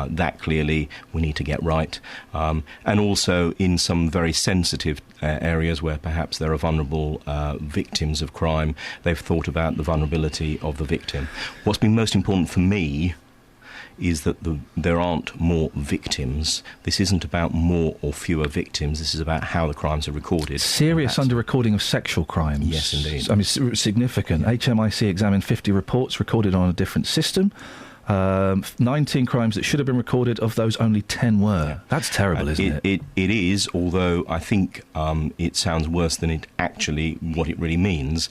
That clearly we need to get right. And also in some very sensitive areas where perhaps there are vulnerable victims of crime, they've thought about the vulnerability of the victim. What's been most important for me is that there aren't more victims. This isn't about more or fewer victims. This is about how the crimes are recorded. Serious under-recording of sexual crimes. Yes, indeed. I mean, significant. HMIC examined 50 reports recorded on a different system. 19 crimes that should have been recorded, of those only 10 were. Yeah. That's terrible, isn't it? It is, although I think it sounds worse than it actually, what it really means.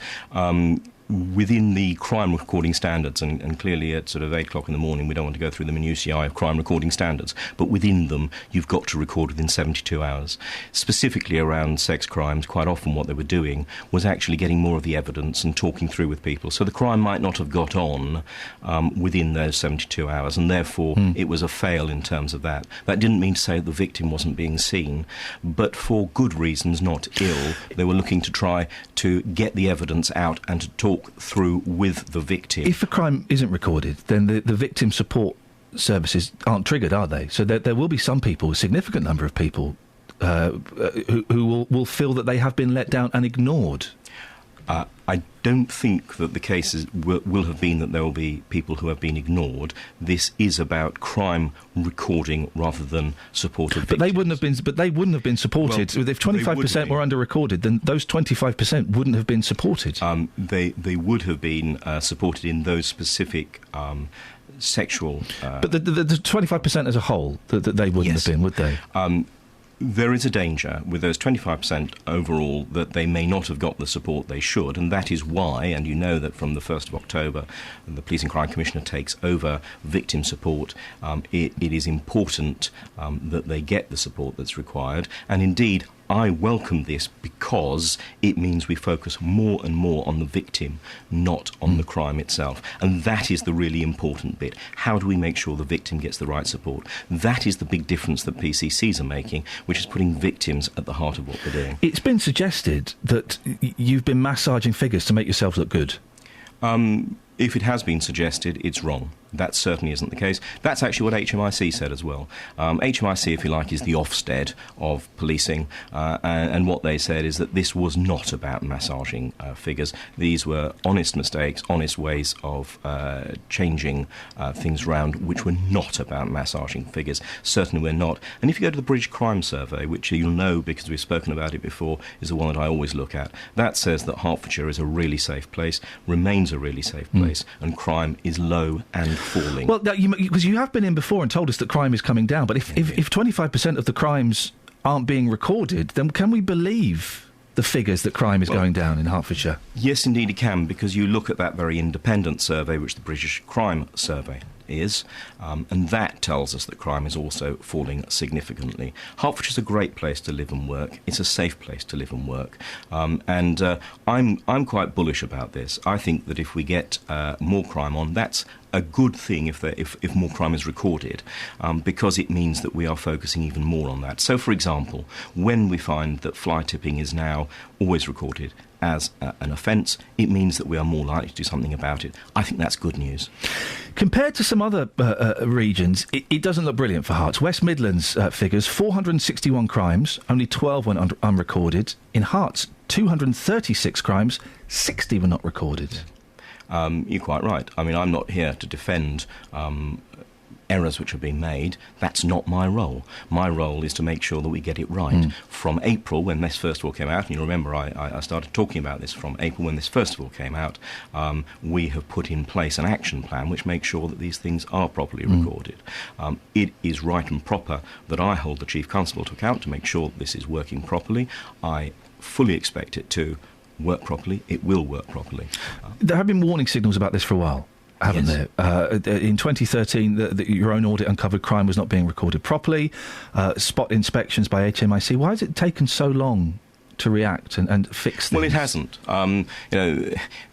Within the crime recording standards, and clearly at sort of 8 o'clock in the morning we don't want to go through the minutiae of crime recording standards, but within them you've got to record within 72 hours. Specifically around sex crimes, quite often what they were doing was actually getting more of the evidence and talking through with people. So the crime might not have got on within those 72 hours, and therefore it was a fail in terms of that. That didn't mean to say that the victim wasn't being seen, but for good reasons, not ill, they were looking to try to get the evidence out and to talk through with the victim. If a crime isn't recorded, then the victim support services aren't triggered, are they? So there will be some people, a significant number of people, who will feel that they have been let down and ignored. I don't think that the cases will have been that there will be people who have been ignored. This is about crime recording rather than support of victims. But they wouldn't have been supported. Well, if 25% were under-recorded, then those 25% wouldn't have been supported. They would have been supported in those specific sexual... but the 25% as a whole, that they wouldn't have been, would they? there is a danger with those 25% overall that they may not have got the support they should, and that is why, and you know that from the 1st of October, the Police and Crime Commissioner takes over victim support. It is important that they get the support that's required, and indeed, I welcome this because it means we focus more and more on the victim, not on the crime itself. And that is the really important bit. How do we make sure the victim gets the right support? That is the big difference that PCCs are making, which is putting victims at the heart of what they're doing. It's been suggested that you've been massaging figures to make yourselves look good. If it has been suggested, it's wrong. That certainly isn't the case. That's actually what HMIC said as well. HMIC, if you like, is the Ofsted of policing, and what they said is that this was not about massaging figures. These were honest mistakes, honest ways of changing things around, which were not about massaging figures. Certainly we're not. And if you go to the British Crime Survey, which you'll know because we've spoken about it before, is the one that I always look at, that says that Hertfordshire is a really safe place, remains a really safe place, and crime is low and falling. Well, because you have been in before and told us that crime is coming down, but if 25% of the crimes aren't being recorded, then can we believe the figures that crime is going down in Hertfordshire? Yes, indeed it can, because you look at that very independent survey, which the British Crime Survey is, and that tells us that crime is also falling significantly. Hertfordshire's a great place to live and work. It's a safe place to live and work, and I'm quite bullish about this. I think that if we get more crime on, that's a good thing if more crime is recorded, because it means that we are focusing even more on that. So, for example, when we find that fly tipping is now always recorded as an offence, it means that we are more likely to do something about it. I think that's good news. Compared to some other regions, it doesn't look brilliant for Herts. West Midlands figures, 461 crimes, only 12 went unrecorded. In Herts, 236 crimes, 60 were not recorded. You're quite right. I mean, I'm not here to defend errors which are being made. That's not my role. My role is to make sure that we get it right. From April, when this first of all came out, and you remember I started talking about this from April when this first of all came out, we have put in place an action plan which makes sure that these things are properly recorded. It is right and proper that I hold the Chief Constable to account to make sure that this is working properly. I fully expect it to work properly. It will work properly. There have been warning signals about this for a while, haven't there? In 2013, your own audit uncovered crime was not being recorded properly, spot inspections by HMIC. Why has it taken so long to react and fix things? Well, it hasn't.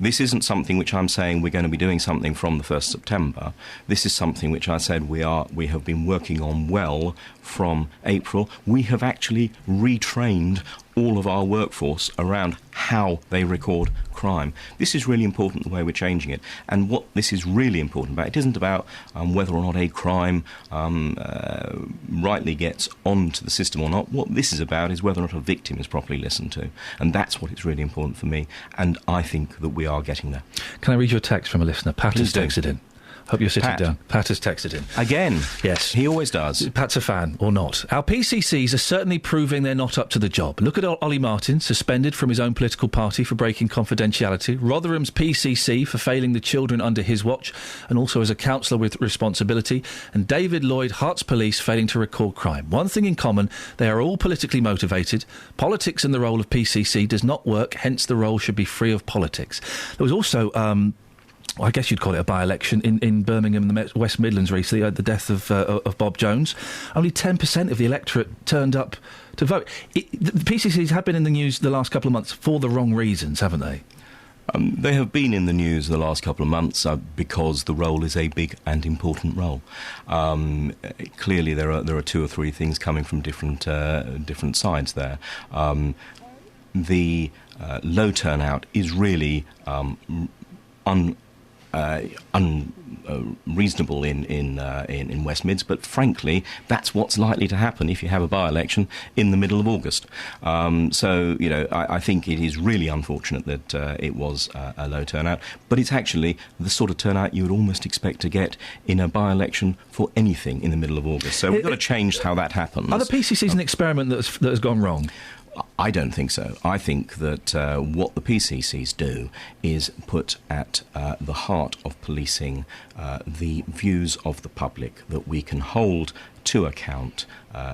This isn't something which I'm saying we're going to be doing something from the 1st September. This is something which I said we have been working on well from April. We have actually retrained all of our workforce around how they record crime. This is really important, the way we're changing it. And what this is really important about, it isn't about whether or not a crime rightly gets onto the system or not. What this is about is whether or not a victim is properly listened to. And that's what is really important for me. And I think that we are getting there. Can I read you a text from a listener? Pat has texted in. Hope you're sitting Pat. down. Pat has texted in. Again? Yes. He always does. Pat's a fan, or not. Our PCCs are certainly proving they're not up to the job. Look at Ollie Martin, suspended from his own political party for breaking confidentiality. Rotherham's PCC for failing the children under his watch, and also as a councillor with responsibility. And David Lloyd, Herts Police, failing to record crime. One thing in common, they are all politically motivated. Politics and the role of PCC does not work, hence the role should be free of politics. There was also I guess you'd call it a by-election in Birmingham and the West Midlands recently, the death of Bob Jones. Only 10% of the electorate turned up to vote. The PCCs have been in the news the last couple of months for the wrong reasons, haven't they? They have been in the news the last couple of months because the role is a big and important role. Clearly, there are two or three things coming from different sides there. The low turnout is really unreasonable in West Mids, but frankly, that's what's likely to happen if you have a by-election in the middle of August. So, I think it is really unfortunate that it was a low turnout, but it's actually the sort of turnout you would almost expect to get in a by-election for anything in the middle of August. So we've got to change how that happens. Are the PCCs an experiment that has gone wrong? I don't think so. I think that what the PCCs do is put at the heart of policing the views of the public, that we can hold to account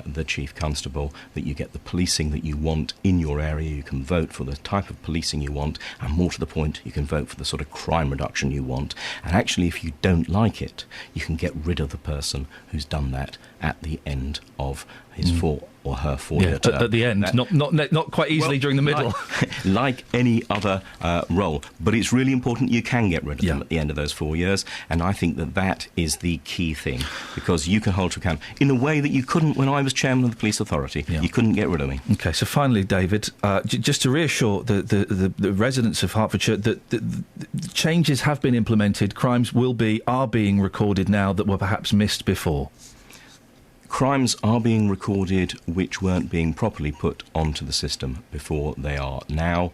the Chief Constable, that you get the policing that you want in your area, you can vote for the type of policing you want, and more to the point, you can vote for the sort of crime reduction you want. And actually, if you don't like it, you can get rid of the person who's done that at the end of his 4 or her 4-year term. At the end, not quite easily during the middle. Like any other role. But it's really important you can get rid of them at the end of those 4 years, and I think that is the key thing, because you can hold to account in a way that you couldn't when I was chairman of the police authority. You couldn't get rid of me. OK, so finally, David, just to reassure the residents of Hertfordshire that the changes have been implemented, crimes are being recorded now that were perhaps missed before. Crimes are being recorded which weren't being properly put onto the system before. They are now.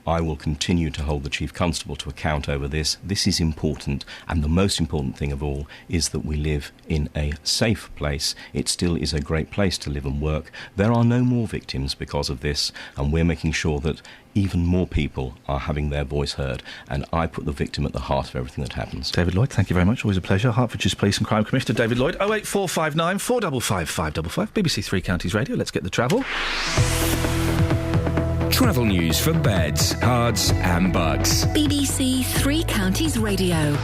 I will continue to hold the Chief Constable to account over this. This is important, and the most important thing of all is that we live in a safe place. It still is a great place to live and work. There are no more victims because of this, and we're making sure that even more people are having their voice heard, and I put the victim at the heart of everything that happens. David Lloyd, thank you very much. Always a pleasure. Hertfordshire's Police and Crime Commissioner David Lloyd. 08459 455 555. BBC Three Counties Radio. Let's get the travel. Travel news for beds, cards and bugs. BBC Three Counties Radio.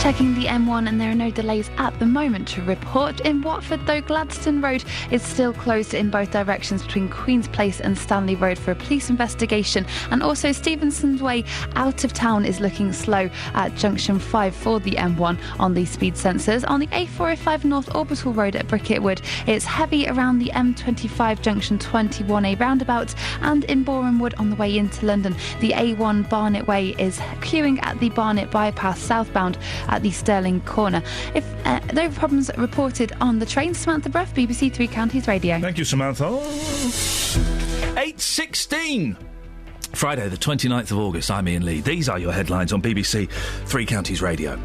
Checking the M1, and there are no delays at the moment to report. In Watford, though, Gladstone Road is still closed in both directions between Queen's Place and Stanley Road for a police investigation. And also Stevenson's Way out of town is looking slow at Junction 5 for the M1 on the speed sensors. On the A405 North Orbital Road at Bricket Wood, it's heavy around the M25 Junction 21A roundabout, and in Boreham Wood on the way into London, the A1 Barnet Way is queuing at the Barnet bypass southbound at the Stirling corner. If there are problems reported on the train, Samantha Bruff, BBC Three Counties Radio. Thank you, Samantha. 8:16. Friday, the 29th of August. I'm Iain Lee. These are your headlines on BBC Three Counties Radio.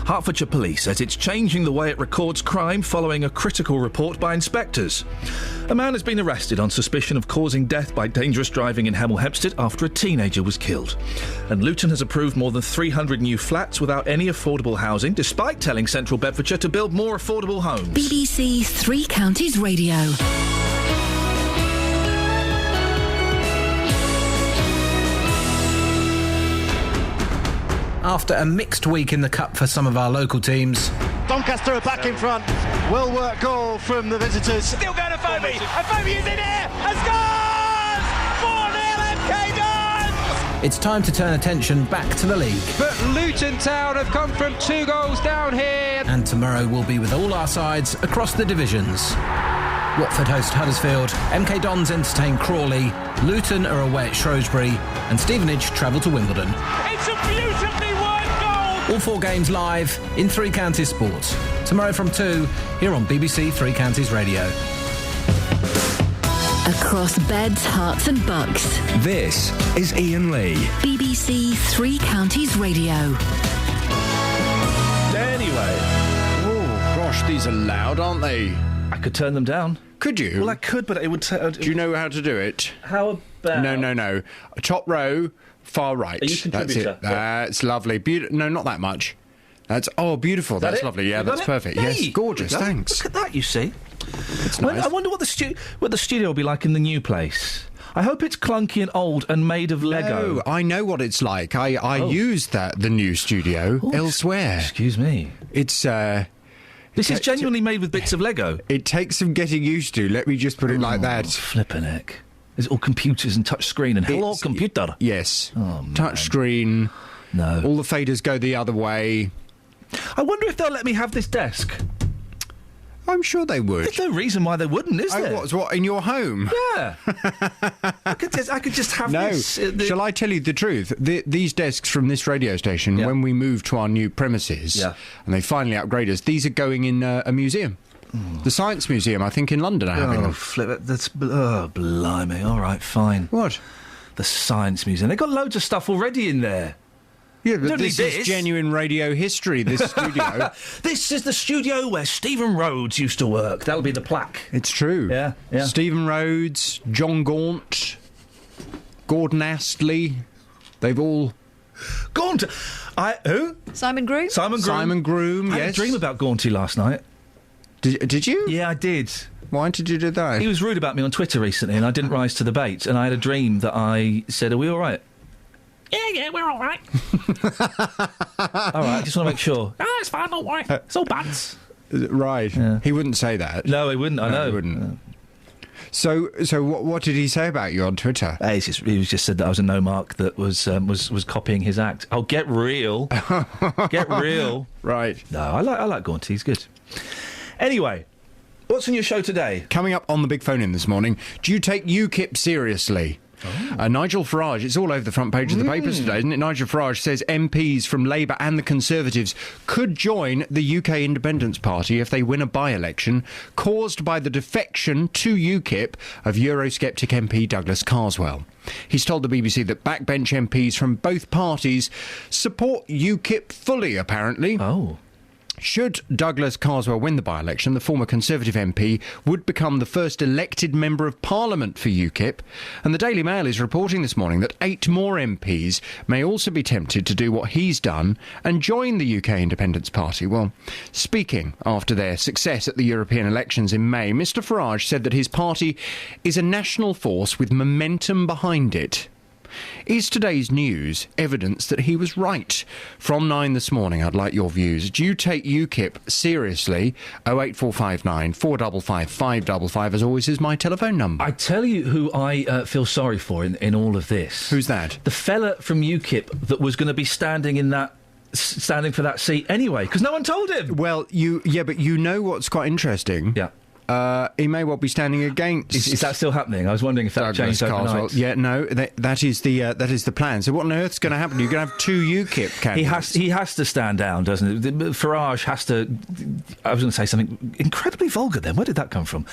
Hertfordshire Police says it's changing the way it records crime following a critical report by inspectors. A man has been arrested on suspicion of causing death by dangerous driving in Hemel Hempstead after a teenager was killed. And Luton has approved more than 300 new flats without any affordable housing, despite telling Central Bedfordshire to build more affordable homes. BBC Three Counties Radio. After a mixed week in the Cup for some of our local teams. Doncaster are back in front. Well worked goal from the visitors. Still going to Foamy. And Foamy is in here and scores! 4-0 MK Dons! It's time to turn attention back to the league. But Luton Town have come from 2 goals down here. And tomorrow we'll be with all our sides across the divisions. Watford host Huddersfield, MK Dons entertain Crawley, Luton are away at Shrewsbury, and Stevenage travel to Wimbledon. It's a beautifully worked goal! All 4 games live in Three Counties Sports. Tomorrow from 2, here on BBC Three Counties Radio. Across beds, hearts and bucks. This is Iain Lee. BBC Three Counties Radio. Anyway. Oh, gosh, these are loud, aren't they? I could turn them down. Could you? Well, I could, but it would... Do you know how to do it? How about... No. Top row, far right. Are you contributor? That's it. That's lovely. No, not that much. That's... Oh, beautiful. That's lovely. Yeah, that's perfect. Hey, yes, gorgeous. Thanks. Look at that, you see. It's nice. I wonder what the studio will be like in the new place. I hope it's clunky and old and made of Lego. No, I know what it's like. I used the new studio elsewhere. Excuse me. It's... This is genuinely made with bits of Lego. It takes some getting used to, let me just put it like that. Flippin' heck. Is it all computers and touch screen and hello computer? Yes. Oh, touch screen. No. All the faders go the other way. I wonder if they'll let me have this desk. I'm sure they would. There's no reason why they wouldn't, is there? What, in your home? Yeah. I could just have this. Shall I tell you the truth? These desks from this radio station, when we move to our new premises, and they finally upgrade us, these are going in a museum. The Science Museum, I think, in London are having them. Flip it. That's... Oh, blimey. All right, fine. What? The Science Museum. They've got loads of stuff already in there. Yeah, but this is genuine radio history, this studio. This is the studio where Stephen Rhodes used to work. That'll be the plaque. It's true. Yeah. Stephen Rhodes, John Gaunt, Gordon Astley, they've all... Gaunt! Who? Simon Groom? Simon Groom, I had a dream about Gaunty last night. Did you? Yeah, I did. Why did you do that? He was rude about me on Twitter recently, and I didn't rise to the bait. And I had a dream that I said, "Are we all right?" Yeah, we're all right. All right, just want to make sure. Oh, it's fine, don't worry. It's all bats. Right. Yeah. He wouldn't say that. No, he wouldn't. I know. He wouldn't. So what did he say about you on Twitter? He just said that I was a no mark that was copying his act. Oh, get real. Get real. Right. No, I like Gaunty. He's good. Anyway, what's on your show today? Coming up on the big phone in this morning, do you take UKIP seriously? Nigel Farage, it's all over the front page of the papers today, isn't it? Nigel Farage says MPs from Labour and the Conservatives could join the UK Independence Party if they win a by-election caused by the defection to UKIP of Eurosceptic MP Douglas Carswell. He's told the BBC that backbench MPs from both parties support UKIP fully, apparently. Oh. Should Douglas Carswell win the by-election, the former Conservative MP would become the first elected Member of Parliament for UKIP. And the Daily Mail is reporting this morning that 8 more MPs may also be tempted to do what he's done and join the UK Independence Party. Well, speaking after their success at the European elections in May, Mr Farage said that his party is a national force with momentum behind it. Is today's news evidence that he was right? From 9 this morning, I'd like your views. Do you take UKIP seriously? 08459 455 555, as always, is my telephone number. I tell you who I feel sorry for in all of this. Who's that? The fella from UKIP that was going to be standing for that seat anyway, because no one told him. Well, but you know what's quite interesting? Yeah. He may well be standing against. Is that still happening? I was wondering if that changed overnight. Yeah, no, that is the plan. So what on earth's going to happen? You're going to have 2 UKIP candidates. He has to stand down, doesn't it? Farage has to. I was going to say something incredibly vulgar. Then where did that come from?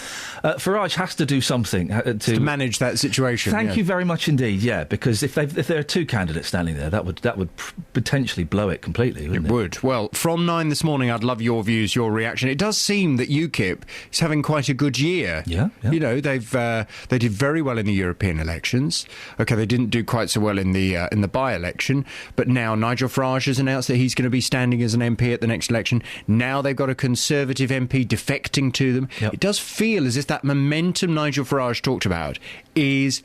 Farage has to do something to manage that situation. Thank you very much indeed. Yeah, because if there are 2 candidates standing there, that would potentially blow it completely. Wouldn't it? It would. Well, from 9 this morning, I'd love your views, your reaction. It does seem that UKIP is having quite a good year. Yeah. You know, they did very well in the European elections. Okay, they didn't do quite so well in the by-election, but now Nigel Farage has announced that he's going to be standing as an MP at the next election. Now they've got a Conservative MP defecting to them. Yep. It does feel as if that momentum Nigel Farage talked about is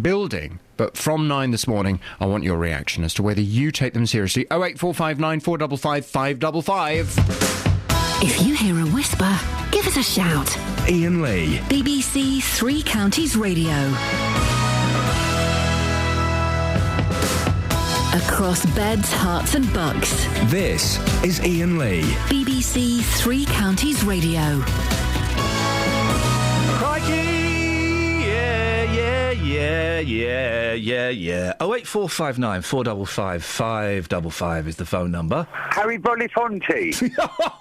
building. But from 9 this morning, I want your reaction as to whether you take them seriously. 08459 455 555. If you hear a whisper, give us a shout. Iain Lee. BBC Three Counties Radio. Across beds, hearts and bucks. This is Iain Lee. BBC Three Counties Radio. Crikey! Yeah. 08459 455 555 is the phone number. Harry Belafonte.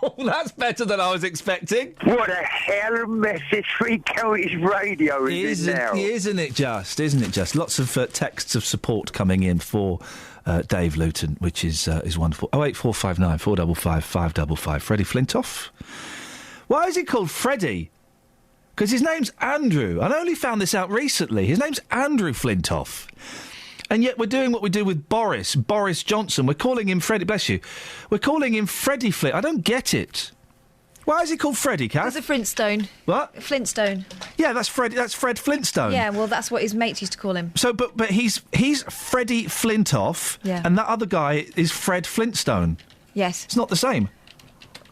Oh, that's better than I was expecting. What a hell of a mess this Three Counties Radio is now. Isn't it just? Lots of texts of support coming in for Dave Luton, which is wonderful. 08459 455 555. Freddie Flintoff. Why is he called Freddie? Because his name's Andrew. I only found this out recently. His name's Andrew Flintoff. And yet we're doing what we do with Boris Johnson. We're calling him Freddie, bless you. We're calling him Freddie Flint. I don't get it. Why is he called Freddie, Kath? There's a Flintstone. What? Flintstone. Yeah, that's Fred Flintstone. Yeah, well, that's what his mates used to call him. So, but he's Freddie Flintoff, yeah, and that other guy is Fred Flintstone. Yes. It's not the same.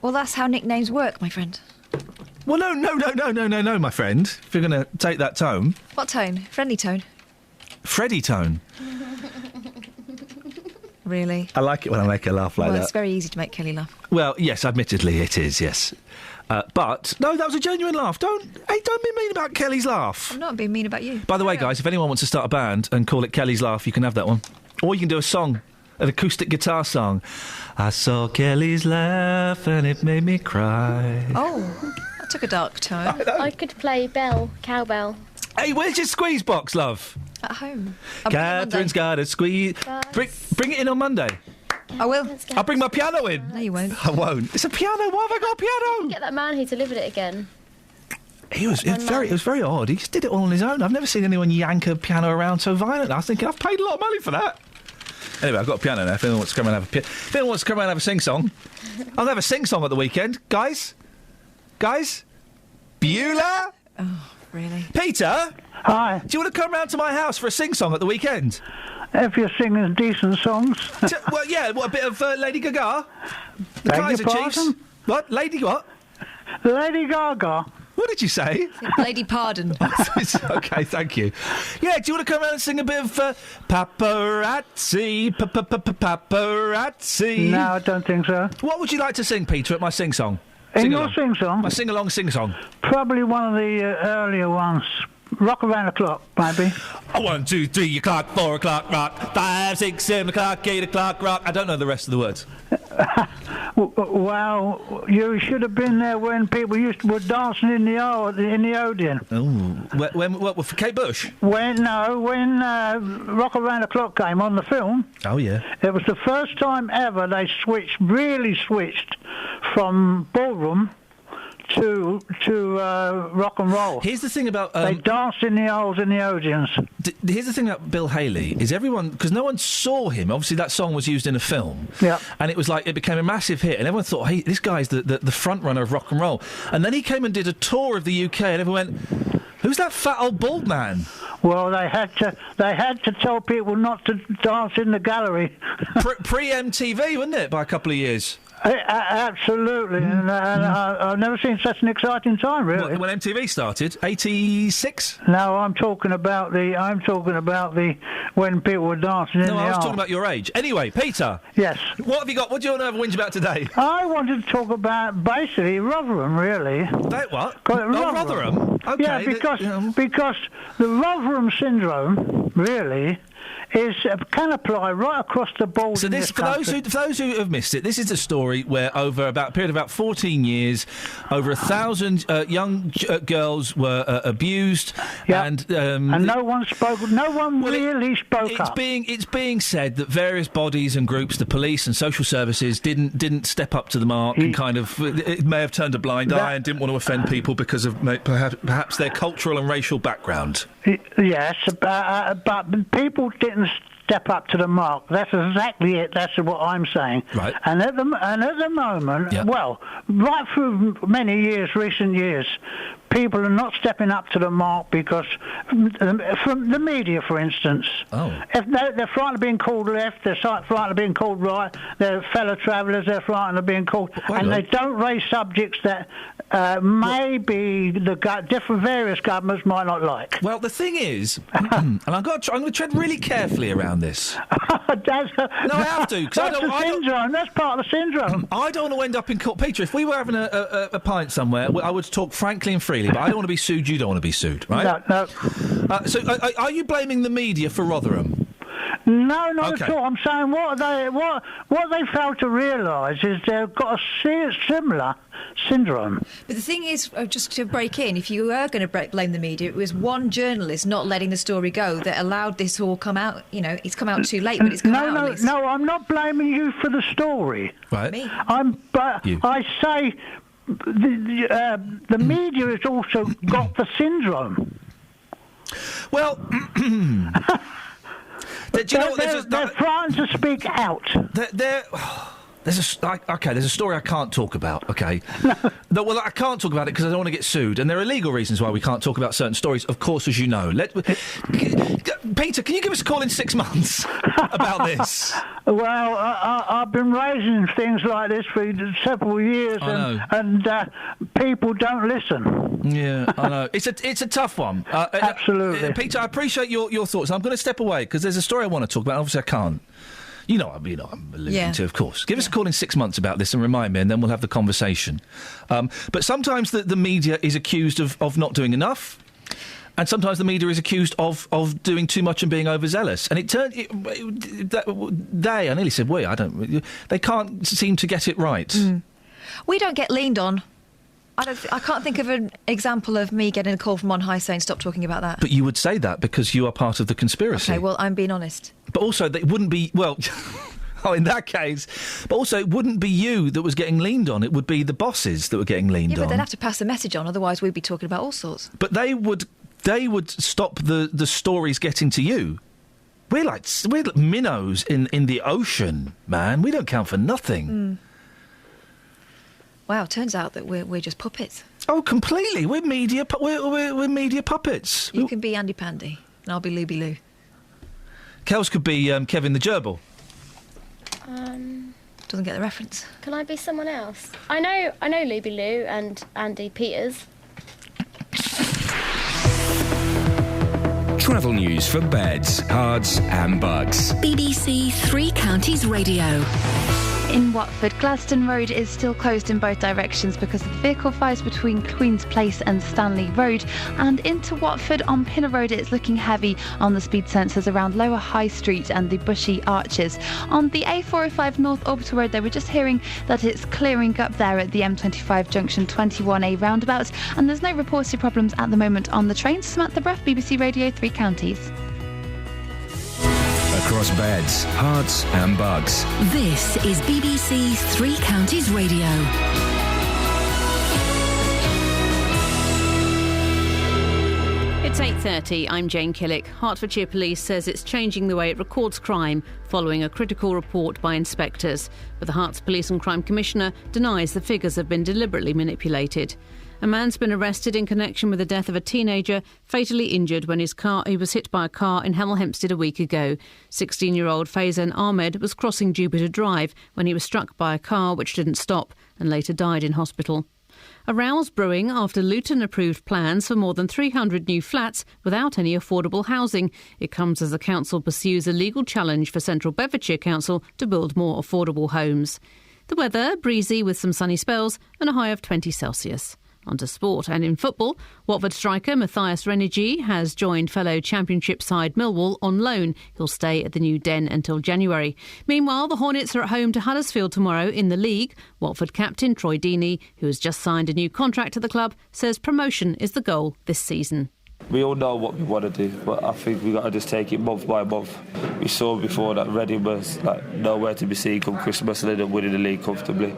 Well, that's how nicknames work, my friend. Well, no, my friend. If you're going to take that tone. What tone? Friendly tone? Freddie tone. Really? I like it when I make her laugh like that. Well, it's very easy to make Kelly laugh. Well, yes, admittedly it is, yes. But, no, that was a genuine laugh. Don't be mean about Kelly's laugh. I'm not being mean about you. By the way, guys, if anyone wants to start a band and call it Kelly's Laugh, you can have that one. Or you can do a song, an acoustic guitar song. I saw Kelly's laugh and it made me cry. Oh, that took a dark tone. I could play cowbell. Hey, where's your squeeze box, love? At home. Catherine's got a squeeze. Bring it in on Monday. I will. I'll bring my piano in. No, you won't. I won't. It's a piano. Why have I got a piano? Get that man who delivered it again. It was very odd. He just did it all on his own. I've never seen anyone yank a piano around so violently. I was thinking, I've paid a lot of money for that. Anyway, I've got a piano now. If anyone wants to come and have a sing-song, I'll have a sing-song at the weekend. Guys, Guys? Bueller? Oh, really? Peter? Hi. Do you want to come round to my house for a sing-song at the weekend? If you're singing decent songs. Well, yeah, what, a bit of Lady Gaga? The Beg your Kaiser Chiefs? pardon? What? Lady what? Lady Gaga. What did you say? Lady Pardon. Okay, thank you. Yeah, do you want to come around and sing a bit of paparazzi, paparazzi? No, I don't think so. What would you like to sing, Peter, at my sing-song? In your sing-song? My sing-along sing-song. Probably one of the earlier ones. Rock around the clock, maybe. 1, 2, 3 o'clock, 4 o'clock, rock. 5, 6, 7 o'clock, 8 o'clock, rock. I don't know the rest of the words. Well, you should have been there when people were dancing in the Odeon. Oh, when for Kate Bush? When Rock Around the Clock came on the film. Oh yeah. It was the first time ever they really switched from ballroom to rock and roll. Here's the thing about they danced in the Olds and the Odeons. Here's the thing about Bill Haley is everyone, because no one saw him. Obviously, that song was used in a film, and it was like it became a massive hit, and everyone thought, hey, this guy's the front runner of rock and roll. And then he came and did a tour of the UK, and everyone went, who's that fat old bald man? Well, they had to tell people not to dance in the gallery. Pre MTV, wasn't it? By a couple of years. Absolutely, and I've never seen such an exciting time. Really, when MTV started, 86. No, I'm talking about the when people were dancing in the I was talking about your age. Anyway, Peter. Yes. What have you got? What do you want to have a whinge about today? I wanted to talk about basically Rotherham, really. What? Rotherham. Okay. Yeah, because the Rotherham syndrome really can apply right across the board. So for those who have missed it, this is a story where over a period of about 14 years, over 1,000 young girls were abused, and no one spoke. No one really spoke up. It's being said that various bodies and groups, the police and social services, didn't step up to the mark and kind of it may have turned a blind eye and didn't want to offend people because of perhaps their cultural and racial background. Yes, but people didn't step up to the mark. That's exactly it. That's what I'm saying. Right. And at the moment, well, right through recent years, people are not stepping up to the mark because, from the media, for instance, if they're frightened of being called left, they're frightened of being called right, they're fellow travellers, they're frightened of being called, and they don't raise subjects that maybe the various governments might not like. Well, the thing is, and I'm going to tread really carefully around this. No, I have to. That's the syndrome. That's part of the syndrome. I don't want to end up in court. Peter, if we were having a pint somewhere, I would talk frankly and freely, but I don't want to be sued, you don't want to be sued, right? No. So are you blaming the media for Rotherham? No, not at all. I'm saying what they fail to realise is they've got a similar syndrome. But the thing is, just to break in, if you were going to blame the media, it was one journalist not letting the story go that allowed this all come out. You know, it's come out too late, but it's come out at least. No, I'm not blaming you for the story. Right. Me. I say the media has also got the syndrome. Well. They're frightened to speak out. There's a story I can't talk about. Okay, well, I can't talk about it because I don't want to get sued, and there are legal reasons why we can't talk about certain stories. Of course, as you know, Peter, can you give us a call in 6 months about this? Well, I've been raising things like this for several years, and people don't listen. Yeah, I know. It's a tough one. Absolutely, Peter. I appreciate your thoughts. I'm going to step away because there's a story I want to talk about. Obviously, I can't. You know I'm alluding to, of course. Give us a call in 6 months about this and remind me, and then we'll have the conversation. But sometimes the media is accused of not doing enough, and sometimes the media is accused of doing too much and being overzealous. And I nearly said we, they can't seem to get it right. Mm. We don't get leaned on. I can't think of an example of me getting a call from on high saying stop talking about that. But you would say that because you are part of the conspiracy. Okay, well, I'm being honest. But also, it wouldn't be, well, in that case, but also it wouldn't be you that was getting leaned on, it would be the bosses that were getting leaned on. Yeah, but they'd have to pass the message on, otherwise we'd be talking about all sorts. But they would stop the stories getting to you. We're like minnows in the ocean, man. We don't count for nothing. Mm. Wow, turns out that we're just puppets. Oh, completely. We're media. We're media puppets. You can be Andy Pandy, and I'll be Luby Lou. Kels could be Kevin the Gerbil. Doesn't get the reference. Can I be someone else? I know Luby Lou and Andy Peters. Travel news for beds, cards and bugs. BBC Three Counties Radio. In Watford, Gladstone Road is still closed in both directions because of the vehicle fires between Queen's Place and Stanley Road. And into Watford on Pinner Road, it's looking heavy on the speed sensors around Lower High Street and the Bushy Arches. On the A405 North Orbital Road, they were just hearing that it's clearing up there at the M25 Junction 21A roundabout. And there's no reported problems at the moment on the trains. Samantha Bruff, BBC Radio 3 Counties. Across beds, hearts and bugs. This is BBC Three Counties Radio. It's 8:30. I'm Jane Killick. Hertfordshire Police says it's changing the way it records crime following a critical report by inspectors. But the Herts Police and Crime Commissioner denies the figures have been deliberately manipulated. A man's been arrested in connection with the death of a teenager fatally injured when he was hit by a car in Hemel Hempstead a week ago. 16-year-old Faizan Ahmed was crossing Jupiter Drive when he was struck by a car which didn't stop and later died in hospital. A row's brewing after Luton approved plans for more than 300 new flats without any affordable housing. It comes as the council pursues a legal challenge for Central Bedfordshire Council to build more affordable homes. The weather, breezy with some sunny spells and a high of 20 Celsius. On to sport, and in football, Watford striker Matthias Renigi has joined fellow Championship side Millwall on loan. He'll stay at the new Den until January. Meanwhile, the Hornets are at home to Huddersfield tomorrow in the league. Watford captain Troy Deeney, who has just signed a new contract at the club, says promotion is the goal this season. We all know what we want to do, but I think we've got to just take it month by month. We saw before that Reading was nowhere to be seen come Christmas and ended up winning the league comfortably.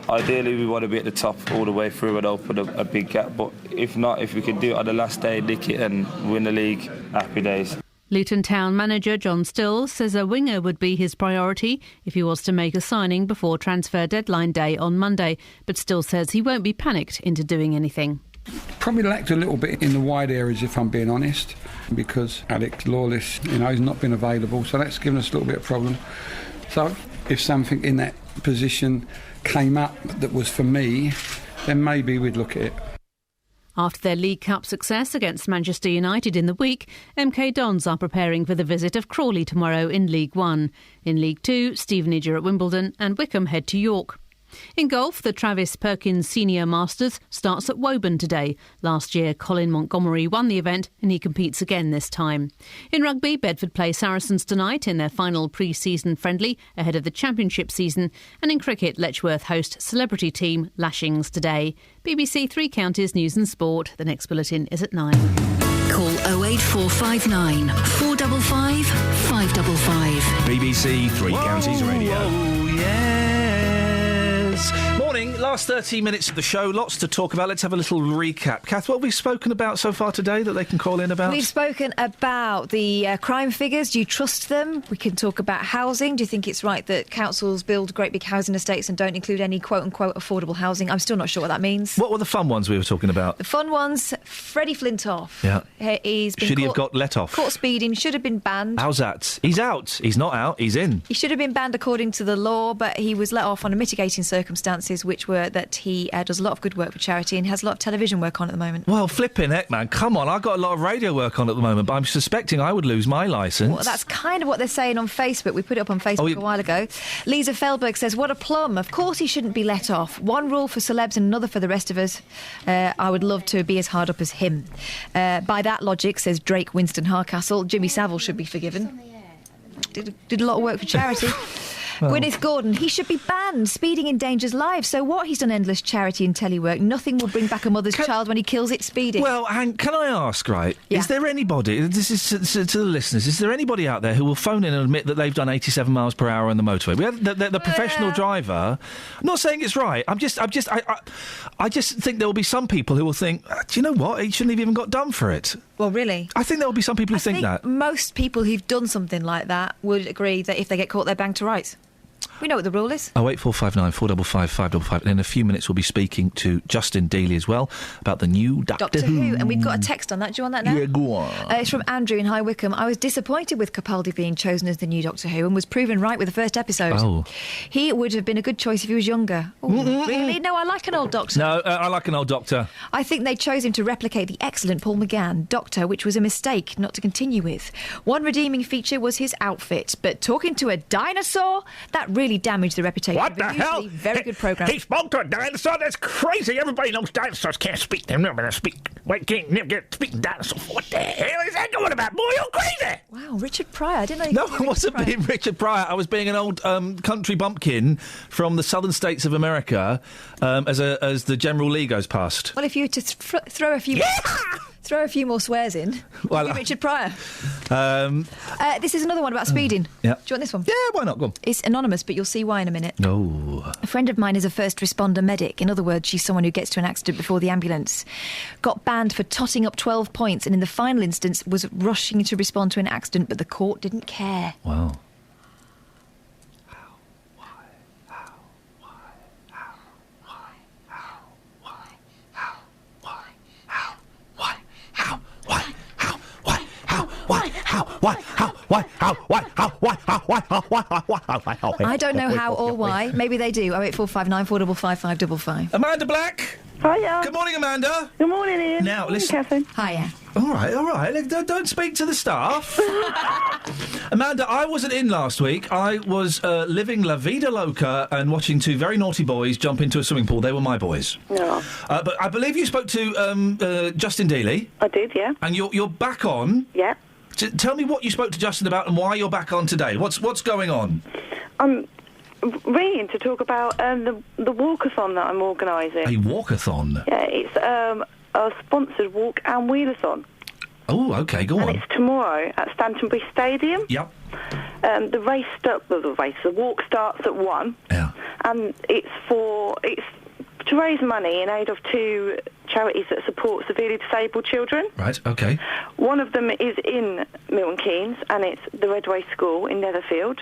Ideally, we want to be at the top all the way through and open a big gap, but if not, if we can do it on the last day, nick it and win the league, happy days. Luton Town manager John Still says a winger would be his priority if he was to make a signing before transfer deadline day on Monday, but Still says he won't be panicked into doing anything. Probably lacked a little bit in the wide areas, if I'm being honest, because Alex Lawless, he's not been available, so that's given us a little bit of problem. So if something in that position came up that was for me, then maybe we'd look at it. After their League Cup success against Manchester United in the week, MK Dons are preparing for the visit of Crawley tomorrow in League One. In League Two, Stevenage are at Wimbledon and Wickham head to York. In golf, the Travis Perkins Senior Masters starts at Woburn today. Last year, Colin Montgomery won the event and he competes again this time. In rugby, Bedford play Saracens tonight in their final pre-season friendly ahead of the championship season. And in cricket, Letchworth host celebrity team Lashings today. BBC Three Counties News and Sport. The next bulletin is at 9. Call 08459 455 555. BBC Three Counties Radio. Oh, yes. Morning, last 30 minutes of the show, lots to talk about. Let's have a little recap. Kath, what have we spoken about so far today that they can call in about? We've spoken about the crime figures. Do you trust them? We can talk about housing. Do you think it's right that councils build great big housing estates and don't include any quote-unquote affordable housing? I'm still not sure what that means. What were the fun ones we were talking about? The fun ones, Freddie Flintoff. Yeah. Should he have got let off? Caught speeding, should have been banned. How's that? He's out. He's not out. He's in. He should have been banned according to the law, but he was let off on a mitigating circumstances, which were that he does a lot of good work for charity and has a lot of television work on at the moment. Well, flipping heck, man. Come on. I've got a lot of radio work on at the moment, but I'm suspecting I would lose my licence. Well, that's kind of what they're saying on Facebook. We put it up on Facebook a while ago. Lisa Feldberg says, what a plum. Of course he shouldn't be let off. One rule for celebs and another for the rest of us. I would love to be as hard up as him. By that logic, says Drake Winston Hardcastle, Jimmy Savile should be forgiven. Did a lot of work for charity. Well. Gwyneth Gordon, he should be banned. Speeding endangers lives. So what? He's done endless charity and telework. Nothing will bring back a mother's child when he kills it speeding. Well, can I ask, right? Yeah. Is there anybody, this is to the listeners, is there anybody out there who will phone in and admit that they've done 87 miles per hour on the motorway? We had the professional driver. I'm not saying it's right. I just think there will be some people who will think, do you know what? He shouldn't have even got done for it. Well, really? I think there will be some people who think that. Most people who've done something like that would agree that if they get caught, they're banged to rights. We know what the rule is. 08459 455 555. And in a few minutes, we'll be speaking to Justin Dealey as well about the new Doctor Who. And we've got a text on that. Do you want that now? Yeah, go on. It's from Andrew in High Wycombe. I was disappointed with Capaldi being chosen as the new Doctor Who and was proven right with the first episode. Oh. He would have been a good choice if he was younger. Oh, really? No, I like an old Doctor. No, I like an old Doctor. I think they chose him to replicate the excellent Paul McGann Doctor, which was a mistake not to continue with. One redeeming feature was his outfit, but talking to a dinosaur, that really damaged the reputation What of the a usually hell? very good programme. He spoke to a dinosaur? That's crazy. Everybody knows dinosaurs can't speak. They're never going to speak. Wait, can't never get speaking dinosaur. What the hell is that going about? Boy, you're crazy. Wow, Richard Pryor. I didn't know you No, could I do wasn't Richard Pryor. being Richard Pryor. I was being an old country bumpkin from the southern states of America as the General Lee goes past. Well, if you were to throw a few... Throw a few more swears in. Well, Richard Pryor. This is another one about speeding. Yeah. Do you want this one? Yeah, why not? Go on. It's anonymous, but you'll see why in a minute. No. A friend of mine is a first responder medic. In other words, she's someone who gets to an accident before the ambulance. Got banned for totting up 12 points and in the final instance was rushing to respond to an accident, but the court didn't care. Wow. I don't know how or why. Maybe they do. 08459 455 555. Amanda Black. Hiya. Good morning, Amanda. Good morning, Ian. Now, listen. Catherine. Hiya. All right. Don't speak to the staff. Amanda, I wasn't in last week. I was living La Vida Loca and watching two very naughty boys jump into a swimming pool. They were my boys. No. But I believe you spoke to Justin Dealey. I did, yeah. And you're back on. Yeah. Tell me what you spoke to Justin about and why you're back on today. What's going on? I'm ringing to talk about the walkathon that I'm organising. A walkathon? Yeah, it's a sponsored walk and wheelathon. Oh, OK, go on. And it's tomorrow at Stantonbury Stadium. Yep. The walk starts at 1. Yeah. And it's to raise money in aid of two charities that support severely disabled children. Right, OK. One of them is in Milton Keynes, and it's the Redway School in Netherfield,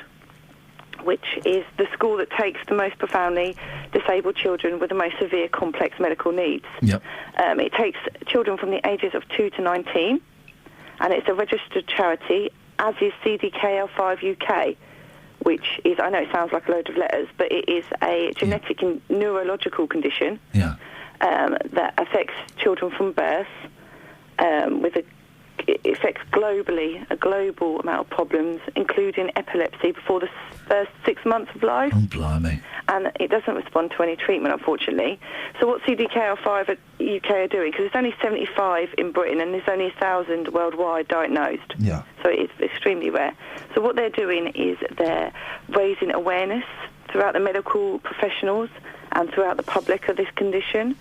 which is the school that takes the most profoundly disabled children with the most severe complex medical needs. Yep. It takes children from the ages of 2 to 19, and it's a registered charity, as is CDKL5 UK, which is, I know it sounds like a load of letters, but it is a genetic and neurological condition that affects children from birth it affects globally a global amount of problems, including epilepsy before the first 6 months of life. Oh, blimey. And it doesn't respond to any treatment, unfortunately. So what CDKL5 UK are doing, because there's only 75 in Britain and there's only 1,000 worldwide diagnosed. Yeah. So it's extremely rare. So what they're doing is they're raising awareness throughout the medical professionals and throughout the public of this condition.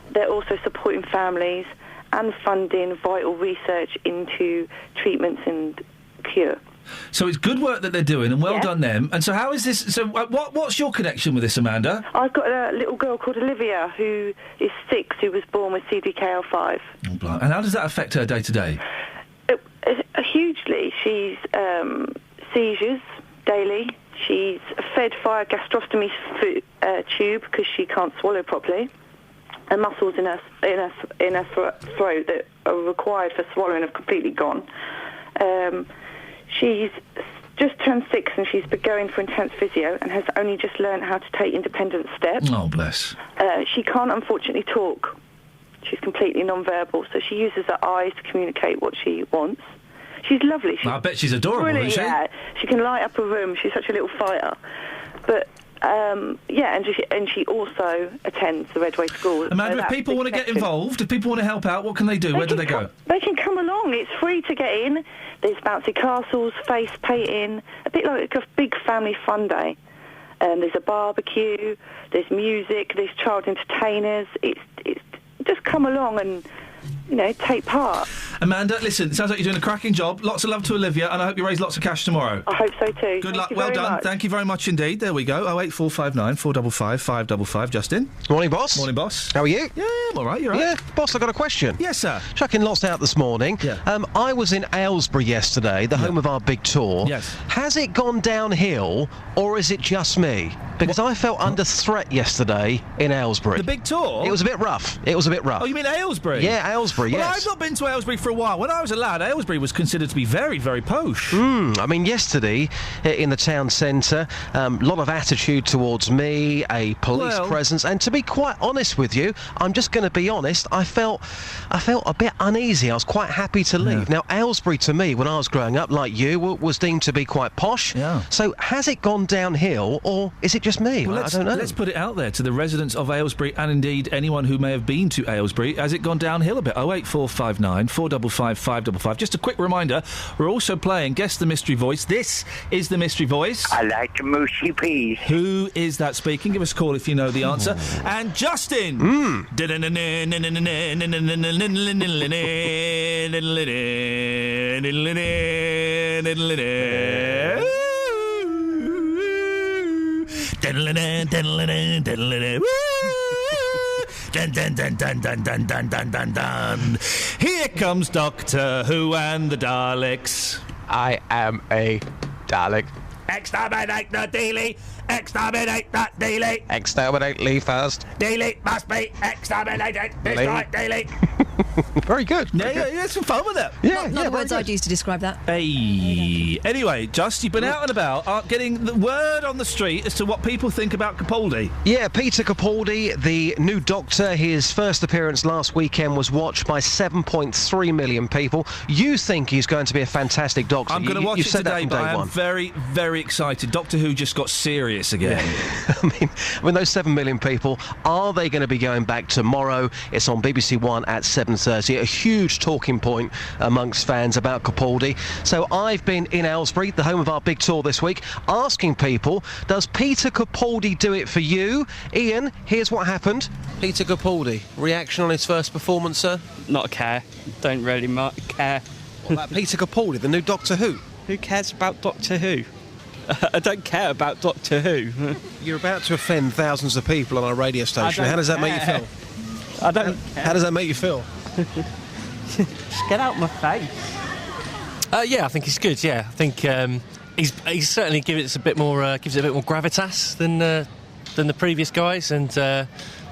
They're also supporting families and funding vital research into treatments and cure. So it's good work that they're doing, and well done them. And so how is this... So what's your connection with this, Amanda? I've got a little girl called Olivia who is 6, who was born with CDKL5. Oh, blimey. And how does that affect her day to day? Hugely. She's seizures daily. She's fed via gastrostomy tube because she can't swallow properly. And muscles in her throat that are required for swallowing have completely gone. She's just turned 6 and she's been going for intense physio and has only just learned how to take independent steps. Oh, bless. She can't, unfortunately, talk. She's completely non-verbal, so she uses her eyes to communicate what she wants. She's lovely. I bet she's adorable, really, isn't she? Yeah, she can light up a room. She's such a little fighter. But... and she also attends the Redway School. Amanda, if people want to get involved, if people want to help out, what can they do? Where do they go? They can come along. It's free to get in. There's bouncy castles, face painting, a bit like a big family fun day. There's a barbecue, there's music, there's child entertainers. It's just come along and, take part. Amanda, listen, it sounds like you're doing a cracking job. Lots of love to Olivia, and I hope you raise lots of cash tomorrow. I hope so too. Good luck. Well done. Thank you very much indeed. There we go. 08459 455 555. Justin. Morning, boss. Morning, boss. How are you? Yeah, I'm all right. You're right. Yeah, boss, I've got a question. Yes, sir. Chucking lots out this morning. Yeah. I was in Aylesbury yesterday, the home of our big tour. Yes. Has it gone downhill, or is it just me? Because I felt under threat yesterday in Aylesbury. The big tour? It was a bit rough. Oh, you mean Aylesbury? Yeah, Aylesbury, well, yes. I've not been to Aylesbury for a while. When I was a lad, Aylesbury was considered to be very, very posh. I mean, yesterday in the town centre, a lot of attitude towards me, a police presence, and to be quite honest with you, I'm just going to be honest, I felt a bit uneasy. I was quite happy to leave. Now, Aylesbury to me, when I was growing up, like you, was deemed to be quite posh. Yeah. So has it gone downhill, or is it just me? Well, I don't know. Let's put it out there to the residents of Aylesbury and indeed anyone who may have been to Aylesbury. Has it gone downhill a bit? 08459 455 555. Just a quick reminder, we're also playing Guess the Mystery Voice. This is the Mystery Voice. I like mushy peas. Who is that speaking? Give us a call if you know the answer. And Justin! Here comes Doctor Who and the Daleks. I am a Dalek. Exterminate the Dealey! Exterminate that Dealey! Exterminate Lee first. Dealey must be exterminated! Destroy Dealey! Very good. Yeah, some fun with it. Not the words I'd use to describe that. Hey. Anyway, Just, you've been out and about, getting the word on the street as to what people think about Capaldi. Yeah, Peter Capaldi, the new Doctor, his first appearance last weekend was watched by 7.3 million people. You think he's going to be a fantastic Doctor. I'm going to watch it today, but I am very, very excited. Doctor Who just got serious again. Yeah. I mean, those 7 million people, are they going to be going back tomorrow? It's on BBC One at 7:30. A huge talking point amongst fans about Capaldi. So I've been in Aylesbury, the home of our big tour this week, asking people, does Peter Capaldi do it for you? Ian, here's what happened. Peter Capaldi, reaction on his first performance, sir? Not a care. Don't really care. What about Peter Capaldi, the new Doctor Who? Who cares about Doctor Who? I don't care about Doctor Who. You're about to offend thousands of people on our radio station. How does that make you feel? I don't care. How does that make you feel? Just get out my face. Yeah, I think he's good. Yeah, I think he's certainly gives it a bit more gravitas than the previous guys, and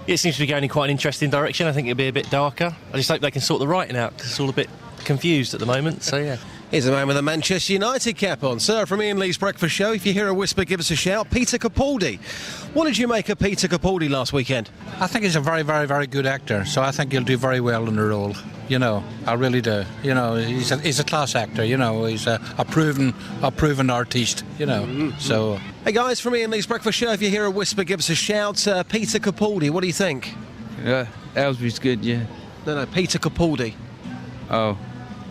it seems to be going in quite an interesting direction. I think it'll be a bit darker. I just hope they can sort the writing out, because it's all a bit confused at the moment. So yeah. Here's a man with a Manchester United cap on. Sir, from Ian Lee's Breakfast Show, if you hear a whisper, give us a shout. Peter Capaldi. What did you make of Peter Capaldi last weekend? I think he's a very, very, very good actor, so I think he'll do very well in the role. You know, I really do. You know, he's a class actor, you know, he's a proven artiste, you know, so... Hey guys, from Ian Lee's Breakfast Show, if you hear a whisper, give us a shout. Peter Capaldi, what do you think? Yeah, Aylesbury's good, yeah. No, Peter Capaldi. Oh.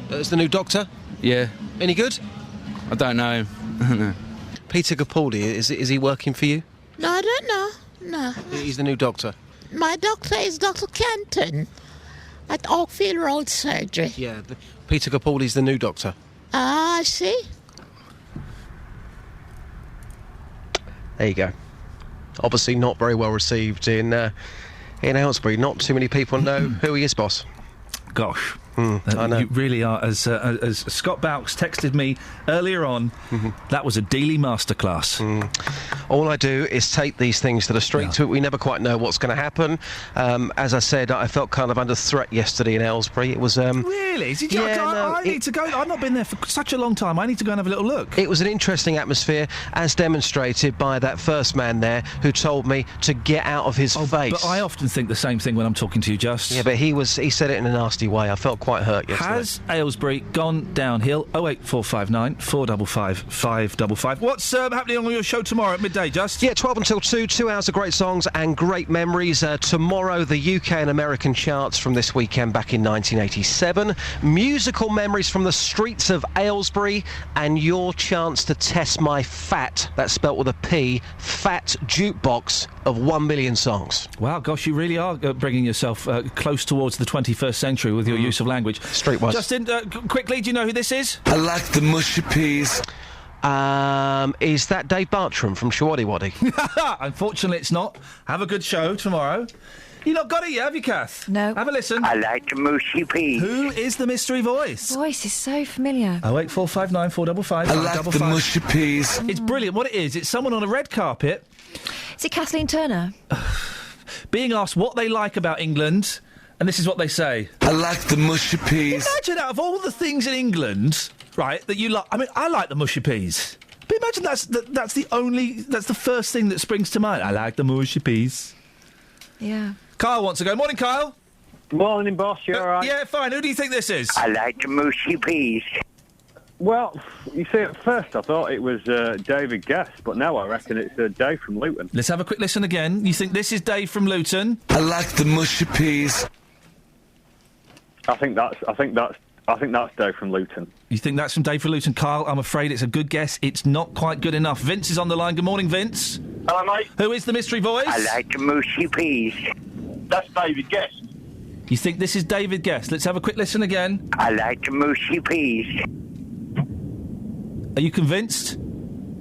That's the new Doctor? Yeah. Any good? I don't know. No. Peter Capaldi, is he working for you? No, I don't know. No. He's the new Doctor? My doctor is Dr. Kenton at Oakfield Road Surgery. Yeah, Peter Capaldi's the new Doctor. Ah, I see. There you go. Obviously not very well received in Aylesbury. Not too many people know who he is, boss. Gosh. I know. You really are. As Scott Bowks texted me earlier on, that was a Dealey masterclass. All I do is take these things to the street. We never quite know what's going to happen. As I said, I felt kind of under threat yesterday in Aylesbury. It was... Really? I need to go. I've not been there for such a long time. I need to go and have a little look. It was an interesting atmosphere, as demonstrated by that first man there who told me to get out of his face. But I often think the same thing when I'm talking to you, Just. Yeah, but he said it in a nasty way. I felt quite hurt yesterday. Has Aylesbury gone downhill? 08459 455 555. What's happening on your show tomorrow at midday, Just? Yeah, 12 until 2, 2 hours of great songs and great memories. Tomorrow, the UK and American charts from this weekend back in 1987. Musical memories from the streets of Aylesbury, and your chance to test my fat, that's spelt with a P, fat jukebox of 1 million songs. Wow, gosh, you really are bringing yourself close towards the 21st century with your use of language. Streetwise. Justin, quickly, do you know who this is? I like the mushy peas. Is that Dave Bartram from Shawaddy Waddy? Unfortunately, it's not. Have a good show tomorrow. You not got it yet, have you, Kath? No. Have a listen. I like the mushy peas. Who is the mystery voice? Voice is so familiar. 08459 455 I like the mushy peas. It's brilliant. What it is, it's someone on a red carpet. Is it Kathleen Turner? Being asked what they like about England, and this is what they say. I like the mushy peas. Imagine out of all the things in England, right, that you like. I mean, I like the mushy peas. But imagine that's the first thing that springs to mind. I like the mushy peas. Yeah. Kyle wants to go. Morning, Kyle. Morning, boss. You all right? Yeah, fine. Who do you think this is? I like the mushy peas. Well, you see, at first I thought it was David Guest, but now I reckon it's Dave from Luton. Let's have a quick listen again. You think this is Dave from Luton? I like the mushy peas. I think that's Dave from Luton. You think that's from Dave from Luton? Kyle, I'm afraid it's a good guess. It's not quite good enough. Vince is on the line. Good morning, Vince. Hello, mate. Who is the mystery voice? I like the mushy peas. That's David Guest. You think this is David Guest? Let's have a quick listen again. I like the mushy peas. Are you convinced?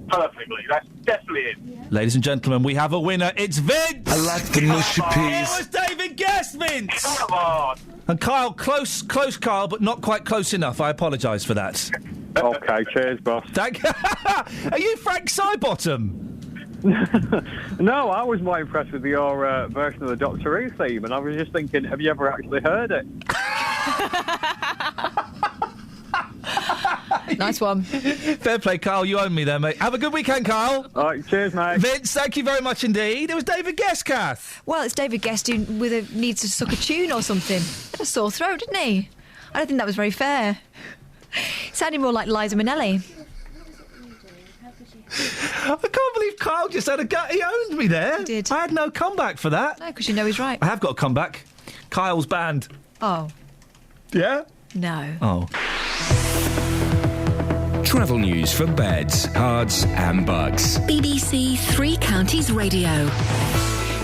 Perfectly. That's definitely it. Ladies and gentlemen, we have a winner. It's Vince! I like the mushy peas. It was David Guest, Vince! Come on. And Kyle, close Kyle, but not quite close enough. I apologise for that. Okay, cheers, boss. Are you Frank Sidebottom? No, I was more impressed with your version of the Doctor Who theme, and I was just thinking, have you ever actually heard it? Nice one. Fair play, Kyle. You own me there, mate. Have a good weekend, Kyle. All right, cheers, mate. Vince, thank you very much indeed. It was David Guest, Kath. Well, it's David Guest who needs to suck a tune or something. Had a sore throat, didn't he? I don't think that was very fair. It sounded more like Liza Minnelli. I can't believe Kyle just had a go. He owned me there. He did. I had no comeback for that. No, because you know he's right. I have got a comeback. Kyle's band. Oh. Yeah? No. Oh. Travel news for beds, cards and bugs. BBC Three Counties Radio.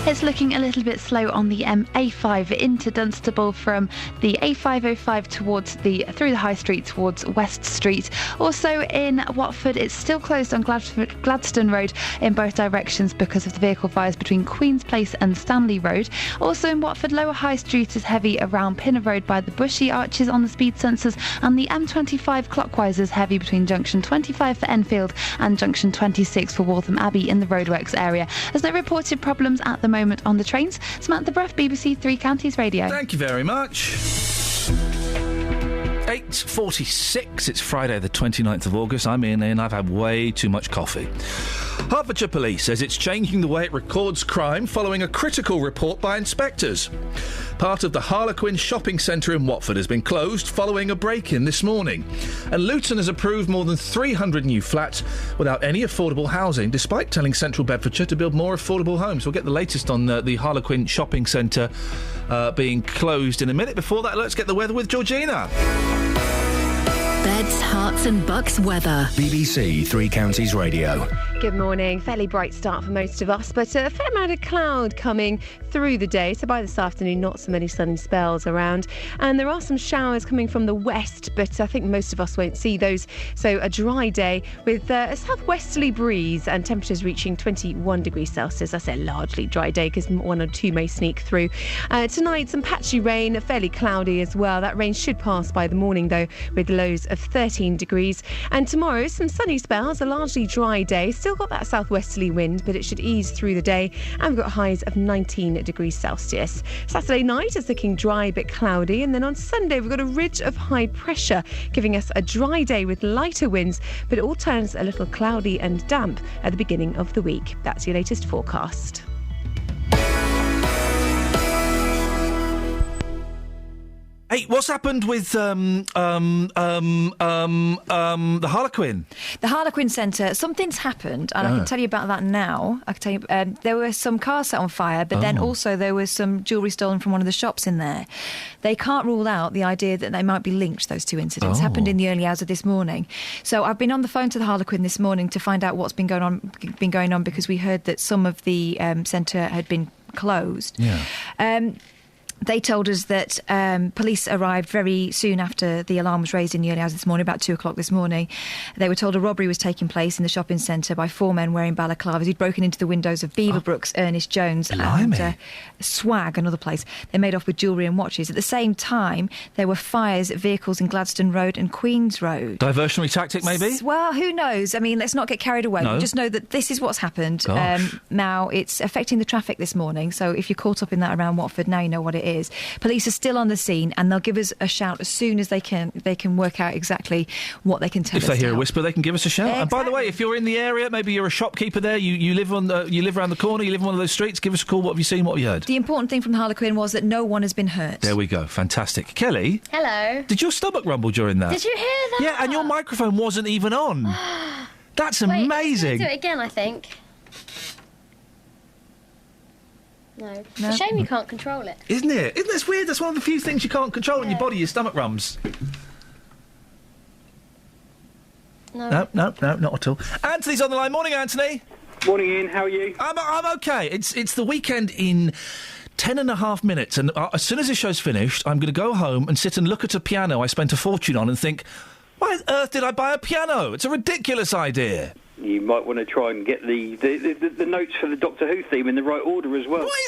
It's looking a little bit slow on the A5 into Dunstable from the A505 through the High Street towards West Street. Also in Watford, it's still closed on Gladstone Road in both directions because of the vehicle fires between Queen's Place and Stanley Road. Also in Watford, Lower High Street is heavy around Pinner Road by the Bushy Arches on the speed sensors, and the M25 clockwise is heavy between junction 25 for Enfield and junction 26 for Waltham Abbey in the roadworks area. There's no reported problems at the moment on the trains. Samantha Bruff, BBC Three Counties Radio. Thank you very much. 8:46. It's Friday the 29th of August. I'm Iain and I've had way too much coffee. Hertfordshire Police says it's changing the way it records crime following a critical report by inspectors. Part of the Harlequin shopping centre in Watford has been closed following a break-in this morning. And Luton has approved more than 300 new flats without any affordable housing, despite telling Central Bedfordshire to build more affordable homes. We'll get the latest on the Harlequin shopping centre being closed in a minute. Before that, let's get the weather with Georgina. Beds, Herts and Bucks weather. BBC Three Counties Radio. Good morning. Fairly bright start for most of us, but a fair amount of cloud coming through the day. So by this afternoon, not so many sunny spells around. And there are some showers coming from the west, but I think most of us won't see those. So a dry day with a southwesterly breeze and temperatures reaching 21 degrees Celsius. I say a largely dry day because one or two may sneak through. Tonight, some patchy rain, fairly cloudy as well. That rain should pass by the morning, though, with lows of 13 degrees. And tomorrow, some sunny spells, a largely dry day. Still got that southwesterly wind, but it should ease through the day. And we've got highs of 19 degrees Celsius. Saturday night is looking dry but cloudy. And then on Sunday, we've got a ridge of high pressure, giving us a dry day with lighter winds, but it all turns a little cloudy and damp at the beginning of the week. That's your latest forecast. Hey, what's happened with the Harlequin? The Harlequin Centre, something's happened, and I can tell you about that now. I can tell you, there were some cars set on fire, but then also there was some jewellery stolen from one of the shops in there. They can't rule out the idea that they might be linked, those two incidents. Happened in the early hours of this morning. So I've been on the phone to the Harlequin this morning to find out what's been going on because we heard that some of the centre had been closed. Yeah. They told us that police arrived very soon after the alarm was raised in the early hours this morning, about 2 o'clock this morning. They were told a robbery was taking place in the shopping centre by 4 men wearing balaclavas who'd broken into the windows of Beaverbrook's Ernest Jones and Swag, another place. They made off with jewellery and watches. At the same time, there were fires at vehicles in Gladstone Road and Queen's Road. Diversionary tactic, maybe? Well, who knows? I mean, let's not get carried away. No. We just know that this is what's happened. Gosh. Now, it's affecting the traffic this morning, so if you're caught up in that around Watford, now you know what it is. Police are still on the scene, and they'll give us a shout as soon as they can work out exactly what they can tell us. If they hear now. a whisper, they can give us a shout. Exactly. And by the way, if you're in the area, maybe you're a shopkeeper there, you live around the corner, you live on one of those streets, give us a call. What have you seen? What have you heard? The important thing from Harlequin was that no one has been hurt. There we go. Fantastic. Kelly? Hello. Did your stomach rumble during that? Did you hear that? Yeah, and your microphone wasn't even on. That's amazing. Do it again, I think. No. It's a shame you can't control it. Isn't it? Isn't this weird? That's one of the few things you can't control in your body, your stomach rums. No. No, not at all. Anthony's on the line. Morning, Anthony. Morning, Ian. How are you? I'm okay. It's the weekend in 10.5 minutes, and as soon as this show's finished, I'm going to go home and sit and look at a piano I spent a fortune on and think, why on earth did I buy a piano? It's a ridiculous idea. You might want to try and get the notes for the Doctor Who theme in the right order as well. Why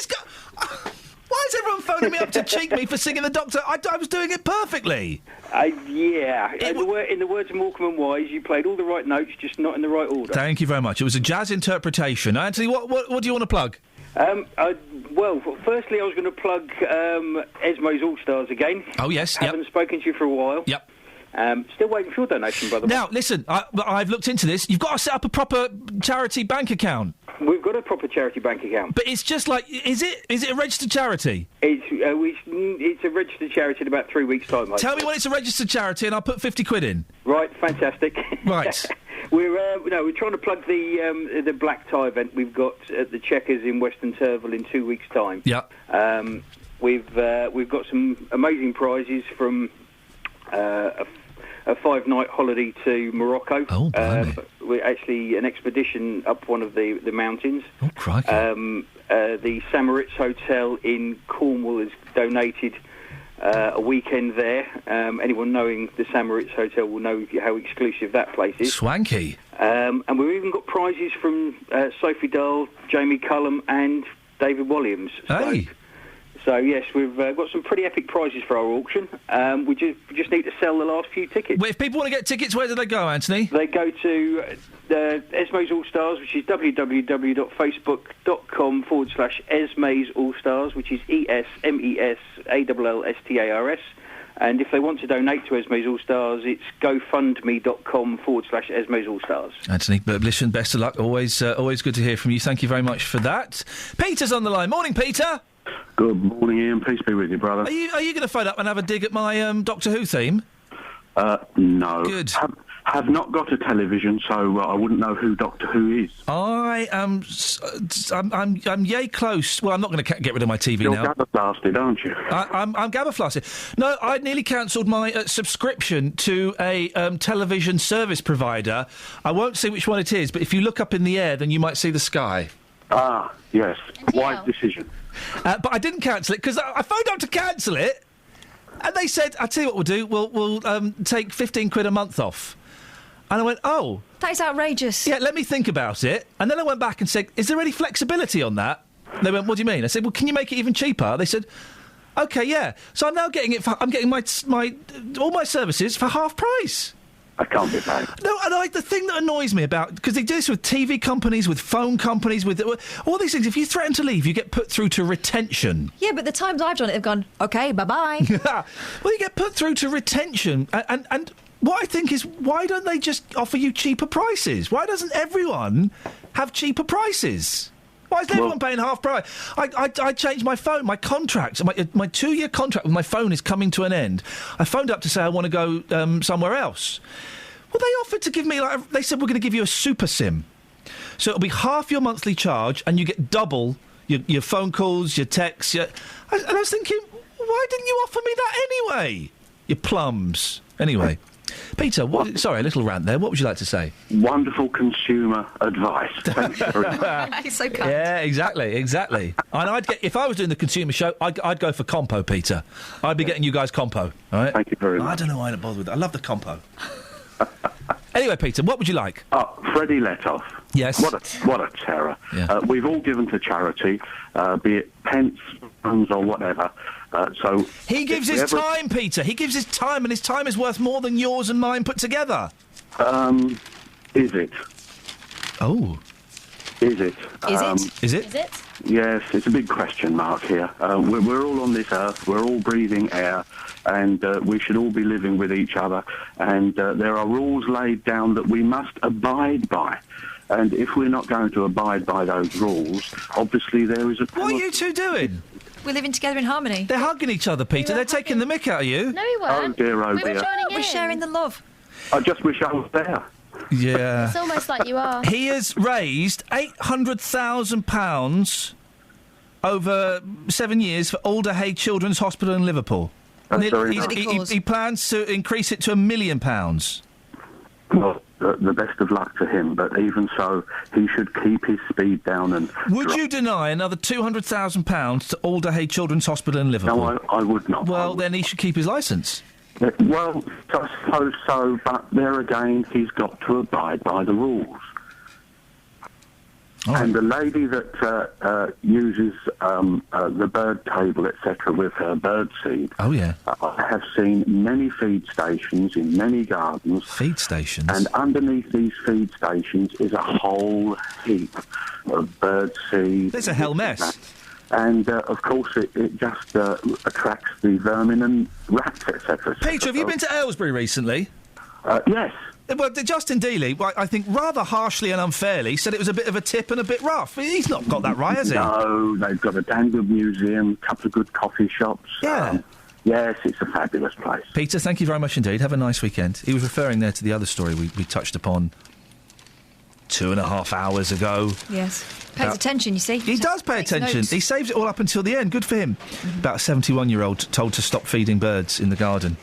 is everyone phoning me up to cheek me for singing the Doctor? I was doing it perfectly. Yeah. In the words of Morecambe and Wise, you played all the right notes, just not in the right order. Thank you very much. It was a jazz interpretation. Anthony, what do you want to plug? Well, firstly, I was going to plug Esmo's All Stars again. Oh, yes. Haven't spoken to you for a while. Yep. Still waiting for your donation, by the way. Now, listen, I've looked into this. You've got to set up a proper charity bank account. We've got a proper charity bank account. But it's just like, is it a registered charity? It's a registered charity in about 3 weeks' time. Tell me when it's a registered charity and I'll put 50 quid in. Right, fantastic. Right. We're trying to plug the black tie event we've got at the Checkers in Western Turville in 2 weeks' time. Yeah. We've got some amazing prizes from a 5-night holiday to Morocco. Oh, blimey. We're actually an expedition up one of the mountains. Oh, crikey. The Samaritz Hotel in Cornwall has donated a weekend there. Anyone knowing the Samaritz Hotel will know how exclusive that place is. Swanky. And we've even got prizes from Sophie Dahl, Jamie Cullum and David Williams. Hey. So yes, we've got some pretty epic prizes for our auction. We just need to sell the last few tickets. Well, if people want to get tickets, where do they go, Anthony? They go to Esme's All Stars, which is www.facebook.com/Esme's All Stars, which is ESMESALLSTARS. And if they want to donate to Esme's All Stars, it's gofundme.com/Esme's All Stars. Anthony, but listen, best of luck. Always good to hear from you. Thank you very much for that. Peter's on the line. Morning, Peter. Good morning, Ian. Peace be with you, brother. Are you going to phone up and have a dig at my Doctor Who theme? No. Good. Have not got a television, so I wouldn't know who Doctor Who is. I am. I'm yay close. Well, I'm not going to get rid of my TV You're now. You're gabberflasted, aren't you? I'm gabberflasted. No, I nearly cancelled my subscription to a television service provider. I won't say which one it is, but if you look up in the air, then you might see the sky. Ah, yes. Wise decision. But I didn't cancel it because I phoned up to cancel it, and they said, "I'll tell you what we'll do. We'll take 15 quid a month off." And I went, "Oh, that is outrageous." Yeah, let me think about it. And then I went back and said, "Is there any flexibility on that?" And they went, "What do you mean?" I said, "Well, can you make it even cheaper?" They said, "Okay, yeah." So I'm now getting it. I'm getting my all my services for half price. I can't be bad. No, and the thing that annoys me about, because they do this with TV companies, with phone companies, with all these things. If you threaten to leave, you get put through to retention. Yeah, but the times I've done it, they've gone, "Okay, bye-bye." Well, you get put through to retention, and what I think is, why don't they just offer you cheaper prices? Why doesn't everyone have cheaper prices? Why is everyone paying half price? I changed my phone, my contract, my 2-year contract with my phone is coming to an end. I phoned up to say I want to go somewhere else. Well, they offered to give me, they said, we're going to give you a super SIM. So it'll be half your monthly charge and you get double your phone calls, your texts. And I was thinking, why didn't you offer me that anyway? You plums. Anyway. Peter, sorry, a little rant there. What would you like to say? Wonderful consumer advice. Thanks very much. He's so kind. Yeah, exactly. And if I was doing the consumer show, I'd go for Compo, Peter. I'd be getting you guys Compo, all right? Thank you very much. I don't know why I don't bother with that. I love the Compo. Anyway, Peter, what would you like? Freddie Letoff. Yes. What a terror. Yeah. We've all given to charity, be it pence, pounds or whatever. So He gives his time, Peter. He gives his time, and his time is worth more than yours and mine put together. Is it? Oh. Is it? Is it? Yes, it's a big question mark here. We're all on this earth, we're all breathing air, and we should all be living with each other. And there are rules laid down that we must abide by. And if we're not going to abide by those rules, obviously there is a... What are you two doing? We're living together in harmony. They're hugging each other, Peter. They're taking the mick out of you. No, we weren't. Oh, dear, oh, we were dear. joining in. We're sharing the love. I just wish I was there. Yeah. It's almost like you are. He has raised £800,000 over 7 years for Alderhay Children's Hospital in Liverpool. That's And very he plans to increase it to £1 million. Well, the best of luck to him, but even so, he should keep his speed down and... Would you deny another £200,000 to Alderhay Children's Hospital in Liverpool? No, I would not. Well, then he should keep his licence. Well, I suppose so, but there again, he's got to abide by the rules. And the lady that uses the bird table, etc., with her bird seed. Oh, yeah. I have seen many feed stations in many gardens. Feed stations? And underneath these feed stations is a whole heap of bird seed. It's a hell mess. And, of course, it just attracts the vermin and rats, etc. Peter, have you been to Aylesbury recently? Yes. Well, Justin Dealey, I think rather harshly and unfairly, said it was a bit of a tip and a bit rough. He's not got that right, has he? No, they've got a damn good museum, a couple of good coffee shops. Yeah. Yes, it's a fabulous place. Peter, thank you very much indeed. Have a nice weekend. He was referring there to the other story we touched upon 2.5 hours ago. Yes. Pays attention, you see. He does pay attention. Notes. He saves it all up until the end. Good for him. About a 71-year-old told to stop feeding birds in the garden.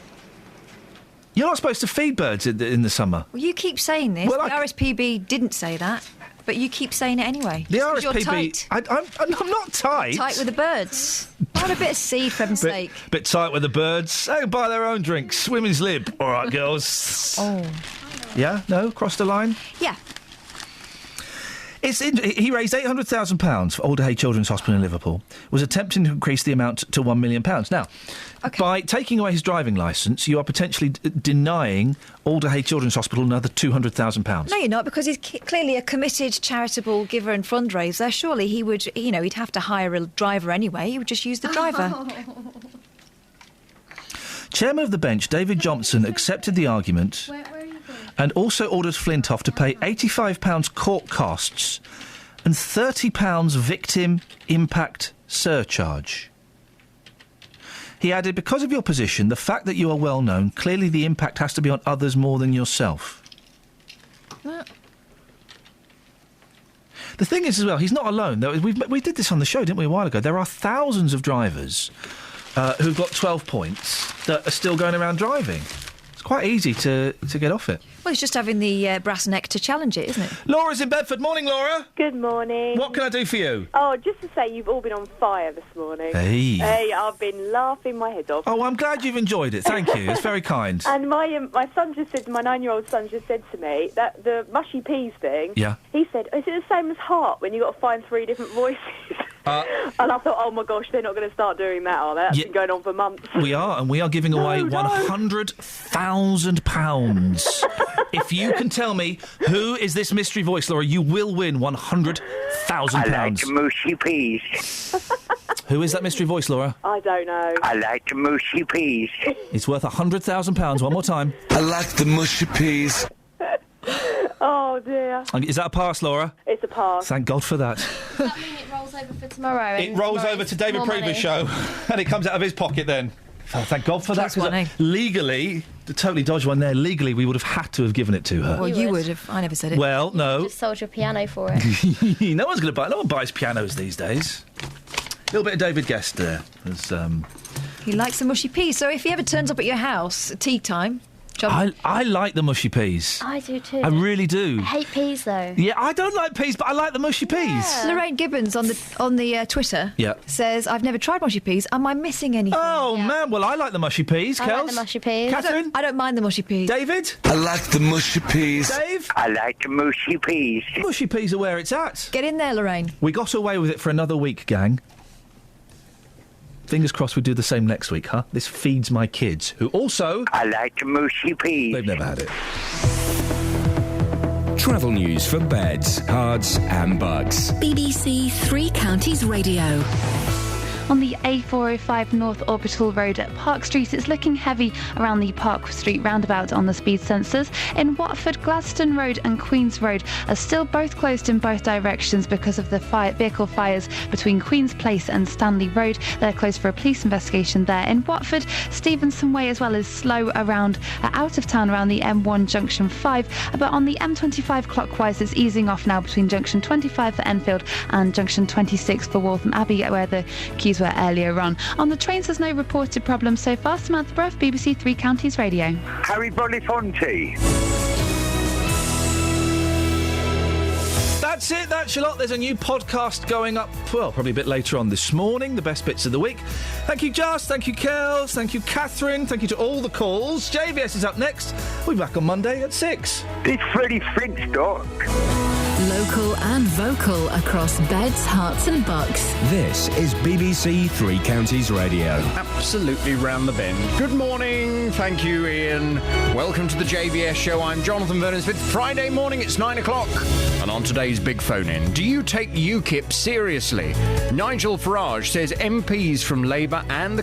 You're not supposed to feed birds in the summer. Well, you keep saying this. Well, the RSPB didn't say that, but you keep saying it anyway. The Just 'cause you're RSPB... tight. I'm not tight. Tight with the birds. I want a bit of seed, for heaven's sake. Bit tight with the birds. They can buy their own drinks. Women's lib. All right, girls. Oh. Yeah? No? Crossed the line? Yeah. He raised £800,000 for Alderhay Children's Hospital in Liverpool, was attempting to increase the amount to £1 million. Now, by taking away his driving licence, you are potentially denying Alderhay Children's Hospital another £200,000. No, you're not, because he's clearly a committed charitable giver and fundraiser. Surely he would, he'd have to hire a driver anyway. He would just use the driver. Chairman of the bench, David Johnson, accepted the argument and also ordered Flintoff to pay £85 court costs and £30 victim impact surcharge. He added, because of your position, the fact that you are well known, clearly the impact has to be on others more than yourself. The thing is, as well, he's not alone. We did this on the show, didn't we, a while ago? There are thousands of drivers who've got 12 points that are still going around driving. It's quite easy to get off it. Well, it's just having the brass neck to challenge it, isn't it? Laura's in Bedford. Morning, Laura. Good morning. What can I do for you? Oh, just to say, you've all been on fire this morning. Hey. I've been laughing my head off. Oh, I'm glad you've enjoyed it. Thank you. It's very kind. And my son just said, my 9-year-old son just said to me that the mushy peas thing. Yeah. He said, is it the same as heart when you got to find 3 different voices? And I thought, oh my gosh, they're not going to start doing that, are they? That's been going on for months. We are, and we are giving away £100,000. If you can tell me who is this mystery voice, Laura, you will win £100,000. I like mushy peas. Who is that mystery voice, Laura? I don't know. I like mushy peas. It's worth £100,000. One more time. I like the mushy peas. Oh, dear. Is that a pass, Laura? It's a pass. Thank God for that. Does that mean it rolls over for tomorrow? It rolls over to David Prevo's show, and it comes out of his pocket then. Oh, thank God for that. Legally, the totally dodgy one there, legally we would have had to have given it to her. Well, you would have. I never said it. Well, no. Just sold your piano for it. No one buys pianos these days. A little bit of David Guest there. He likes the mushy peas. So if he ever turns up at your house at tea time... I like the mushy peas. I do too. I really do. I hate peas though. Yeah, I don't like peas, but I like the mushy peas. Yeah. Lorraine Gibbons on the Twitter says, I've never tried mushy peas. Am I missing anything? Oh, man. Well, I like the mushy peas. I Kels? like the mushy peas. Catherine? I don't mind the mushy peas. David? I like the mushy peas. Dave? I like the mushy peas. Mushy peas are where it's at. Get in there, Lorraine. We got away with it for another week, gang. Fingers crossed we do the same next week, huh? This feeds my kids, who also... I like the mushy peas. They've never had it. Travel news for beds, cards and bugs. BBC Three Counties Radio. On the A405 North Orbital Road at Park Street, it's looking heavy around the Park Street roundabout on the speed sensors. In Watford, Gladstone Road and Queen's Road are still both closed in both directions because of the vehicle fires between Queen's Place and Stanley Road. They're closed for a police investigation there. In Watford, Stevenson Way as well is slow around out of town around the M1 Junction 5, but on the M25 clockwise it's easing off now between Junction 25 for Enfield and Junction 26 for Waltham Abbey, where the queues were earlier on. On the trains, there's no reported problems so far. Samantha Bruff, BBC Three Counties Radio. Harry Belafonte. That's it, that's your lot. There's a new podcast going up, well, probably a bit later on this morning, the best bits of the week. Thank you, Just. Thank you, Kels. Thank you, Catherine. Thank you to all the calls. JVS is up next. We'll be back on Monday at 6. It's Freddie Flintstock. Local and vocal across beds, hearts and bucks. This is BBC Three Counties Radio. Absolutely round the bend. Good morning. Thank you, Iain. Welcome to the JVS show. I'm Jonathan Vernon-Smith. Friday morning, it's 9 o'clock. And on today's big phone-in, do you take UKIP seriously? Nigel Farage says MPs from Labour and the